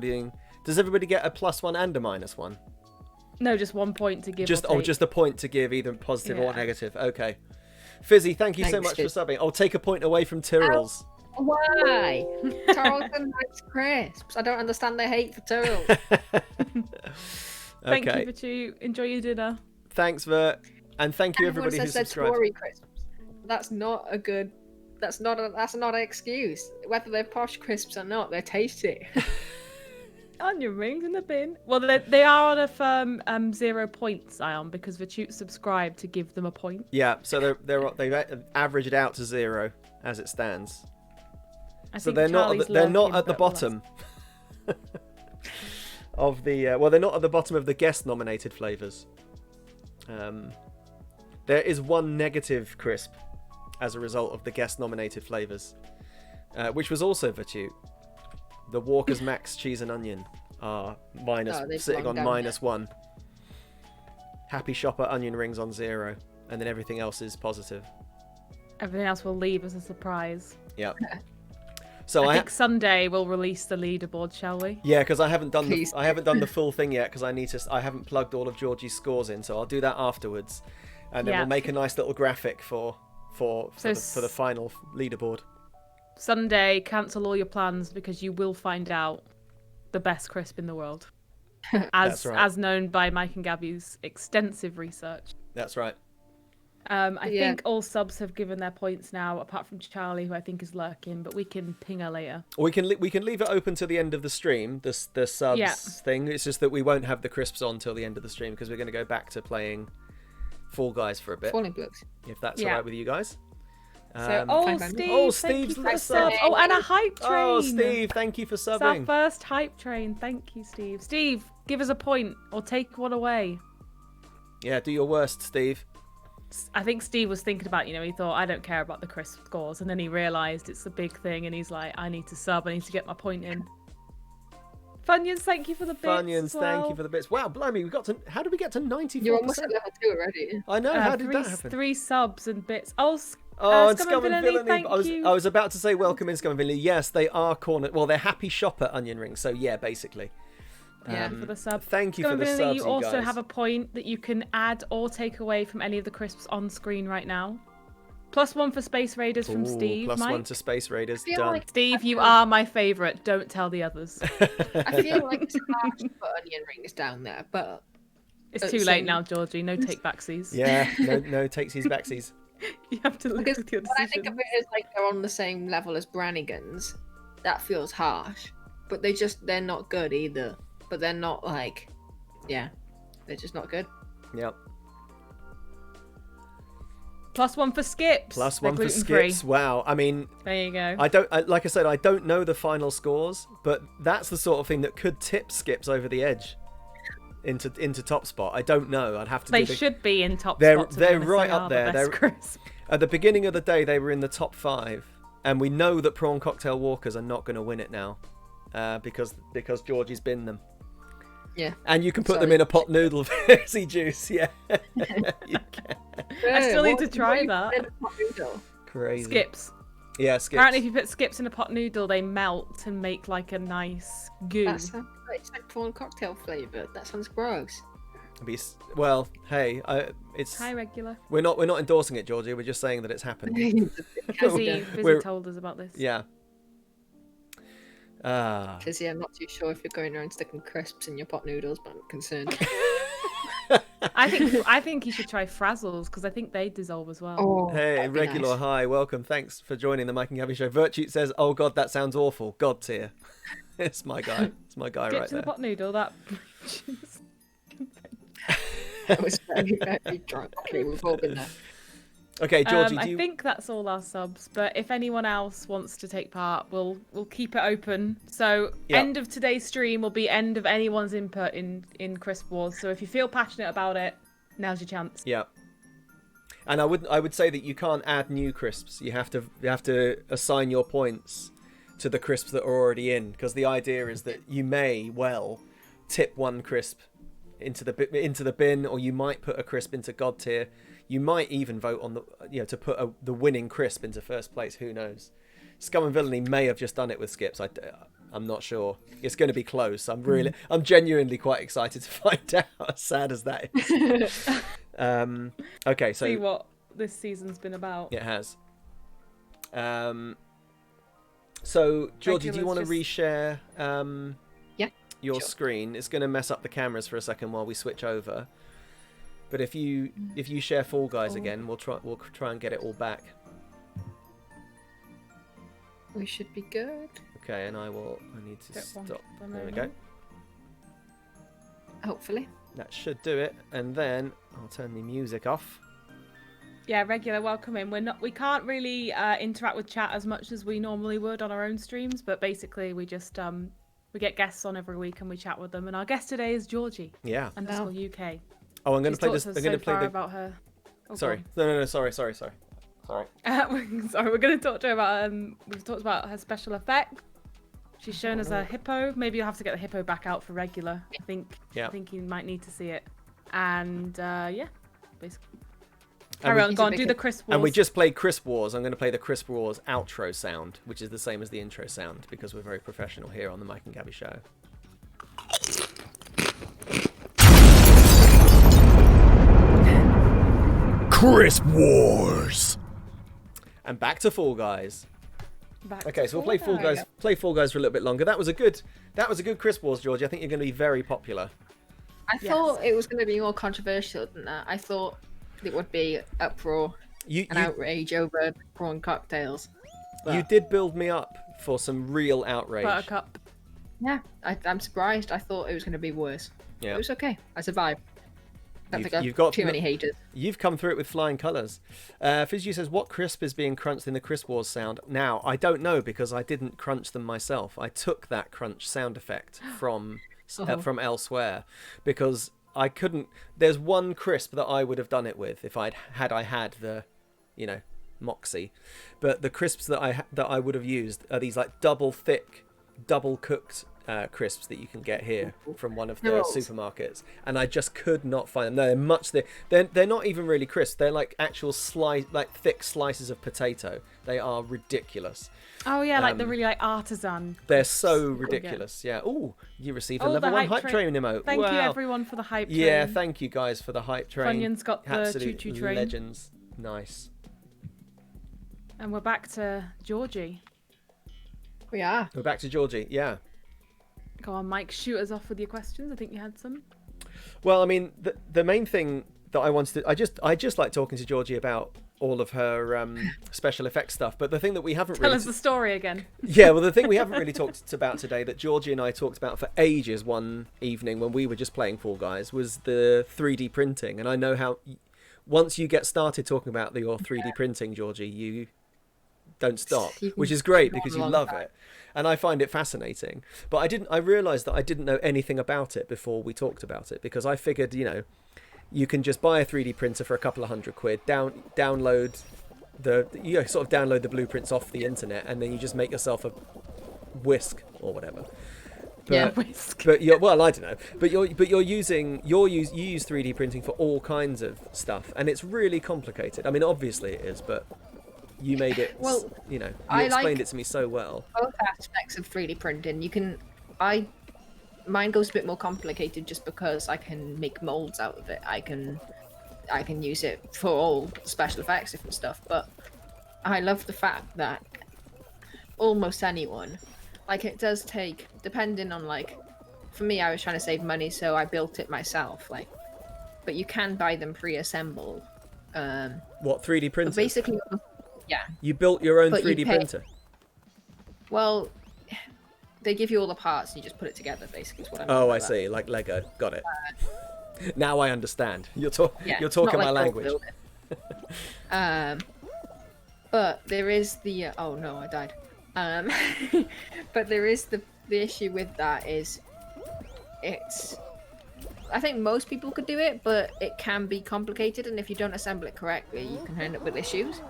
doing? Does everybody get a +1 and a -1? No, just 1 point to give. Just or take. just a point to give, either positive or Yeah. negative. Okay. Fizzy, thank you so Thanks, much for Fizz. subbing. I'll take a point away from Tyrrell's. Why? Tarleton likes crisps. I don't understand their hate for Tyrrell. Thank Okay. you, Vachu. Enjoy your dinner. Thanks, Vert, and thank you Everyone everybody who says they're subscribed. Tory crisps. That's not a good. That's not an excuse. Whether they're posh crisps or not, they're tasty. Onion rings in the bin. Well, they are on a firm 0 points, Ion, because Vachu subscribed to give them a point. Yeah, so they've averaged out to 0 as it stands. I So think they're not Charlie's they're not lurking, at the but we'll bottom of the they're not at the bottom of the guest nominated flavors. There is one negative crisp as a result of the guest nominated flavors, which was also Vachu. The Walker's Max cheese and onion are sitting on -1. Happy Shopper onion rings on 0, and then everything else is positive. Everything else will leave as a surprise. Yeah. So I think Sunday we'll release the leaderboard, shall we? Yeah, because I haven't done Please. I haven't done the full thing yet because I haven't plugged all of Georgie's scores in, so I'll do that afterwards, and then Yeah. we'll make a nice little graphic for the final leaderboard. Sunday, cancel all your plans because you will find out the best crisp in the world, That's right. as known by Mike and Gabby's extensive research. That's right. I think all subs have given their points now, apart from Charlie, who I think is lurking, but we can ping her later. Or we can leave it open to the end of the stream. The subs thing. It's just that we won't have the crisps on till the end of the stream because we're going to go back to playing Fall Guys for a bit. Falling Blocks. If that's all right with you guys. So, fine by me. Steve, Steve's thank you for the sub. sub. Oh, and a hype train. Oh, Steve, thank you for It's our subbing. first hype train. Thank you, Steve. Steve, give us a point or take one away. Yeah, do your worst, Steve. I think Steve was thinking about, he thought, I don't care about the crisp scores. And then he realised it's a big thing and he's like, I need to sub, I need to get my point in. Funyuns, thank you for the bits. Funyuns, thank you for the bits. Wow, blimey, how did we get to 94%? You're almost at level 2 already. I know, how did that happen? 3 subs and bits. Oh, and Scum and Villainy, Villainy. thank you. I was about to say welcome in Scum and Villainy. Yes, they are corner. Well, they're Happy Shopper onion rings. So yeah, basically. For the sub. Thank you Scum for and the Villainy, subs, you also guys. have a point that you can add or take away from any of the crisps on screen right now. +1 for Space Raiders from Steve. +1 Mike. to Space Raiders. I feel Done. like- Steve, you are my favourite. Don't tell the others. I feel like it's hard to put onion rings down there, but It's too late now, Georgie. No take backsies. Yeah, no takesies backsies. You have to live because with your when I think decisions. of it as like they're on the same level as Brannigans, that feels harsh. But they're not good either. But they're not like, they're just not good. Yep. +1 for Skips. +1 They're for gluten-free. Skips. Wow. I mean, There you go. like I said, I don't know the final scores, but that's the sort of thing that could tip Skips over the edge into top spot. I don't know. I'd have to. They should be in top They're spot. to be honest. right They up are there. The best crisp. At the beginning of the day, they were in the top 5, and we know that Prawn Cocktail Walkers are not going to win it now, because Georgie's binned them. Yeah. And you can put them in a pot noodle fizzy juice. Yeah. You can. I still need to try that. In a pot noodle? Crazy. Skips. Yeah, skips. Apparently, if you put skips in a pot noodle, they melt and make like a nice goo. That sounds it's like prawn cocktail flavour. That sounds gross. Well, hey, it's. Hi, regular. We're not endorsing it, Georgie. We're just saying that it's happened. Fizzy told us about this. Yeah. Fizzy, I'm not too sure if you're going around sticking crisps in your pot noodles, but I'm concerned. I think you should try Frazzles because I think they dissolve as well. Oh, Hey, regular, nice. Hi, welcome. Thanks for joining the Mike and Gabby Show. Virtue says, "Oh God, that sounds awful." God tier. It's my guy. It's my guy Skips right in there. the pot noodle. That. I was very, very drunk. Okay, we've all been there. Okay, Georgie, I think that's all our subs. But if anyone else wants to take part, we'll keep it open. So end of today's stream will be end of anyone's input in Crisp Wars. So if you feel passionate about it, now's your chance. Yeah. And I would say that you can't add new crisps. You have to assign your points to the crisps that are already in, because the idea is that you may well tip one crisp into the bin, or you might put a crisp into God tier. You might even vote on to put the winning crisp into first place. Who knows? Scum and Villainy may have just done it with skips. I'm not sure. It's going to be close. I'm genuinely quite excited to find out. As sad as that is. Okay, so see what this season's been about. It has. So Georgie, do you want to reshare? Your screen. It's going to mess up the cameras for a second while we switch over. But if you share Fall Guys again, we'll try and get it all back. We should be good. Okay, and I need to stop. There we go. Hopefully. That should do it, and then I'll turn the music off. Yeah, regular, welcome in. We can't really interact with chat as much as we normally would on our own streams, but basically we just we get guests on every week and we chat with them. And our guest today is Georgie. Yeah. _UK. Oh, I'm going to play this. I'm going to play about her. Oh, sorry. No. Sorry. Sorry, we're going to talk to her about. We've talked about her special effect. She's shown us a hippo. Maybe you'll have to get the hippo back out for regular. I think you might need to see it. And basically. Carry on, go on, do the Crisp Wars. And we just played Crisp Wars. I'm going to play the Crisp Wars outro sound, which is the same as the intro sound, because we're very professional here on the Mike and Gabby Show. Crisp Wars. And back to Fall Guys. Okay, so we'll play Fall Guys. Yeah. Play Fall Guys for a little bit longer. That was a good Crisp Wars, Georgie. I think you're going to be very popular. I thought it was going to be more controversial than that. I thought it would be uproar and outrage over prawn cocktails. But you did build me up for some real outrage. Buttercup. yeah, I'm surprised. I thought it was going to be worse. Yeah. It was okay. I survived. You've got too many haters. You've come through it with flying colours. Fizzu says, what crisp is being crunched in the Crisp Wars sound? Now, I don't know because I didn't crunch them myself. I took that crunch sound effect from elsewhere because I couldn't. There's one crisp that I would have done it with if I had the, moxie. But the crisps that I would have used are these like double thick, double cooked crisps that you can get here from one of the supermarkets, and I just could not find them. No, they're not even really crisp. They're like actual thick slices of potato. They are ridiculous. Oh yeah, like the really artisan. They're so ridiculous. Yeah. Oh, you received a level 1 hype train emote. Thank you everyone for the hype train. Yeah, thank you guys for the hype train. Funyun's got the absolute choo-choo train. Legends. Nice. And we're back to Georgie. We are. We're back to Georgie. Yeah. Go on, Mike, shoot us off with your questions. I think you had some. Well, I mean, the main thing that I wanted to... I just like talking to Georgie about all of her special effects stuff, but the thing that we haven't Tell us the story again. Yeah, well, the thing we haven't really talked about today that Georgie and I talked about for ages one evening when we were just playing Fall Guys was the 3D printing. And I know how... Once you get started talking about your 3D printing, Georgie, you don't stop, which is great because you love it. And I find it fascinating. But I realised that I didn't know anything about it before we talked about it, because I figured, you can just buy a 3D printer for a couple of £100, download the blueprints off the internet, and then you just make yourself a whisk or whatever. Yeah. But you're, well, I don't know. But you use 3D printing for all kinds of stuff, and it's really complicated. I mean, obviously it is, but you made it. Well, you I explained like it to me so well. both aspects of 3D printing. Mine goes a bit more complicated just because I can make molds out of it. I can use it for all special effects, different stuff. But I love the fact that almost anyone, like, it does take, depending on, like, for me, I was trying to save money, so I built it myself, like, but you can buy them pre-assembled. What, 3D printer? Basically, yeah. You built your own But 3D printer? Well, they give you all the parts and you just put it together, basically, is what I mean. Oh, I see, like Lego. Got it. Now I understand. You're talking my language. But there is the oh no, I died. But there is the issue with that is I think most people could do it, but it can be complicated, and if you don't assemble it correctly, you can end up with issues.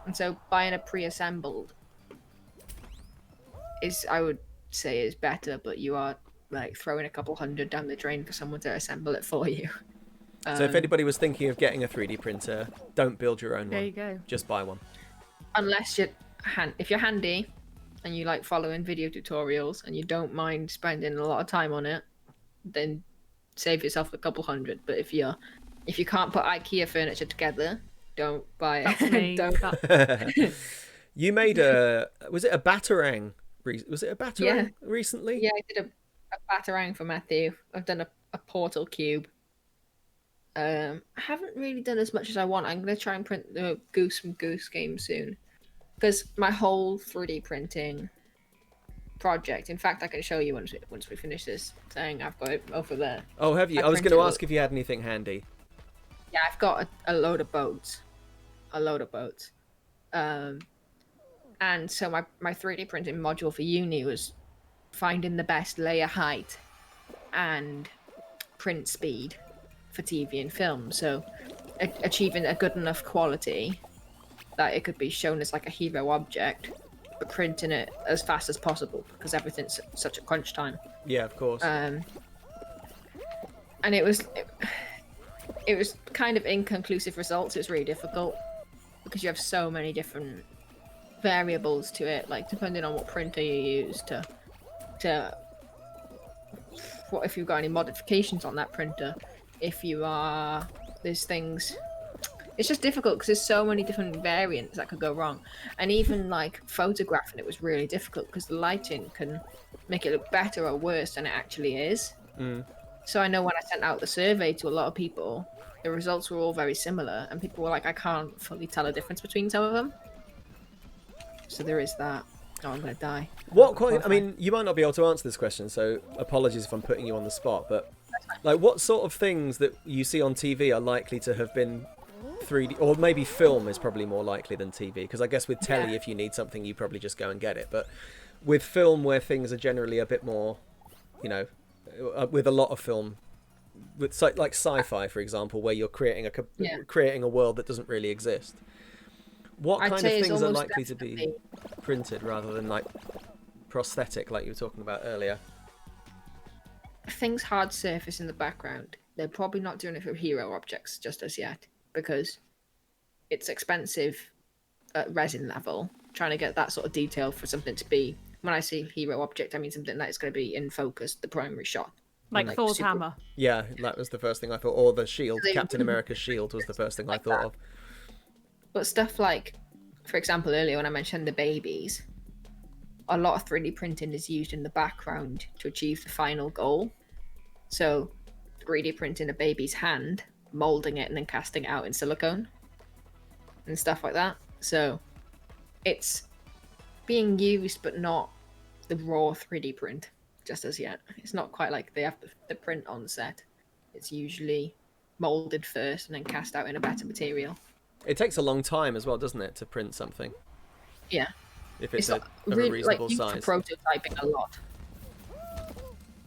And so buying a pre-assembled I would say is better, but you are like throwing a couple $100 down the drain for someone to assemble it for you. So if anybody was thinking of getting a 3D printer, don't build your own one. There you go. Just buy one. Unless if you're handy and you like following video tutorials and you don't mind spending a lot of time on it, then save yourself a couple $100. But if you can't put IKEA furniture together, don't buy it. That's me. Don't. You made was it a batarang? Was it a batarang recently? Yeah, I did a batarang for Matthew. I've done a portal cube. I haven't really done as much as I want. I'm going to try and print the Goose from Goose Game soon. Because my whole 3D printing project, in fact, I can show you once we finish this thing. I've got it over there. Oh, have you? I was going to ask if you had anything handy. Yeah, I've got a load of boats. And so my 3D printing module for uni was finding the best layer height and print speed for TV and film. So achieving a good enough quality that it could be shown as like a hero object, but printing it as fast as possible because everything's such a crunch time. Yeah, of course. And it was kind of inconclusive results. It was really difficult because you have so many different variables to it, like depending on what printer you use to what if you've got any modifications on that printer. There's things, it's just difficult because there's so many different variants that could go wrong. And even like photographing it was really difficult because the lighting can make it look better or worse than it actually is. So I know when I sent out the survey to a lot of people, the results were all very similar and people were like, I can't fully tell a difference between some of them. So there is that. Oh, I'm gonna die. I mean, you might not be able to answer this question, so apologies if I'm putting you on the spot, but like what sort of things that you see on TV are likely to have been 3D, or maybe film is probably more likely than TV, because I guess with telly, if you need something, you probably just go and get it. But with film, where things are generally a bit more, with a lot of film, with like sci-fi, for example, where you're creating a world that doesn't really exist. What kind of things are likely to be printed rather than like prosthetic, like you were talking about earlier? Things hard surface in the background. They're probably not doing it for hero objects just as yet because it's expensive at resin level. Trying to get that sort of detail for something to be, when I say hero object, I mean something that is going to be in focus, the primary shot. Like Thor's hammer. Yeah, that was the first thing I thought. Or the shield, Captain America's shield was the first thing I thought of. But stuff like, for example, earlier when I mentioned the babies, a lot of 3D printing is used in the background to achieve the final goal. So 3D printing a baby's hand, molding it and then casting it out in silicone and stuff like that. So it's being used, but not the raw 3D print just as yet. It's not quite like they have the print on set. It's usually molded first and then cast out in a better material. It takes a long time as well, doesn't it, to print something? Yeah. If it's of a reasonable size. For prototyping a lot.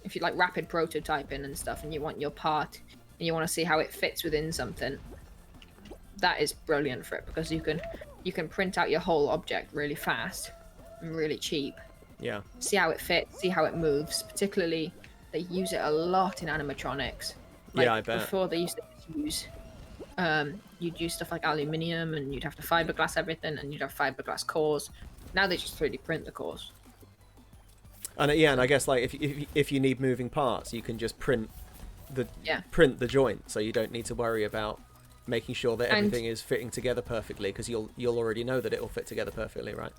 If you like rapid prototyping and stuff and you want your part and you want to see how it fits within something, that is brilliant for it because you can print out your whole object really fast and really cheap Yeah. See how it fits, see how it moves. Particularly, they use it a lot in animatronics. Yeah, I bet. Before they used to use, you'd use stuff like aluminium, and you'd have to fiberglass everything, and you'd have fiberglass cores. Now they just 3D print the cores. And I guess like if you need moving parts, you can just print the joint, so you don't need to worry about making sure that everything is fitting together perfectly, because you'll already know that it'll fit together perfectly, right?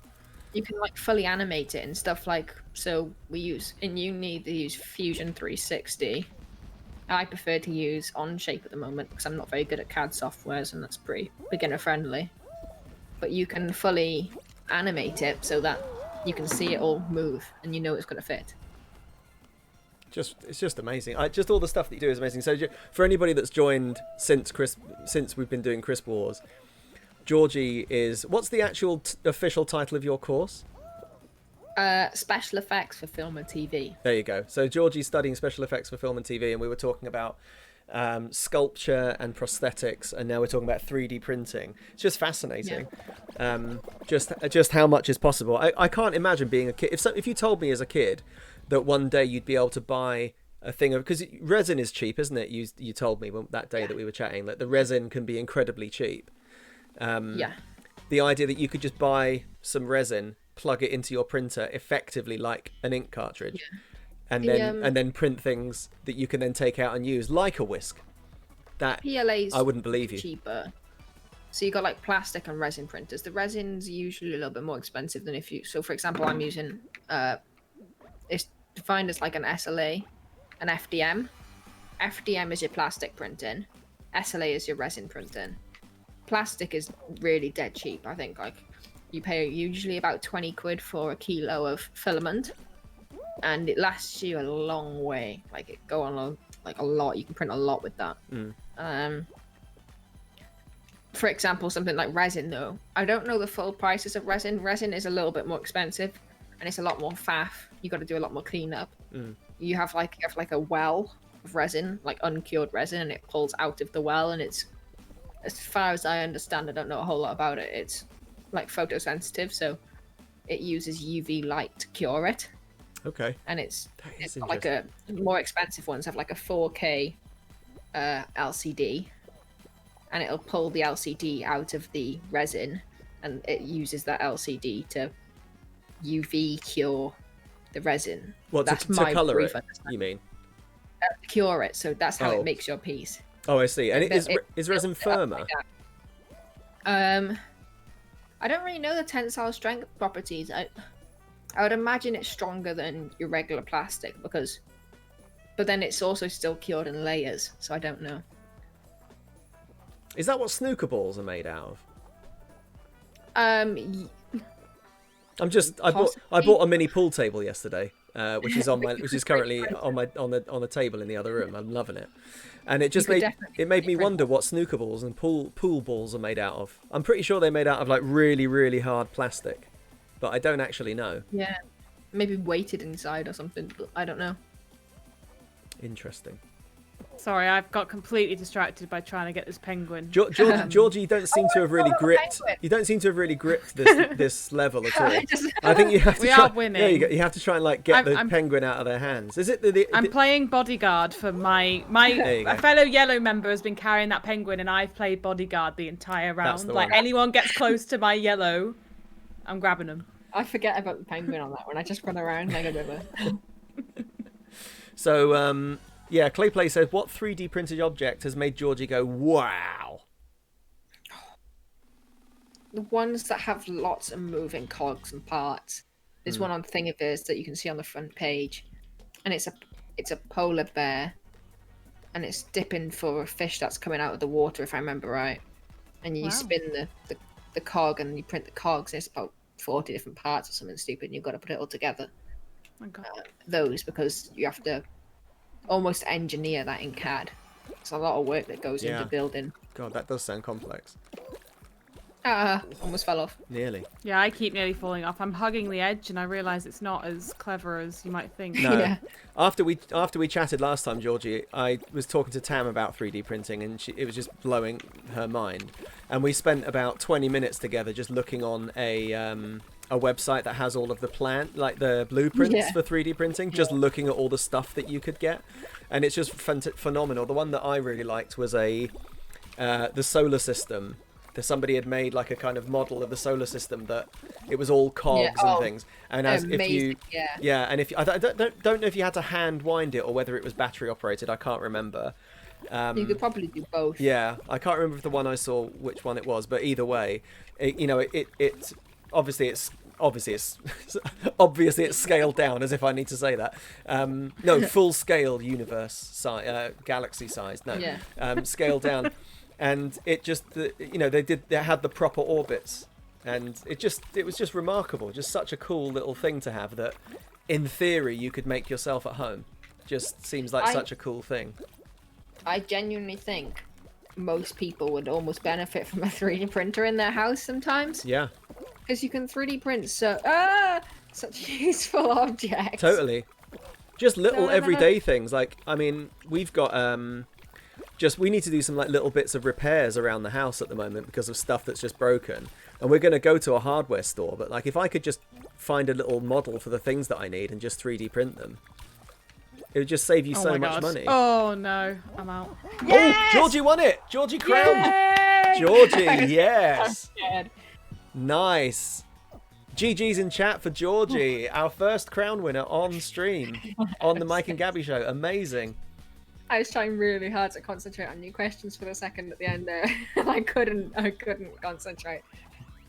You can like fully animate it and stuff like, so we use in uni they use Fusion 360. I prefer to use Onshape at the moment because I'm not very good at CAD softwares, and that's pretty beginner friendly. But you can fully animate it so that you can see it all move and you know it's going to fit. It's just amazing. Just all the stuff that you do is amazing. So for anybody that's joined since we've been doing Crisp Wars, Georgie is, what's the actual official title of your course? Special effects for film and TV. There you go. So Georgie's studying special effects for film and TV, and we were talking about sculpture and prosthetics, and now we're talking about 3D printing. It's just fascinating. Yeah. Just how much is possible. I can't imagine being a kid. If you told me as a kid that one day you'd be able to buy a thing of, because resin is cheap, isn't it? You told me that day that we were chatting that the resin can be incredibly cheap. The idea that you could just buy some resin, plug it into your printer effectively like an ink cartridge, and then print things that you can then take out and use like a whisk. That PLA's I wouldn't believe you. Cheaper. So you got like plastic and resin printers. The resin's usually a little bit more expensive than so for example, I'm using it's defined as like an SLA, an FDM. FDM is your plastic printing. SLA is your resin printing. Plastic is really dead cheap. I think like you pay usually about 20 quid for a kilo of filament, and it lasts you a long way. Like it go on a lot. You can print a lot with that. For example, something like resin though, I don't know the full prices of resin. Resin is a little bit more expensive, and it's a lot more faff. You got to do a lot more cleanup. You have like a well of resin, like uncured resin, and it pulls out of the well, and it's, as far as I understand, I don't know a whole lot about it, it's like photosensitive, so it uses UV light to cure it. Okay. And it's like a more expensive ones have like a 4K LCD, and it'll pull the LCD out of the resin, and it uses that LCD to UV cure the resin. Well, that's to color it, you mean? Cure it, so that's how it makes your piece. Oh, I see. And is resin firmer? I don't really know the tensile strength properties. I would imagine it's stronger than your regular plastic but then it's also still cured in layers, so I don't know. Is that what snooker balls are made out of? I bought a mini pool table yesterday, which is currently on the table in the other room. I'm loving it, and it just made me wonder what snooker balls and pool balls are made out of. I'm pretty sure they're made out of like really, really hard plastic, but I don't actually know. Yeah, maybe weighted inside or something, but I don't know. Interesting. Sorry, I've got completely distracted by trying to get this penguin. Georgie, you don't seem to have really gripped. You don't seem to have really gripped this level at all. I think you have to. We are winning. There you go. You have to try and like get the penguin out of their hands. Is it I'm playing bodyguard for my fellow yellow member has been carrying that penguin, and I've played bodyguard the entire round. Like anyone gets close to my yellow, I'm grabbing them. I forget about the penguin on that one. I just run around like a river. So yeah, Clayplay says, what 3D printed object has made Georgie go, wow? The ones that have lots of moving cogs and parts. There's one on Thingiverse that you can see on the front page, and it's a polar bear, and it's dipping for a fish that's coming out of the water, if I remember right. And you spin the cog, and you print the cogs, and it's about 40 different parts or something stupid, and you've got to put it all together. Oh my God. Those, because you have to almost engineer that in CAD. It's a lot of work that goes into building. God, that does sound complex. Almost fell off. Nearly. Yeah, I keep nearly falling off. I'm hugging the edge, and I realise it's not as clever as you might think. No. Yeah. After we chatted last time, Georgie, I was talking to Tam about 3D printing, and it was just blowing her mind. And we spent about 20 minutes together just looking on a a website that has all of the the blueprints for 3D printing, just looking at all the stuff that you could get, and it's just phenomenal. The one that I really liked was the solar system. Somebody had made like a kind of model of the solar system that it was all cogs and things, and as amazing. if you and if you, I don't know if you had to hand wind it or whether it was battery operated. I can't remember. You could probably do both. Yeah, I can't remember if the one I saw which one it was, but either way, it's obviously it's scaled down, as if I need to say that. No, full scale universe size, galaxy size. No, scaled down. And it just, they had the proper orbits, and it was just remarkable. Just such a cool little thing to have that, in theory, you could make yourself at home. Just seems like such a cool thing. I genuinely think most people would almost benefit from a 3D printer in their house sometimes. Yeah. Because you can 3D print such useful objects. Totally. Just little everyday things. Like, I mean, we've got we need to do some like little bits of repairs around the house at the moment because of stuff that's just broken, and we're going to go to a hardware store, but like if I could just find a little model for the things that I need and just 3D print them, it would just save you so much money. Oh no, I'm out. Yes! Oh, Georgie won it. Georgie crowned. Georgie, yes. Nice. GG's in chat for Georgie, our first crown winner on stream on the Mike and Gabby Show. Amazing. I was trying really hard to concentrate on new questions for the second at the end there. I couldn't concentrate.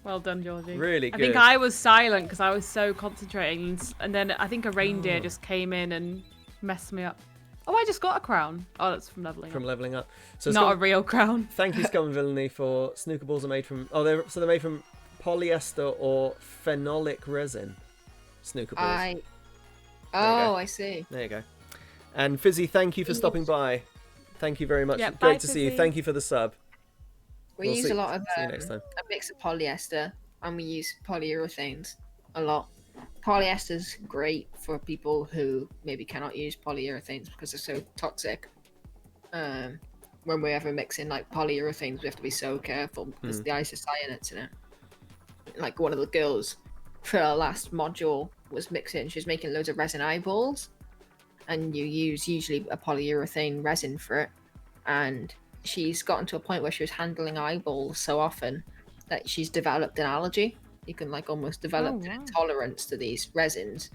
Well done, Georgie. Really good. I think I was silent because I was so concentrating, and then I think a reindeer just came in and messed me up. Oh, I just got a crown. Oh, that's from leveling up. From leveling up. So not a real crown. Thank you, Scum and Villainy, for snooker balls are made from. Oh, they're made from polyester or phenolic resin. Snooker balls. I see. There you go. And Fizzy, thank you for stopping by. Thank you very much. Yeah, Great bye, to see you. Fizzy. Thank you for the sub. We use a lot of see you next time. a mix of polyester, and we use polyurethanes a lot. Polyester's great for people who maybe cannot use polyurethanes because they're so toxic. When we're ever mixing like polyurethanes, we have to be so careful because the isocyanates in it. Like one of the girls for her last module was mixing. She was making loads of resin eyeballs. And you use usually a polyurethane resin for it, and she's gotten to a point where she was handling eyeballs so often that she's developed an allergy. You can like almost develop an intolerance to these resins,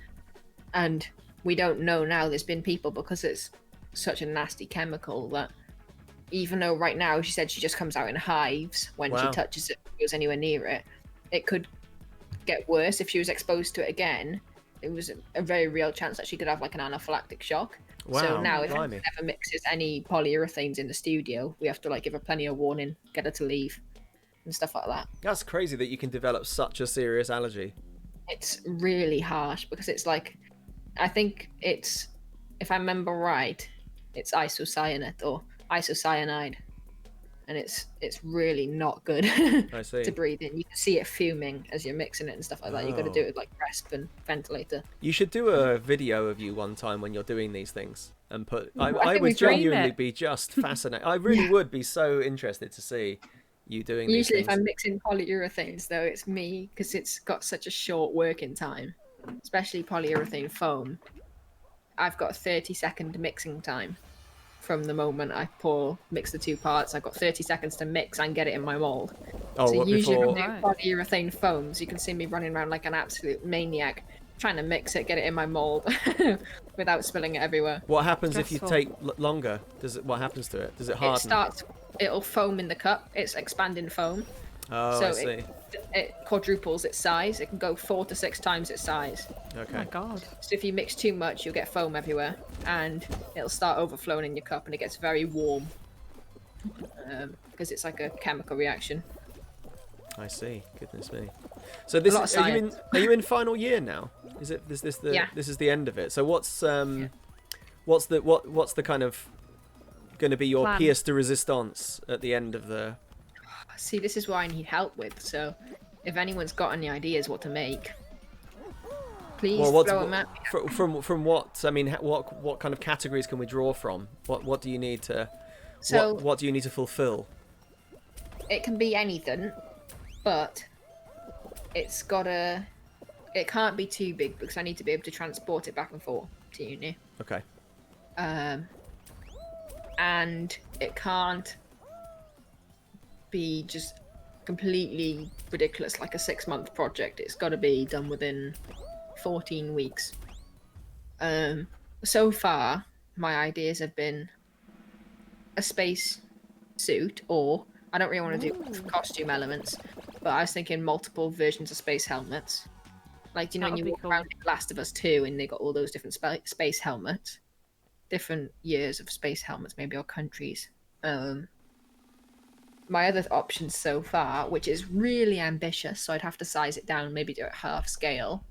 and we don't know now. There's been people, because it's such a nasty chemical, that even though right now she said she just comes out in hives when she touches it, goes anywhere near it, it could get worse if she was exposed to it again. It was a very real chance that she could have like an anaphylactic shock. Wow, so now if she blimey. ever mixes any polyurethanes in the studio, we have to like give her plenty of warning, get her to leave and stuff like that. That's crazy that you can develop such a serious allergy. It's really harsh because it's like, I think it's, if I remember right, it's isocyanate or isocyanide. And it's really not good I see. to breathe in. You can see it fuming as you're mixing it and stuff like that. You've got to do it with like resp and ventilator. You should do a video of you one time when you're doing these things and put. I would genuinely be just fascinated. I really would be so interested to see you doing these Usually, things. if I'm mixing polyurethanes, though, it's me because it's got such a short working time, especially polyurethane foam. I've got a 30-second mixing time. From the moment I mix the two parts, I've got 30 seconds to mix and get it in my mold. Oh, so usually before... when I do polyurethane foams, you can see me running around like an absolute maniac, trying to mix it, get it in my mold, without spilling it everywhere. What happens if you take longer? What happens to it? Does it harden? It'll foam in the cup. It's expanding foam. Oh, so I see. It quadruples its size. It can go 4 to 6 times its size. Okay. Oh my god. So if you mix too much, you'll get foam everywhere, and it'll start overflowing in your cup, and it gets very warm. Because it's like a chemical reaction. I see. Goodness me. So this is, are you in final year now? Is it this is the end of it? So what's the kind of going to be your pièce de résistance at the end of the? See, this is what I need help with. So if anyone's got any ideas what to make, please throw them at me. From what? I mean, what kind of categories can we draw from? What do you need to? So what do you need to fulfill? It can be anything, but it's gotta it can't be too big because I need to be able to transport it back and forth to uni. Okay. And it can't be just completely ridiculous like a 6-month project. It's got to be done within 14 weeks. So far, my ideas have been a space suit, or I don't really want to do costume elements, but I was thinking multiple versions of space helmets. Like, do you know when you walk around in Last of Us 2 and they got all those different space helmets? Different years of space helmets, maybe, or countries. My other option so far, which is really ambitious, so I'd have to size it down, maybe do it half scale,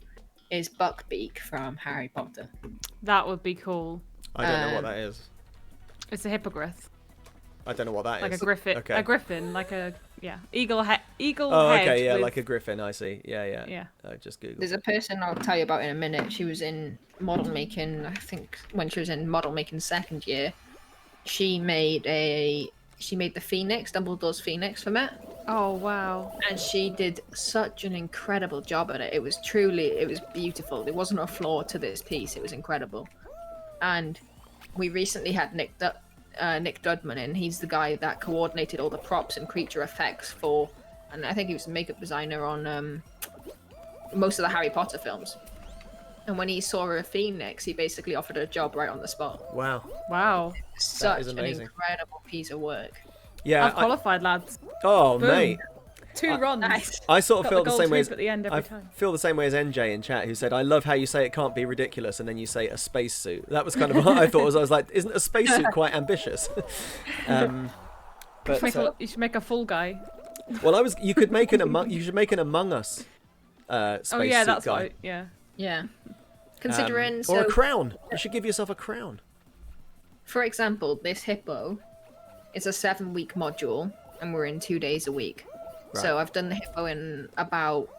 is Buckbeak from Harry Potter. That would be cool. I don't know what that is. It's a hippogriff. I don't know what that like is. Like a griffin. Okay. A griffin, like a eagle head. Oh, okay, yeah, like a griffin. I see. Yeah. Yeah. Just Google. There's a person I'll tell you about in a minute. She was in model making. I think when she was in model making second year, she made the Phoenix, Dumbledore's Phoenix for me. Oh wow! And she did such an incredible job at it. It was beautiful. There wasn't a flaw to this piece. It was incredible. And we recently had Nick Dudman in. He's the guy that coordinated all the props and creature effects for, and I think he was a makeup designer on most of the Harry Potter films. And when he saw her a Phoenix, he basically offered her a job right on the spot. Wow. Such an incredible piece of work. Yeah, I've qualified, lads. Oh, Boom. mate. 2 runs. Nice. I sort of feel the same way as at the end every time. feel the same way as NJ in chat, who said, "I love how you say it can't be ridiculous, and then you say a spacesuit." That was kind of what I thought. I was like, "Isn't a spacesuit quite ambitious?" But you should make a full guy. well, you could make you should make an Among Us spacesuit Oh yeah, that's guy. right. Yeah. Yeah. Considering or a crown. You should give yourself a crown. For example, this hippo is a 7-week module, and we're in 2 days a week. Right. So I've done the hippo in about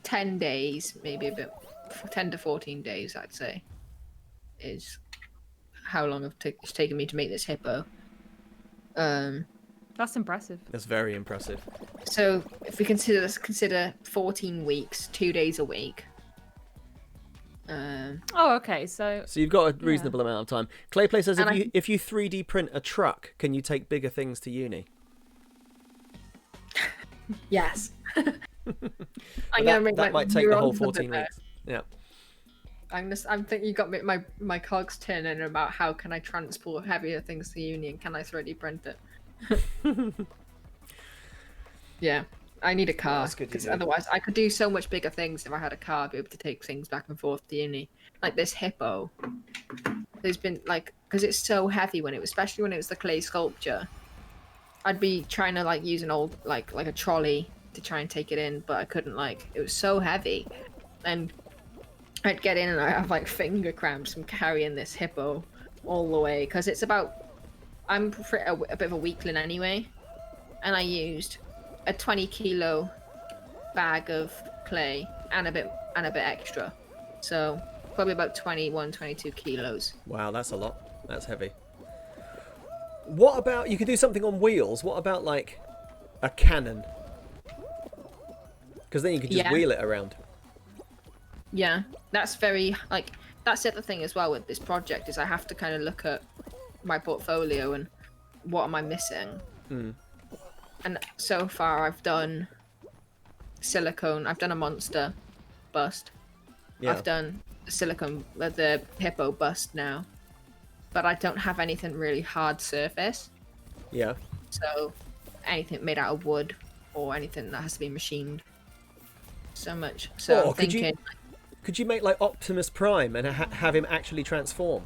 10 days, maybe a bit, 10 to 14 days, I'd say, is how long it's taken me to make this hippo. That's impressive. That's very impressive. So if we consider 14 weeks, 2 days a week. Oh, okay. So you've got a reasonable amount of time. Clayplay says, if you 3D print a truck, can you take bigger things to uni? Yes. That might take the whole 14 weeks. Yeah. I'm thinking you got my cogs turning about how can I transport heavier things to uni and can I 3D print it? Yeah. I need a car, because otherwise I could do so much bigger things if I had a car, be able to take things back and forth to uni. Like this hippo, there's been because it's so heavy especially when it was the clay sculpture, I'd be trying to use an old like a trolley to try and take it in, but I couldn't. It was so heavy, and I'd get in and I have finger cramps from carrying this hippo all the way, because I'm a bit of a weakling anyway, and I used a 20-kilo bag of clay and a bit extra, so probably about 22 kilos. Wow, that's a lot. That's heavy. What about, you could do something on wheels? What about a cannon? Because then you could just wheel it around. Yeah, that's very that's the other thing as well with this project, is I have to kind of look at my portfolio and what am I missing. And so far I've done silicone, I've done a monster bust, I've done the hippo bust now, but I don't have anything really hard surface. Yeah. So anything made out of wood or anything that has to be machined. So much. So I'm thinking, could you make Optimus Prime and have him actually transform?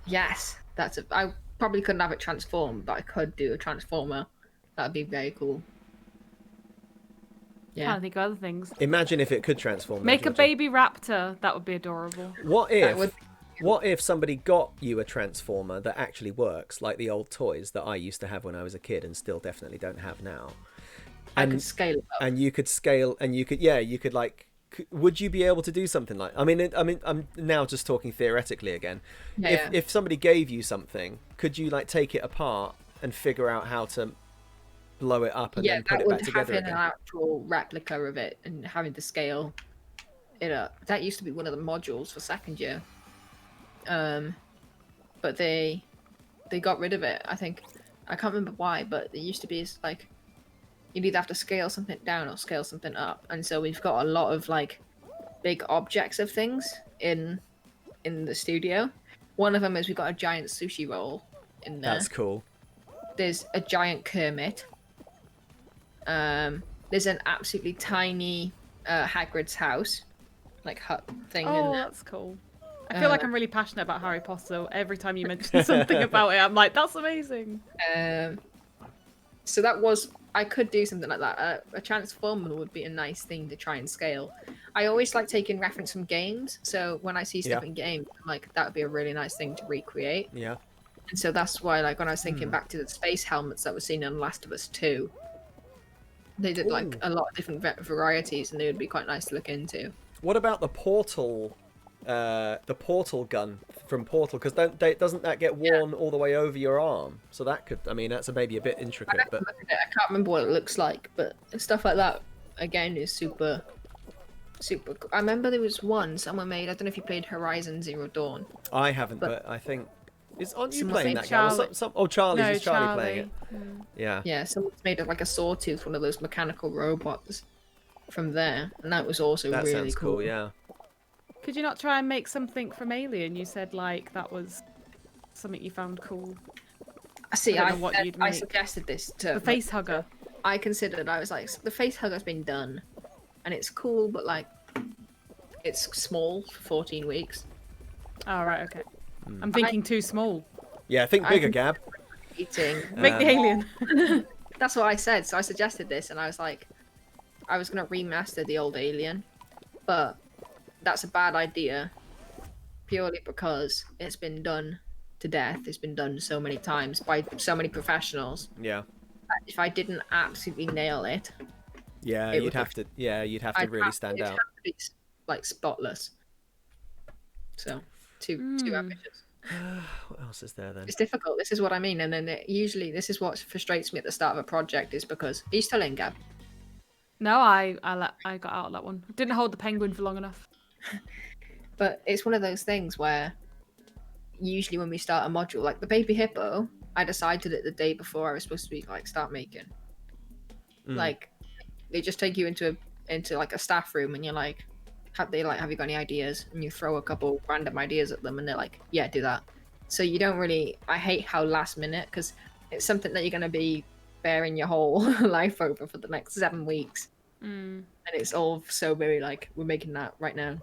Yes, I probably couldn't have it transform, but I could do a transformer. That'd be very cool. Yeah. I can't think of other things. Imagine if it could transform. Make a baby raptor. That would be adorable. What if somebody got you a transformer that actually works, like the old toys that I used to have when I was a kid and still definitely don't have now? I could scale it up. And you could scale, and you could would you be able to do something like? I mean, I'm now just talking theoretically again. If somebody gave you something, could you take it apart and figure out how to blow it up and then put it back together having again. an actual replica of it and having to scale it up. That used to be one of the modules for second year. But they got rid of it. I think I can't remember why, but it used to be like you'd either have to scale something down or scale something up, and so we've got a lot of like big objects of things in the studio. One of them is we've got a giant sushi roll in there. That's cool. There's a giant Kermit. There's an absolutely tiny Hagrid's house, like hut thing. in Oh, there. that's cool. I feel like I'm really passionate about Harry Potter. Every time you mention something about it, I'm like, that's amazing. So that was, I could do something like that. A Transformer would be a nice thing to try and scale. I always like taking reference from games. So when I see stuff in games, I'm like, that would be a really nice thing to recreate. Yeah. And so that's why, like, when I was thinking back to the space helmets that were seen in Last of Us 2, they did like a lot of different varieties, and they would be quite nice to look into. What about the portal gun from Portal? Because doesn't that get worn all the way over your arm? So that could, I mean, that's maybe a bit intricate, but I can't remember what it looks like, but stuff like that again is super cool. I remember there was one someone made. I don't know if you played Horizon Zero Dawn. I haven't. But I think aren't you Someone playing named that game? Charlie's No, is Charlie Charlie. playing it? Yeah. Yeah, someone's made like a sawtooth, one of those mechanical robots from there, and that was also That really sounds cool. Yeah. Could you not try and make something from Alien? You said like that was something you found cool. See, I don't know what you'd I make. suggested this to The face hugger. I considered. I was like, the face hugger's been done, and it's cool, but like, it's small for 14 weeks. Oh, right, okay. I'm thinking too small. Yeah. Think bigger, Gab. Eating. Make the alien. That's what I said. So I suggested this, and I was like, I was gonna remaster the old Alien, but that's a bad idea, purely because it's been done to death. It's been done so many times by so many professionals. Yeah. If I didn't absolutely nail it, Yeah. It You'd would have to. Yeah. You'd have to really stand it'd out. have to be, like, spotless. So too ambitious. What else is there then? It's difficult. This is what I mean. And then usually this is what frustrates me at the start of a project, is because are you still in, Gab? No, I got out of that one. Didn't hold the penguin for long enough. But it's one of those things where usually when we start a module, like the baby hippo, I decided it the day before I was supposed to be like start making. Like they just take you into like a staff room, and you're like, have you got any ideas? And you throw a couple random ideas at them, and they're like, yeah, do that. So you don't really. I hate how last minute, because it's something that you're gonna be bearing your whole life over for the next 7 weeks, and it's all so very like, we're making that right now.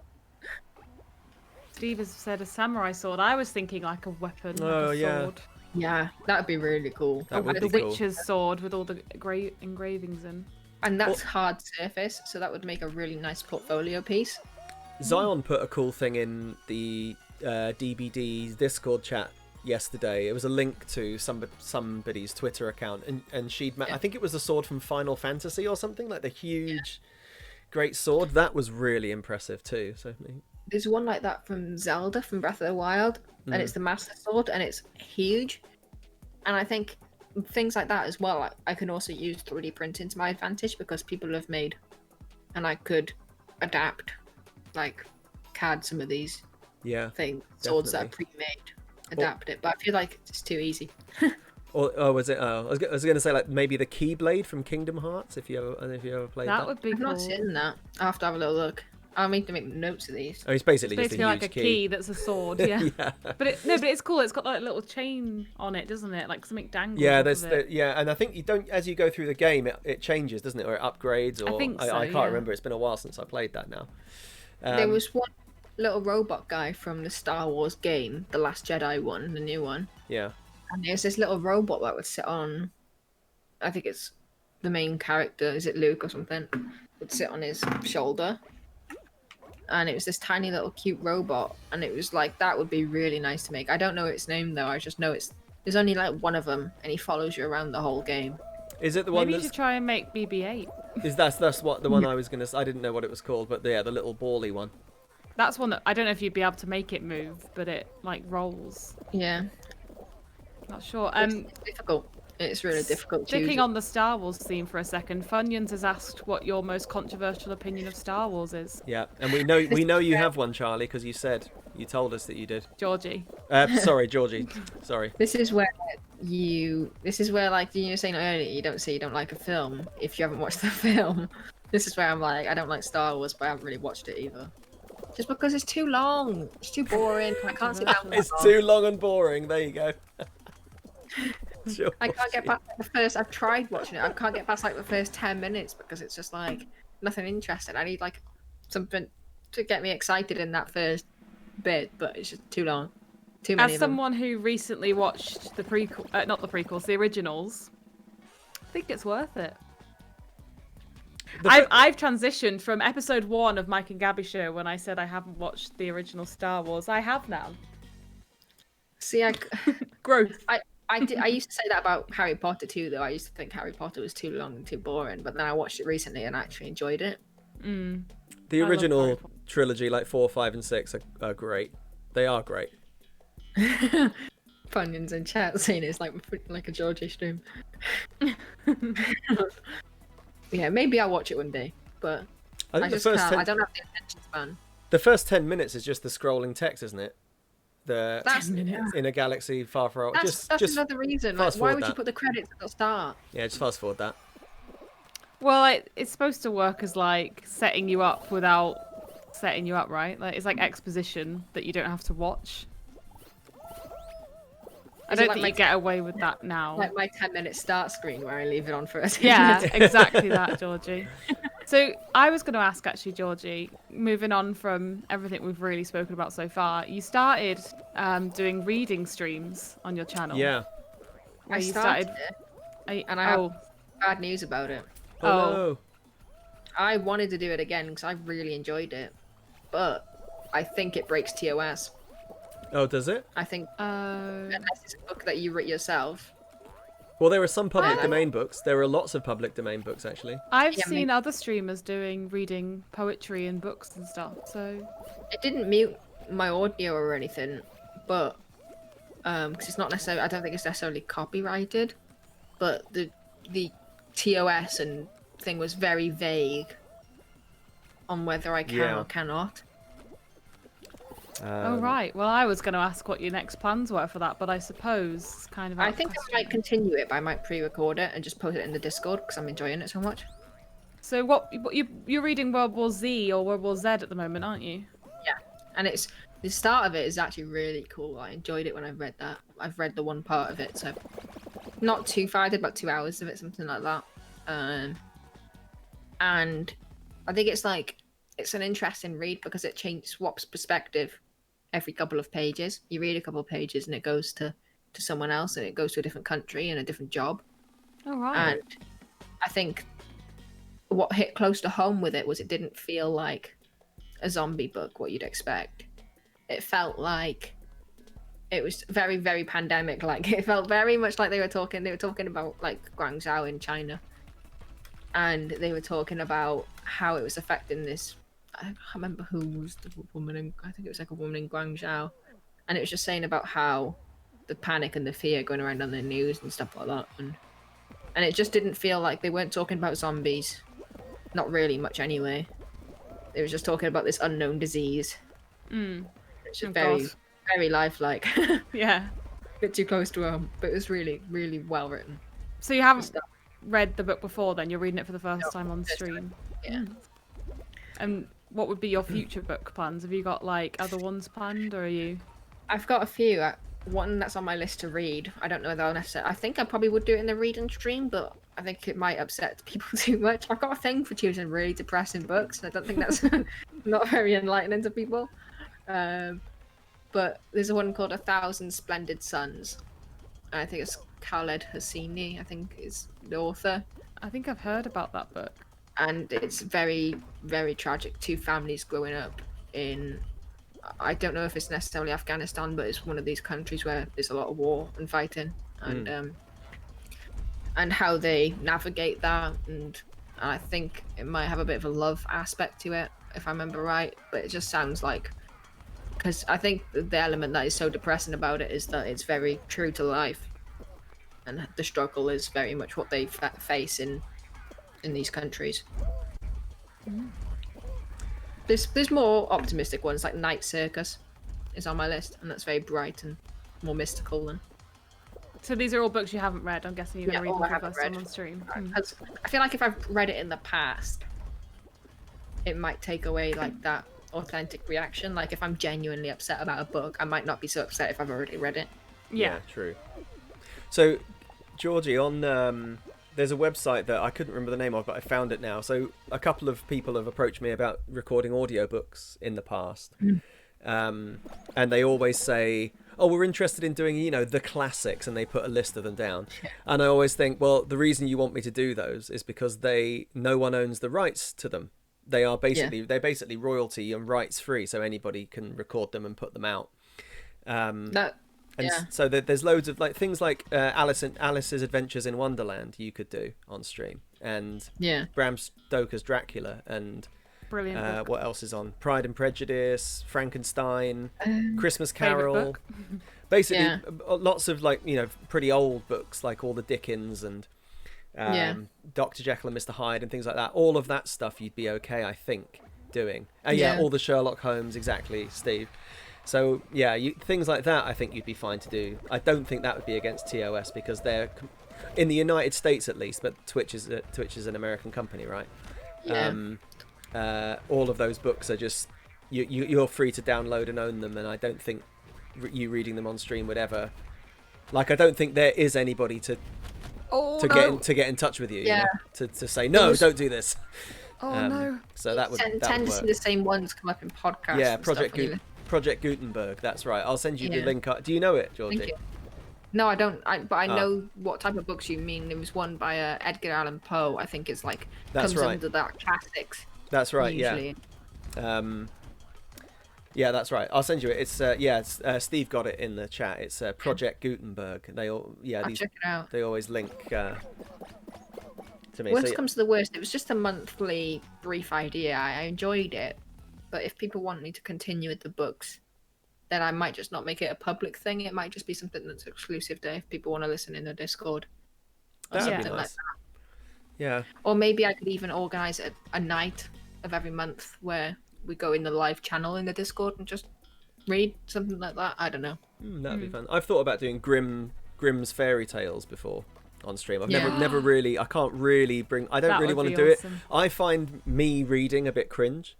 Steve has said a samurai sword. I was thinking like a weapon, Oh, like a yeah. sword. Yeah, that'd be really cool. That would The be cool. witch's sword with all the engravings in. And that's hard surface, so that would make a really nice portfolio piece. Zion put a cool thing in the DBD Discord chat yesterday. It was a link to somebody's Twitter account, and she'd I think it was a sword from Final Fantasy or something, like the huge, great sword. That was really impressive too. So There's one like that from Zelda, from Breath of the Wild, and it's the Master Sword, and it's huge. And I think things like that as well, I can also use 3D printing to my advantage, because people have made, and I could adapt, like CAD some of these things, swords that are pre-made, adapt it. But I feel like it's too easy. Or was it? I was going to say like maybe the Keyblade from Kingdom Hearts. If you ever played that. That would be I've cool. not seen that. I'll have to have a little look. I'll need to make notes of these. Oh, it's basically It's just basically a like huge a key that's a sword, yeah. yeah. But it's cool. It's got like a little chain on it, doesn't it? Like something dangles. Yeah, off there's of it. and I think you don't, as you go through the game, it changes, doesn't it, or it upgrades, or I think so, I can't yeah. remember. It's been a while since I played that now. There was one little robot guy from the Star Wars game, the Last Jedi one, the new one. Yeah. And there's this little robot that would sit on, I think it's the main character, is it Luke or something, would sit on his shoulder. And it was this tiny little cute robot, and it was like, that would be really nice to make. I don't know its name though, I just know there's only like one of them, and he follows you around the whole game. Is it the one Maybe you that's should try and make BB-8. that's what the one I was gonna? I didn't know what it was called, but yeah, the little bally one. That's one that I don't know if you'd be able to make it move, but it like rolls. Yeah. Not sure. It's difficult. It's really difficult. Sticking on the Star Wars theme for a second, Funyuns has asked what your most controversial opinion of Star Wars is. Yeah, and we know you have one, Charlie, because you told us that you did. Georgie. Sorry, Georgie. Sorry. This is where like you were saying earlier, you don't like a film if you haven't watched the film. This is where I'm like, I don't like Star Wars, but I haven't really watched it either. Just because it's too long, it's too boring. I can't sit down. It's too long and boring. There you go. Sure. I can't get past the first. I've tried watching it. I can't get past like the first 10 minutes because it's just like nothing interesting. I need like something to get me excited in that first bit, but it's just too long. Too many. As someone who recently watched the prequel, not the prequels, the originals, I think it's worth it. I've transitioned from episode 1 of Mike and Gabby Show when I said I haven't watched the original Star Wars. I have now. See, Growth. I used to say that about Harry Potter too, though. I used to think Harry Potter was too long and too boring, but then I watched it recently and actually enjoyed it. The original trilogy, like 4, 5, and 6, are great. They are great. Funyuns in chat saying it's like a Georgie stream. Yeah, maybe I'll watch it one day, but I just can't. I don't have the attention span. The first 10 minutes is just the scrolling text, isn't it? That's in a galaxy far, far away. That's another reason. Like, why would you put the credits at the start? Yeah, just fast forward that. Well, it's supposed to work as like setting you up without setting you up, right? Like it's like exposition that you don't have to watch. I don't think you get away with that now. Like my 10-minute start screen where I leave it on for a second. Yeah, exactly that, Georgie. So I was going to ask, actually, Georgie, moving on from everything we've really spoken about so far, you started doing reading streams on your channel. Yeah. I started it, and I have bad news about it. Oh, no. I wanted to do it again because I really enjoyed it, but I think it breaks TOS. Oh, does it? I think unless it's a book that you write yourself. Well, there are some public domain books. There are lots of public domain books, actually. I've seen other streamers reading poetry and books and stuff, so... It didn't mute my audio or anything, but... because it's not necessarily... I don't think it's necessarily copyrighted, but the TOS and thing was very vague on whether I can or cannot. Oh right. Well, I was going to ask what your next plans were for that, but I suppose kind of. I think I might continue it, but I might pre-record it and just post it in the Discord because I'm enjoying it so much. So you're reading World War Z or World War Z at the moment, aren't you? Yeah, and the start of it is actually really cool. I enjoyed it when I read that. I've read the one part of it, so not too far. I did about 2 hours of it, something like that. And I think it's an interesting read because it swaps perspective every couple of pages. You read a couple of pages and it goes to someone else and it goes to a different country and a different job. Oh, right. And I think what hit close to home with it was it didn't feel like a zombie book, what you'd expect. It felt like it was very, very pandemic. Like it felt very much like they were talking about like Guangzhou in China. And they were talking about how it was affecting this. I can't remember who was the woman I think it was like a woman in Guangzhou. And it was just saying about how the panic and the fear going around on the news and stuff like that. And it just didn't feel like they weren't talking about zombies. Not really much anyway. They were just talking about this unknown disease. It's just very lifelike. Yeah. A bit too close to home, but it was really, really well written. So you haven't read the book before then? You're reading it for the first time on stream? Yeah. And what would be your future book plans? Have you got like other ones planned, or are you? I've got a few. One that's on my list to read. I don't know whether I'll necessarily. I think I probably would do it in the reading stream, but I think it might upset people too much. I've got a thing for choosing really depressing books, and I don't think that's not very enlightening to people. But there's one called 1,000 Splendid Suns. And I think it's Khaled Hosseini, I think is the author. I think I've heard about that book. And it's very, very tragic. 2 families growing up in, I don't know if it's necessarily Afghanistan, but it's one of these countries where there's a lot of war and fighting, and how they navigate that. And I think it might have a bit of a love aspect to it, if I remember right. But it just sounds like, because I think the element that is so depressing about it is that it's very true to life. and the struggle is very much what they face in these countries. There's more optimistic ones, like Night Circus is on my list, and that's very bright and more mystical than. So these are all books you haven't read. I'm guessing you're going to read them with us on stream. I feel like if I've read it in the past, it might take away like that authentic reaction. Like if I'm genuinely upset about a book, I might not be so upset if I've already read it. Yeah, true. So, Georgie, on there's a website that I couldn't remember the name of, but I found it now. So a couple of people have approached me about recording audiobooks in the past. And they always say, oh, we're interested in doing, the classics, and they put a list of them down. And I always think, well, the reason you want me to do those is because no one owns the rights to them. They're basically royalty and rights free, so anybody can record them and put them out. So there's loads of things like Alice's Adventures in Wonderland you could do on stream, and Bram Stoker's Dracula, and brilliant. What else is on? Pride and Prejudice, Frankenstein, Christmas Carol. Basically, lots of pretty old books like all the Dickens and Dr. Jekyll and Mr. Hyde and things like that. All of that stuff you'd be okay, I think, doing. All the Sherlock Holmes, exactly, Steve. So things like that I think you'd be fine to do. I don't think that would be against TOS because they're in the United States at least, but Twitch is an American company, right? All of those books are just you're free to download and own them, and I don't think you reading them on stream would ever, I don't think there is anybody to get in touch with you, to say no, don't do this. No. So that would tend to see the same ones come up in podcasts. Yeah, Project Gutenberg. That's right. I'll send you the link. Do you know it, Georgie? Thank you. No, I don't. But I know what type of books you mean. There was one by Edgar Allan Poe. I think it's comes under that classics. That's right. Usually. Yeah, that's right. I'll send you it. It's Steve got it in the chat. It's Project Gutenberg. They all I'll check it out. They always link to me. Worst comes to the worst, it was just a monthly brief idea. I enjoyed it, but if people want me to continue with the books, then I might just not make it a public thing. It might just be something that's exclusive to if people want to listen in the Discord. That'd be nice. Like that. Yeah. Or maybe I could even organise a night of every month where we go in the live channel in the Discord and just read something like that. I don't know. That'd be fun. I've thought about doing Grimm's fairy tales before on stream. I've never really. I can't really bring. I don't really want to do awesome. it. I find me reading a bit cringe.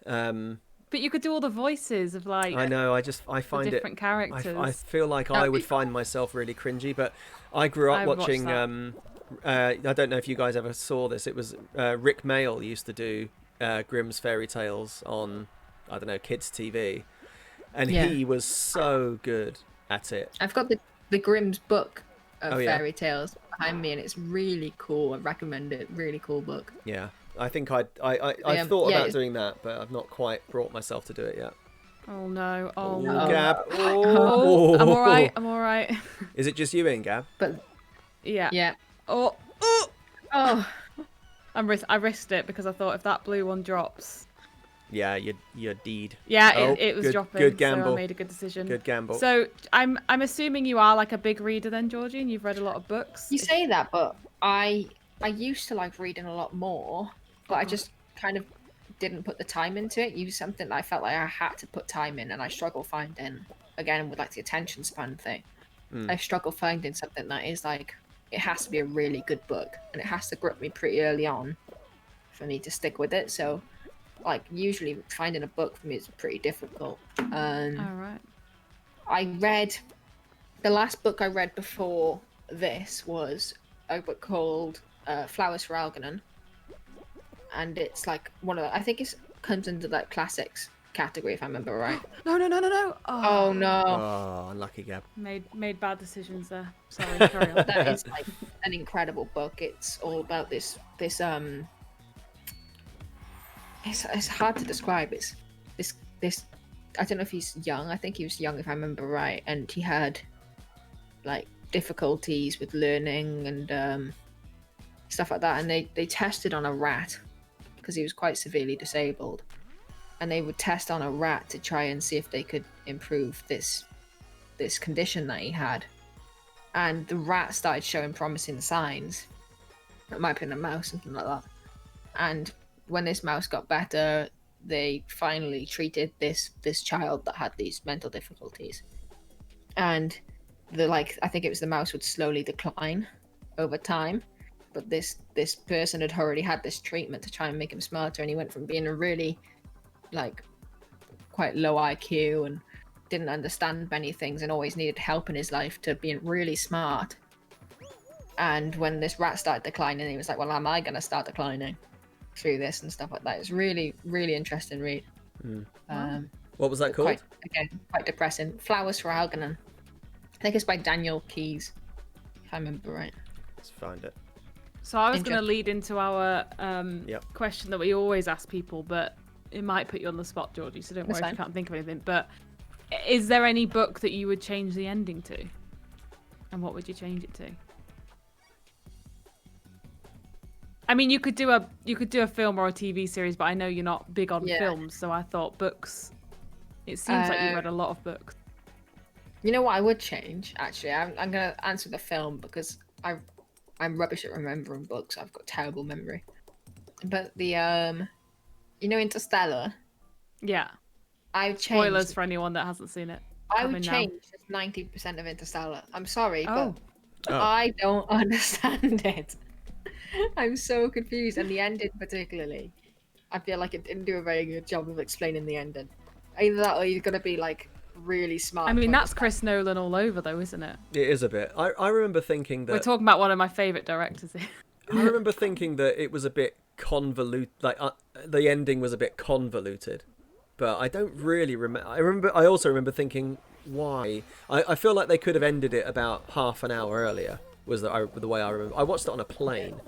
But you could do all the voices of I know. I find different characters. I feel like I would find myself really cringy. But I grew up watching. I don't know if you guys ever saw this. It was Rick Mayall used to do Grimm's fairy tales on kids TV, and he was so good at it. I've got the Grimm's book of fairy tales behind me, and it's really cool. I recommend it. Really cool book. Yeah. I think I've thought about doing that, but I've not quite brought myself to do it yet. Oh no! Oh, Gab! Oh, I'm all right. Is it just you in, Gab? But yeah. Oh. I risked it because I thought if that blue one drops. Yeah, your deed. Yeah, it was dropping. Good gamble. So I made a good decision. Good gamble. So I'm assuming you are a big reader then, Georgie, and you've read a lot of books. You say that, but I used to like reading a lot more. But I just kind of didn't put the time into it. It was something that I felt like I had to put time in, and I struggle finding, again, with the attention span thing. I struggle finding something that is it has to be a really good book, and it has to grip me pretty early on for me to stick with it. So, usually finding a book for me is pretty difficult. All right. The last book I read before this was a book called Flowers for Algernon. And it's one of I think it comes into that classics category if I remember right. No. Oh no. Oh, unlucky Gab. Made bad decisions there. Sorry, carry on. That is an incredible book. It's all about this it's hard to describe. It's this I don't know if he's young. I think he was young if I remember right, and he had difficulties with learning and stuff like that, and they tested on a rat because he was quite severely disabled, and they would test on a rat to try and see if they could improve this condition that he had. and the rat started showing promising signs. It might have been a mouse, something like that. And when this mouse got better, they finally treated this child that had these mental difficulties. And I think it was the mouse would slowly decline over time. But this person had already had this treatment to try and make him smarter, and he went from being a really quite low IQ and didn't understand many things and always needed help in his life to being really smart. And when this rat started declining, he was like, well, am I going to start declining through this and stuff like that? It's really, really interesting read. What was that called? Quite depressing. Flowers for Algernon. I think it's by Daniel Keyes, if I remember right. Let's find it. So I was going to lead into our question that we always ask people, but it might put you on the spot, Georgie, so don't worry if you can't think of anything. But is there any book that you would change the ending to? And what would you change it to? I mean, you could do a film or a TV series, but I know you're not big on films, so I thought books. It seems like you read a lot of books. You know what I would change? Actually, I'm going to answer the film because I'm rubbish at remembering books. I've got terrible memory. But the Interstellar. Yeah. I've changed. Spoilers for anyone that hasn't seen it. I would change 90% of Interstellar. I'm sorry, but I don't understand it. I'm so confused, and the ending particularly. I feel like it didn't do a very good job of explaining the ending. Either that, or you're gonna be really smart. I mean, that's Chris Nolan all over, though, isn't it? It is a bit. I remember thinking that we're talking about one of my favourite directors here. I remember thinking that it was a bit convoluted. The ending was a bit convoluted, but I don't really remember. I also remember thinking why. I feel like they could have ended it about half an hour earlier. Was the way I remember. I watched it on a plane.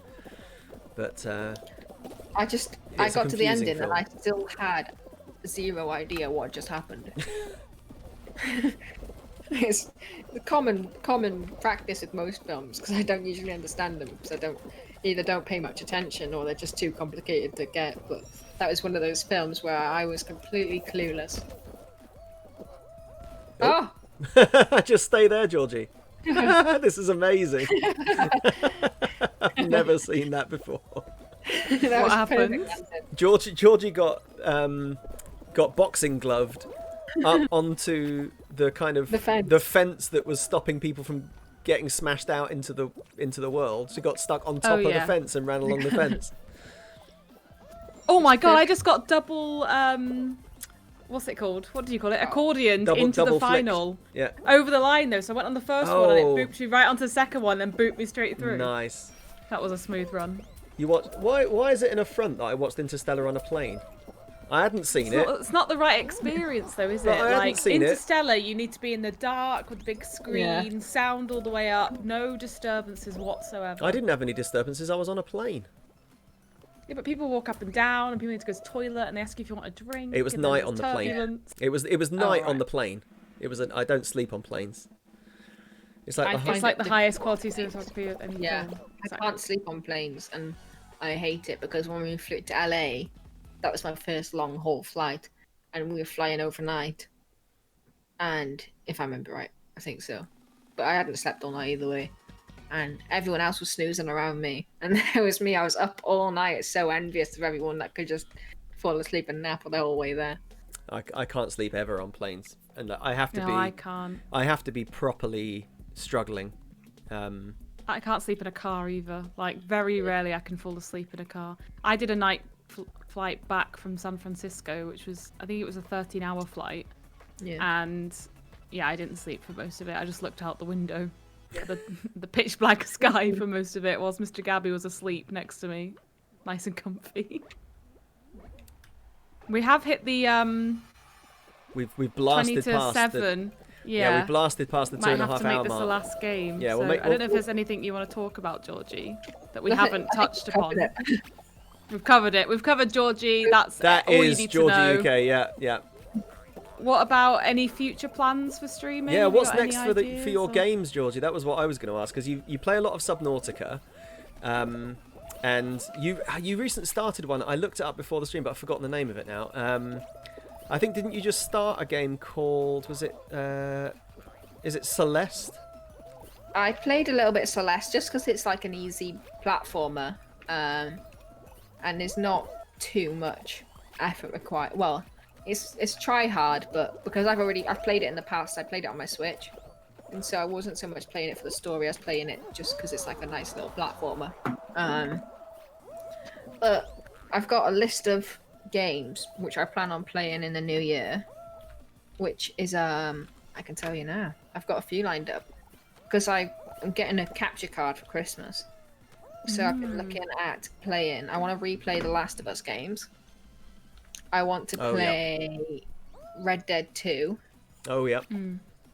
But I got to the ending and I still had zero idea what just happened. It's the common practice with most films because I don't usually understand them because I don't pay much attention or they're just too complicated to get. But that was one of those films where I was completely clueless. Oh! Just stay there, Georgie. This is amazing. I've never seen that before. What happened? Georgie got boxing gloved up onto the kind of the fence that was stopping people from getting smashed out into the world. She got stuck on top of the fence and ran along the fence. Oh my god! I just got double. What's it called? What do you call it? Accordion into the final. Yeah. Over the line though, so I went on the first one and it booped me right onto the second one and booped me straight through. Nice. That was a smooth run. You watched? Why is it in a front that I watched Interstellar on a plane? I hadn't seen it. It's not the right experience though, is it? I hadn't seen Interstellar, you need to be in the dark with a big screen, sound all the way up, no disturbances whatsoever. I didn't have any disturbances. I was on a plane. Yeah, but people walk up and down, and people need to go to the toilet, and they ask you if you want a drink. It was night on the plane. It was night on the plane. It was. I don't sleep on planes. It's like the highest quality cinematography of any film. I can't sleep on planes, and I hate it because when we flew to LA, that was my first long haul flight, and we were flying overnight. And if I remember right, I think so. But I hadn't slept all night either way. And everyone else was snoozing around me. And there was me, I was up all night, so envious of everyone that could just fall asleep and nap the whole way there. I can't sleep ever on planes. And I have to I can't. I have to be properly struggling. I can't sleep in a car either. Like, very rarely I can fall asleep in a car. I did a night flight back from San Francisco, which was, I think it was a 13-hour flight. Yeah. And, yeah, I didn't sleep for most of it. I just looked out the window. The pitch black sky for most of it, whilst Mr. Gabby was asleep next to me, nice and comfy. We have hit the we've blasted 20 to past 7. Yeah, we blasted past the 2.5 hour mark. Might have to make this the last game. Yeah, so I don't know if there's anything you want to talk about, Georgie, that we haven't touched upon. We've covered it. We've covered Georgie. That all you need Georgie to know. UK. Yeah. What about any future plans for streaming? Yeah, what's next for your games, Georgie? That was what I was going to ask, because you play a lot of Subnautica, and you recently started one. I looked it up before the stream, but I've forgotten the name of it now. I think, didn't you just start a game called, is it Celeste? I played a little bit of Celeste just because it's like an easy platformer, and there's not too much effort required. Well, it's try hard, but because I've played it in the past, I played it on my Switch, and so I wasn't so much playing it for the story. I was playing it just because it's like a nice little platformer. But I've got a list of games which I plan on playing in the new year, which is I can tell you now. I've got a few lined up because I'm getting a capture card for Christmas. So I've been looking at playing. I want to replay the Last of Us games. I want to play Red Dead 2. Oh yeah.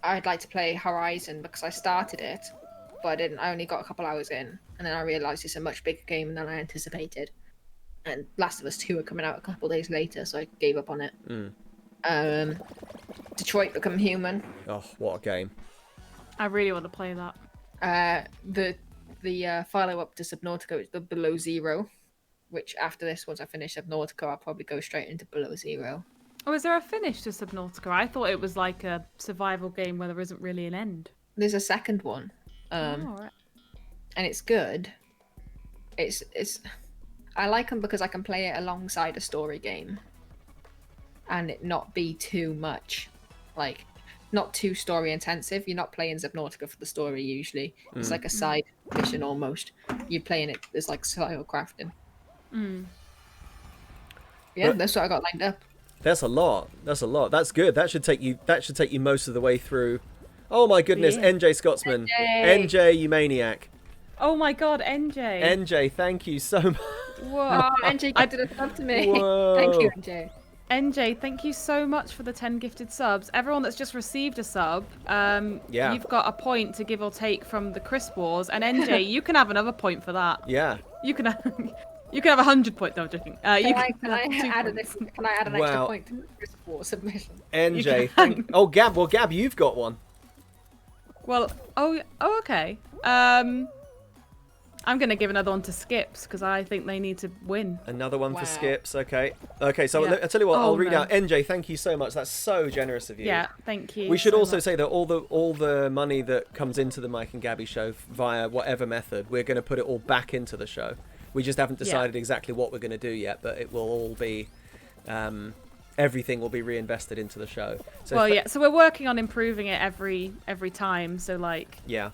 I'd like to play Horizon because I started it, but I didn't. I only got a couple hours in, and then I realised it's a much bigger game than I anticipated. And Last of Us 2 are coming out a couple days later, so I gave up on it. Detroit Become Human. Oh, what a game! I really want to play that. The follow-up to Subnautica is the Below Zero, which after this, once I finish Subnautica, I'll probably go straight into Below Zero. Oh, is there a finish to Subnautica? I thought it was like a survival game where there isn't really an end. There's a second one, Right. and it's good. It's I like them because I can play it alongside a story game, and it not be too much, like not too story intensive. You're not playing Subnautica for the story usually. It's like a side mission almost. You're playing it as like soil crafting. Yeah, But that's what I got lined up. that's a lot. That's a lot. That's good. That should take you most of the way through. Oh my goodness, Yeah. NJ Scotsman, NJ. NJ, you maniac. Oh my god, NJ. NJ, thank you so much. Whoa. Oh, NJ gifted a sub to me. Whoa. Thank you, NJ. NJ, thank you so much for the 10 gifted subs. Everyone that's just received a sub, Yeah. you've got a point to give or take from the Crisp Wars. And NJ, you can have another point for that. Yeah. You can have, you can have 100 points. No, I'm joking. Can I have add 2 an points. Wow. extra point to the Chris War submission? NJ, can. Oh, Gab. Well, Gab, you've got one. Well, okay. I'm going to give another one to Skips because I think they need to win. Another one Wow. for Skips. Okay. Okay. So Yeah. I'll tell you what. Oh, I'll read no. out. NJ, thank you so much. That's so generous of you. Yeah, thank you. We should so also much. say that all the money that comes into the Mike and Gabby show via whatever method, we're going to put it all back into the show. We just haven't decided exactly what we're going to do yet, but it will all be, everything will be reinvested into the show. So Well, yeah. So we're working on improving it every time. So like, yeah,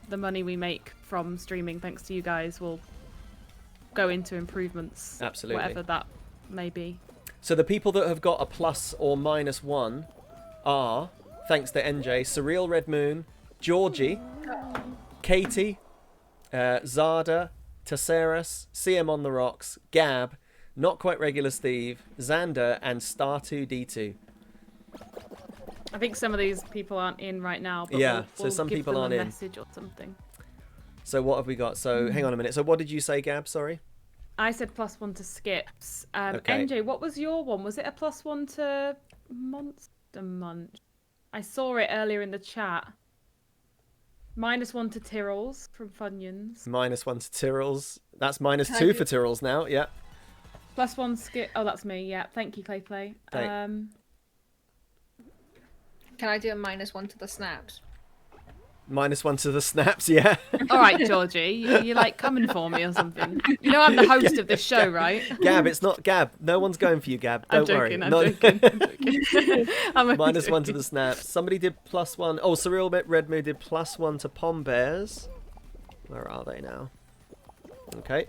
the money we make from streaming, thanks to you guys, will go into improvements. Absolutely. Whatever that may be. So the people that have got a plus or minus one are, thanks to NJ, Surreal Red Moon, Georgie, Katie, Zada, Tesseras, CM on the Rocks, Gab, Not Quite Regular Steve, Xander, and Star2D2. I think some of these people aren't in right now. But Yeah, we'll so some give people them aren't a in. message or something. So what have we got? So hang on a minute. So what did you say, Gab? Sorry. I said +1 to Skips. Okay. NJ, what was your one? Was it a +1 to Monster Munch? I saw it earlier in the chat. -1 to Tyrrells from Funyuns. -1 to Tyrrells. That's -2 Can I for Tyrrells now. Yeah. +1 Skip. Oh, that's me. Yeah. Thank you, Clayplay. Thank- Can I do a -1 to the snaps? -1 to the snaps. Yeah. All right, Georgie. You're like coming for me or something. You know I'm the host of this show, right? Gab, it's not Gab. No one's going for you, Gab. I'm Don't worry. joking. I'm Not- joking. I'm joking. I'm only -1 to joking. the snaps. Somebody did +1. Oh, Surreal Red Moon did +1 to Pom Bears. Where are they now? Okay.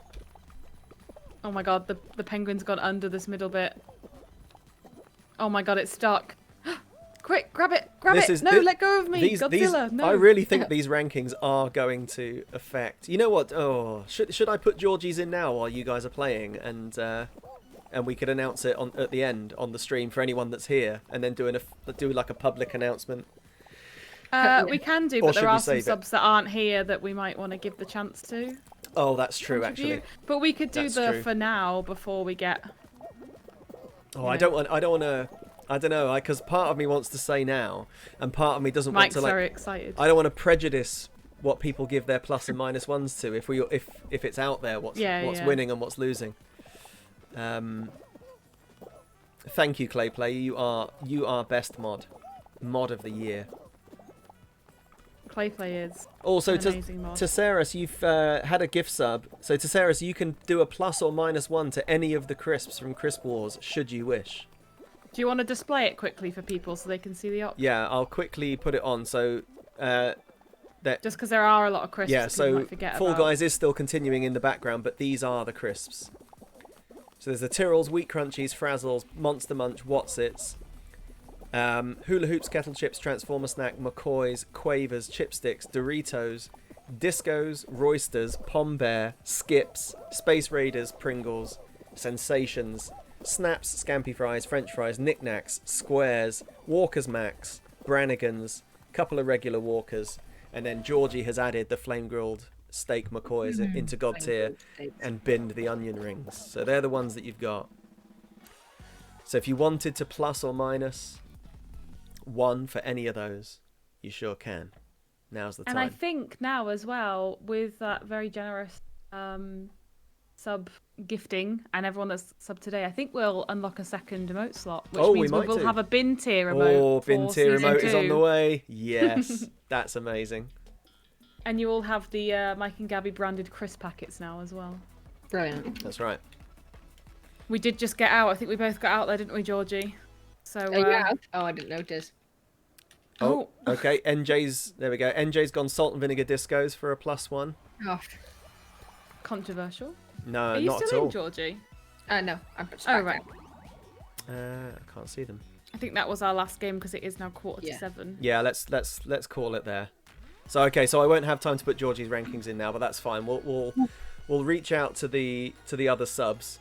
Oh my god, the penguin's gone under this middle bit. Oh my god, it's stuck. Quick, grab it, grab This it. is- No, thi- let go of me, Godzilla. No. I really think these rankings are going to affect. You know what? Oh, should I put Georgie's in now while you guys are playing, and we could announce it at the end on the stream for anyone that's here, and then do like a public announcement. We can do, Or but should there we are some save it? subs that aren't here that we might want to give the chance to. Oh, that's true, contribute. actually. But we could do That's the true. for now before we get. Oh, I don't want to. I don't know, because part of me wants to say now, and part of me doesn't Mike's want to very excited. I don't want to prejudice what people give their plus and -1s to if it's out there what's Yeah. winning and what's losing. Thank you, Clayplay. You are best mod of the year. Play is. Also, an amazing mod. Tesserus, you've had a gift sub. So, Tesserus, you can do a plus or -1 to any of the crisps from Crisp Wars, should you wish. Do you want to display it quickly for people so they can see the options? Yeah, I'll quickly put it on. So, just because there are a lot of crisps. yeah, so might forget Fall about. Guys is still continuing in the background, but these are the crisps. So there's the Tyrrells, Wheat Crunchies, Frazzles, Monster Munch, Wotsits, Hula Hoops, Kettle Chips, Transformer Snack, McCoys, Quavers, Chipsticks, Doritos, Discos, Roysters, Pom Bear, Skips, Space Raiders, Pringles, Sensations, Snaps, Scampy Fries, French Fries, Knick Knacks, Squares, Walker's Max, Brannigans, couple of regular Walkers, and then Georgie has added the flame grilled steak McCoys into God tier and binned the onion rings. So they're the ones that you've got. So if you wanted to plus or -1 for any of those, you sure can. Now's the time. And I think now as well, with that very generous sub gifting and everyone that's sub today, I think we'll unlock a second emote slot, which means we'll have a bin tier emote. Oh, bin tier emote 2. is on the way. Yes, that's amazing. And you all have the Mike and Gabby branded crisp packets now as well. Brilliant. That's right. We did just get out. I think we both got out there, didn't we, Georgie? So yeah. Oh, I didn't notice. Oh, okay. NJ's, there we go. NJ's gone salt and vinegar discos for a +1. Oh. Controversial. No, Are you not still at all. in, Georgie? No, I'm just Oh, back right. I can't see them. I think that was our last game because it is now 6:45. Yeah, let's call it there. So okay, so I won't have time to put Georgie's rankings in now, but that's fine. We'll reach out to the other subs.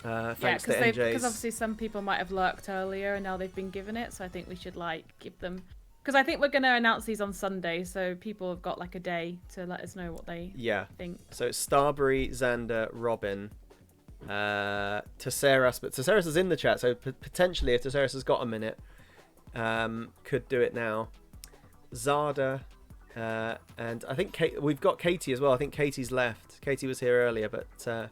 Thanks to NJ's. Because obviously some people might have lurked earlier and now they've been given it, so I think we should give them. Because I think we're going to announce these on Sunday, so people have got a day to let us know what they think. So it's Starbury, Xander, Robin, Tesserus, but Tesserus is in the chat, so potentially if Tesserus has got a minute, could do it now. Zada, and I think we've got Katie as well. I think Katie's left. Katie was here earlier, but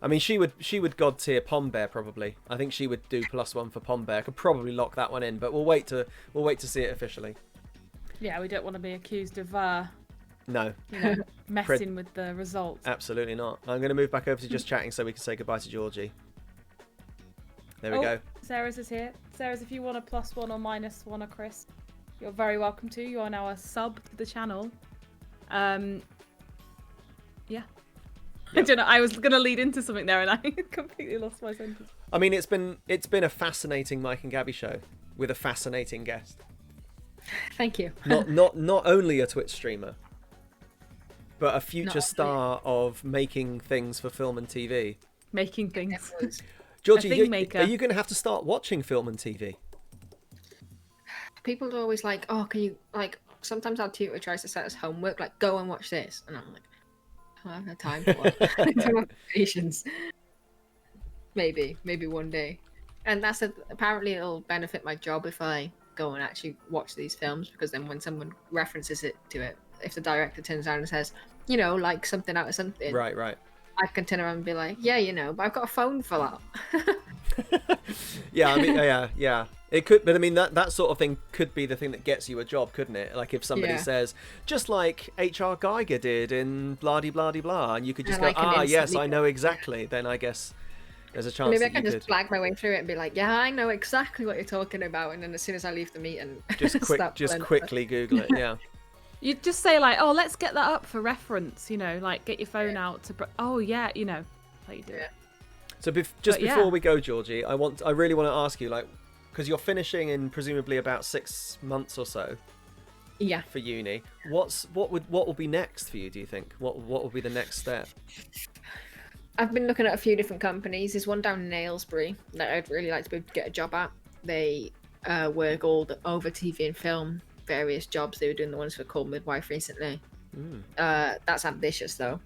I mean she would God tier Pom Bear probably. I think she would do +1 for Pom Bear. Could probably lock that one in, but we'll wait to see it officially. Yeah, we don't want to be accused of messing with the results. Absolutely not. I'm going to move back over to just chatting so we can say goodbye to Georgie. There we go. Sarah's is here. Sarah's, if you want a +1 or -1 a Chris, you're very welcome to. You are now a sub to the channel. Yeah. I don't know. I was gonna lead into something there, and I completely lost my sentence. I mean, it's been a fascinating Mike and Gabby show with a fascinating guest. Thank you. Not only a Twitch streamer, but a future star of making things for film and TV. Making things. Georgie, are you going to have to start watching film and TV? People are always like, "Oh, can you Sometimes our tutor tries to set us homework, go and watch this, and I'm like, I don't have time for it. I don't have patience. Maybe one day. And apparently it'll benefit my job if I go and actually watch these films, because then when someone references it, if the director turns around and says, something out of something, right, I can turn around and be like, yeah, but I've got a phone for that. Yeah, I mean, yeah. It could, but I mean that sort of thing could be the thing that gets you a job, couldn't it? Like if somebody says, just like H.R. Geiger did in blah de blah de blah, and you could just go, yes, I know exactly. Then I guess there's a chance. Maybe that I can you just flag my way through it and be like, yeah, I know exactly what you're talking about, and then as soon as I leave the meeting, just quickly Google it. Yeah. You just say let's get that up for reference. Get your phone out to. How you do it. So before we go, Georgie, I really want to ask you, because you're finishing in presumably about 6 months or so. Yeah. For uni, what will be next for you? Do you think what will be the next step? I've been looking at a few different companies. There's one down in Aylesbury that I'd really like to be able to get a job at. They work all over TV and film, various jobs. They were doing the ones for Cold Midwife recently. That's ambitious though.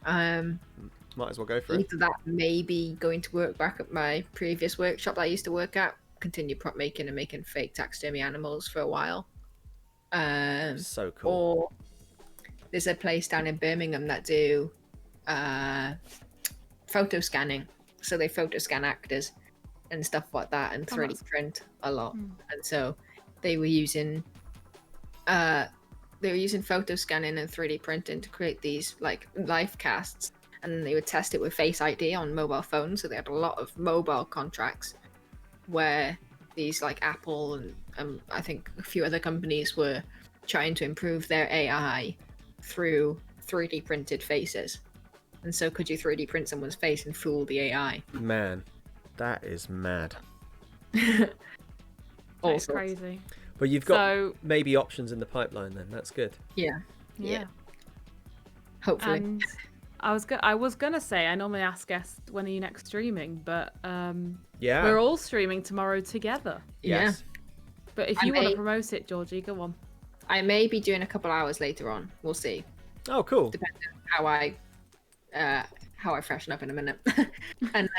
Might as well go for it. Either that, maybe going to work back at my previous workshop that I used to work at, continue prop making and making fake taxidermy animals for a while. So cool. Or there's a place down in Birmingham that do photo scanning. So they photo scan actors and stuff like that and 3D print a lot. And so they were using they were using photo scanning and 3D printing to create these like live casts, and then they would test it with Face ID on mobile phones. So they had a lot of mobile contracts where these like Apple and I think a few other companies were trying to improve their AI through 3D printed faces. And so could you 3D print someone's face and fool the AI? Man, that is mad. That's crazy. But you've got maybe options in the pipeline then. That's good. Yeah. Hopefully. And I was gonna say, I normally ask guests when are you next streaming, but we're all streaming tomorrow together. Yes. But if you want to promote it, Georgie, go on. I may be doing a couple hours later on. We'll see. Oh, cool. Depends on how I freshen up in a minute. And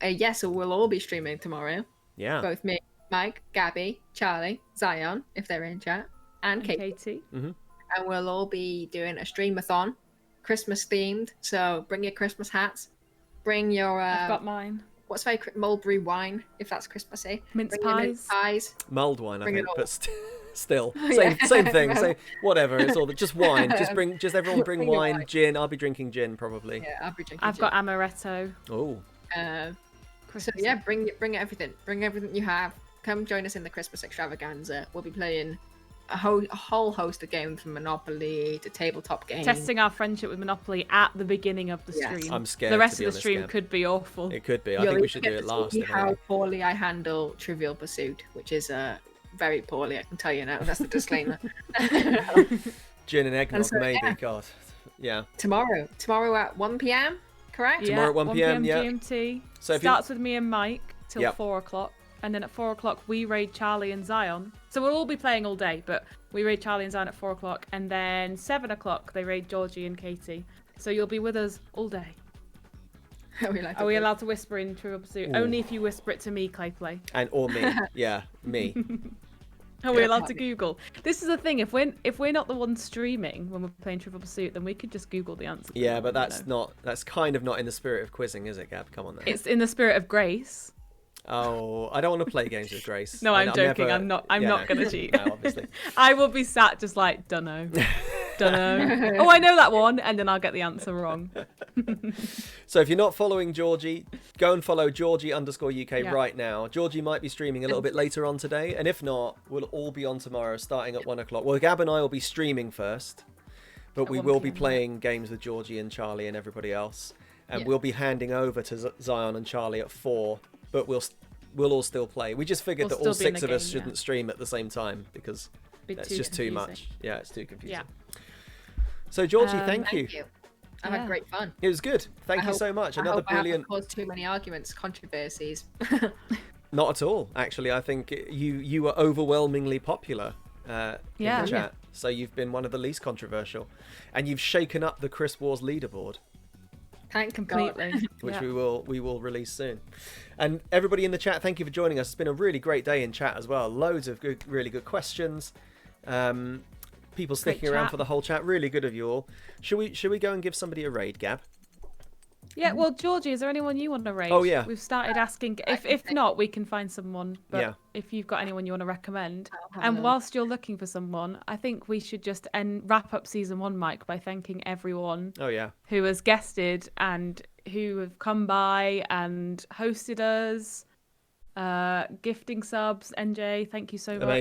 then so we'll all be streaming tomorrow. Yeah. Both me, Mike, Gabby, Charlie, Zion, if they're in chat, and Katie. Mm-hmm. And we'll all be doing a streamathon, Christmas themed. So bring your Christmas hats. Bring your I've got mine. What's very mulberry wine, if that's Christmassy. Mince pies. Mulled wine, I think, but still Yeah. same thing. Same, whatever. It's all just wine. Just everyone bring wine, gin. I'll be drinking gin probably. Yeah, I'll be drinking. I've got amaretto. Oh. So yeah, bring everything. Bring everything you have. Come join us in the Christmas extravaganza. We'll be playing a whole host of games, from Monopoly to tabletop games. Testing our friendship with Monopoly at the beginning of the stream. I'm scared. The rest of the stream could be awful. It could be. I think we should do it last. How poorly I handle Trivial Pursuit, which is very poorly. I can tell you now. That's the disclaimer. Gin and eggnog, so, maybe. yeah. God. Yeah. Tomorrow at 1 p.m. Correct? Tomorrow at 1 p.m. Yeah. GMT. So starts with me and Mike till 4 o'clock. And then at 4 o'clock, we raid Charlie and Zion. So we'll all be playing all day, but we raid Charlie and Zion at 4 o'clock. And then 7 o'clock, they raid Georgie and Katie. So you'll be with us all day. Are we allowed to whisper in Trivial Pursuit? Ooh. Only if you whisper it to me, Clayplay. Or me. Yeah, me. Are we allowed to Google? This is the thing. If we're not the ones streaming when we're playing Trivial Pursuit, then we could just Google the answer. Yeah, but that's kind of not in the spirit of quizzing, is it, Gab? Come on then. It's in the spirit of grace. Oh, I don't want to play games with Grace. No, I'm joking. I'm not gonna cheat. No, obviously. I will be sat just like dunno. Oh, I know that one, and then I'll get the answer wrong. So if you're not following Georgie, go and follow Georgie_UK right now. Georgie might be streaming a little bit later on today, and if not, we'll all be on tomorrow starting at 1 o'clock. Well, Gab and I will be streaming first, but we will be playing games with Georgie and Charlie and everybody else, and we'll be handing over to Zion and Charlie at 4. But we'll all still play. We just figured that all 6 of us shouldn't stream at the same time because it's just too much. Yeah, it's too confusing. Yeah. So Georgie, thank you. I had great fun. It was good. Thank you so much. Another brilliant. I haven't caused too many arguments, controversies. Not at all. Actually, I think you were overwhelmingly popular in the chat. So you've been one of the least controversial, and you've shaken up the Chris Wars leaderboard. Completely. Which we will release soon. And everybody in the chat, thank you for joining us. It's been a really great day in chat as well. Loads of really good questions. People sticking around for the whole chat. Really good of you all. Should we go and give somebody a raid, Gab? Yeah, well, Georgie, is there anyone you want to raid? Oh, yeah. We've started asking. If not, we can find someone. But if you've got anyone you want to recommend. And whilst you're looking for someone, I think we should just wrap up season 1, Mike, by thanking everyone who has guested and who have come by and hosted us. Gifting subs, NJ, thank you so much.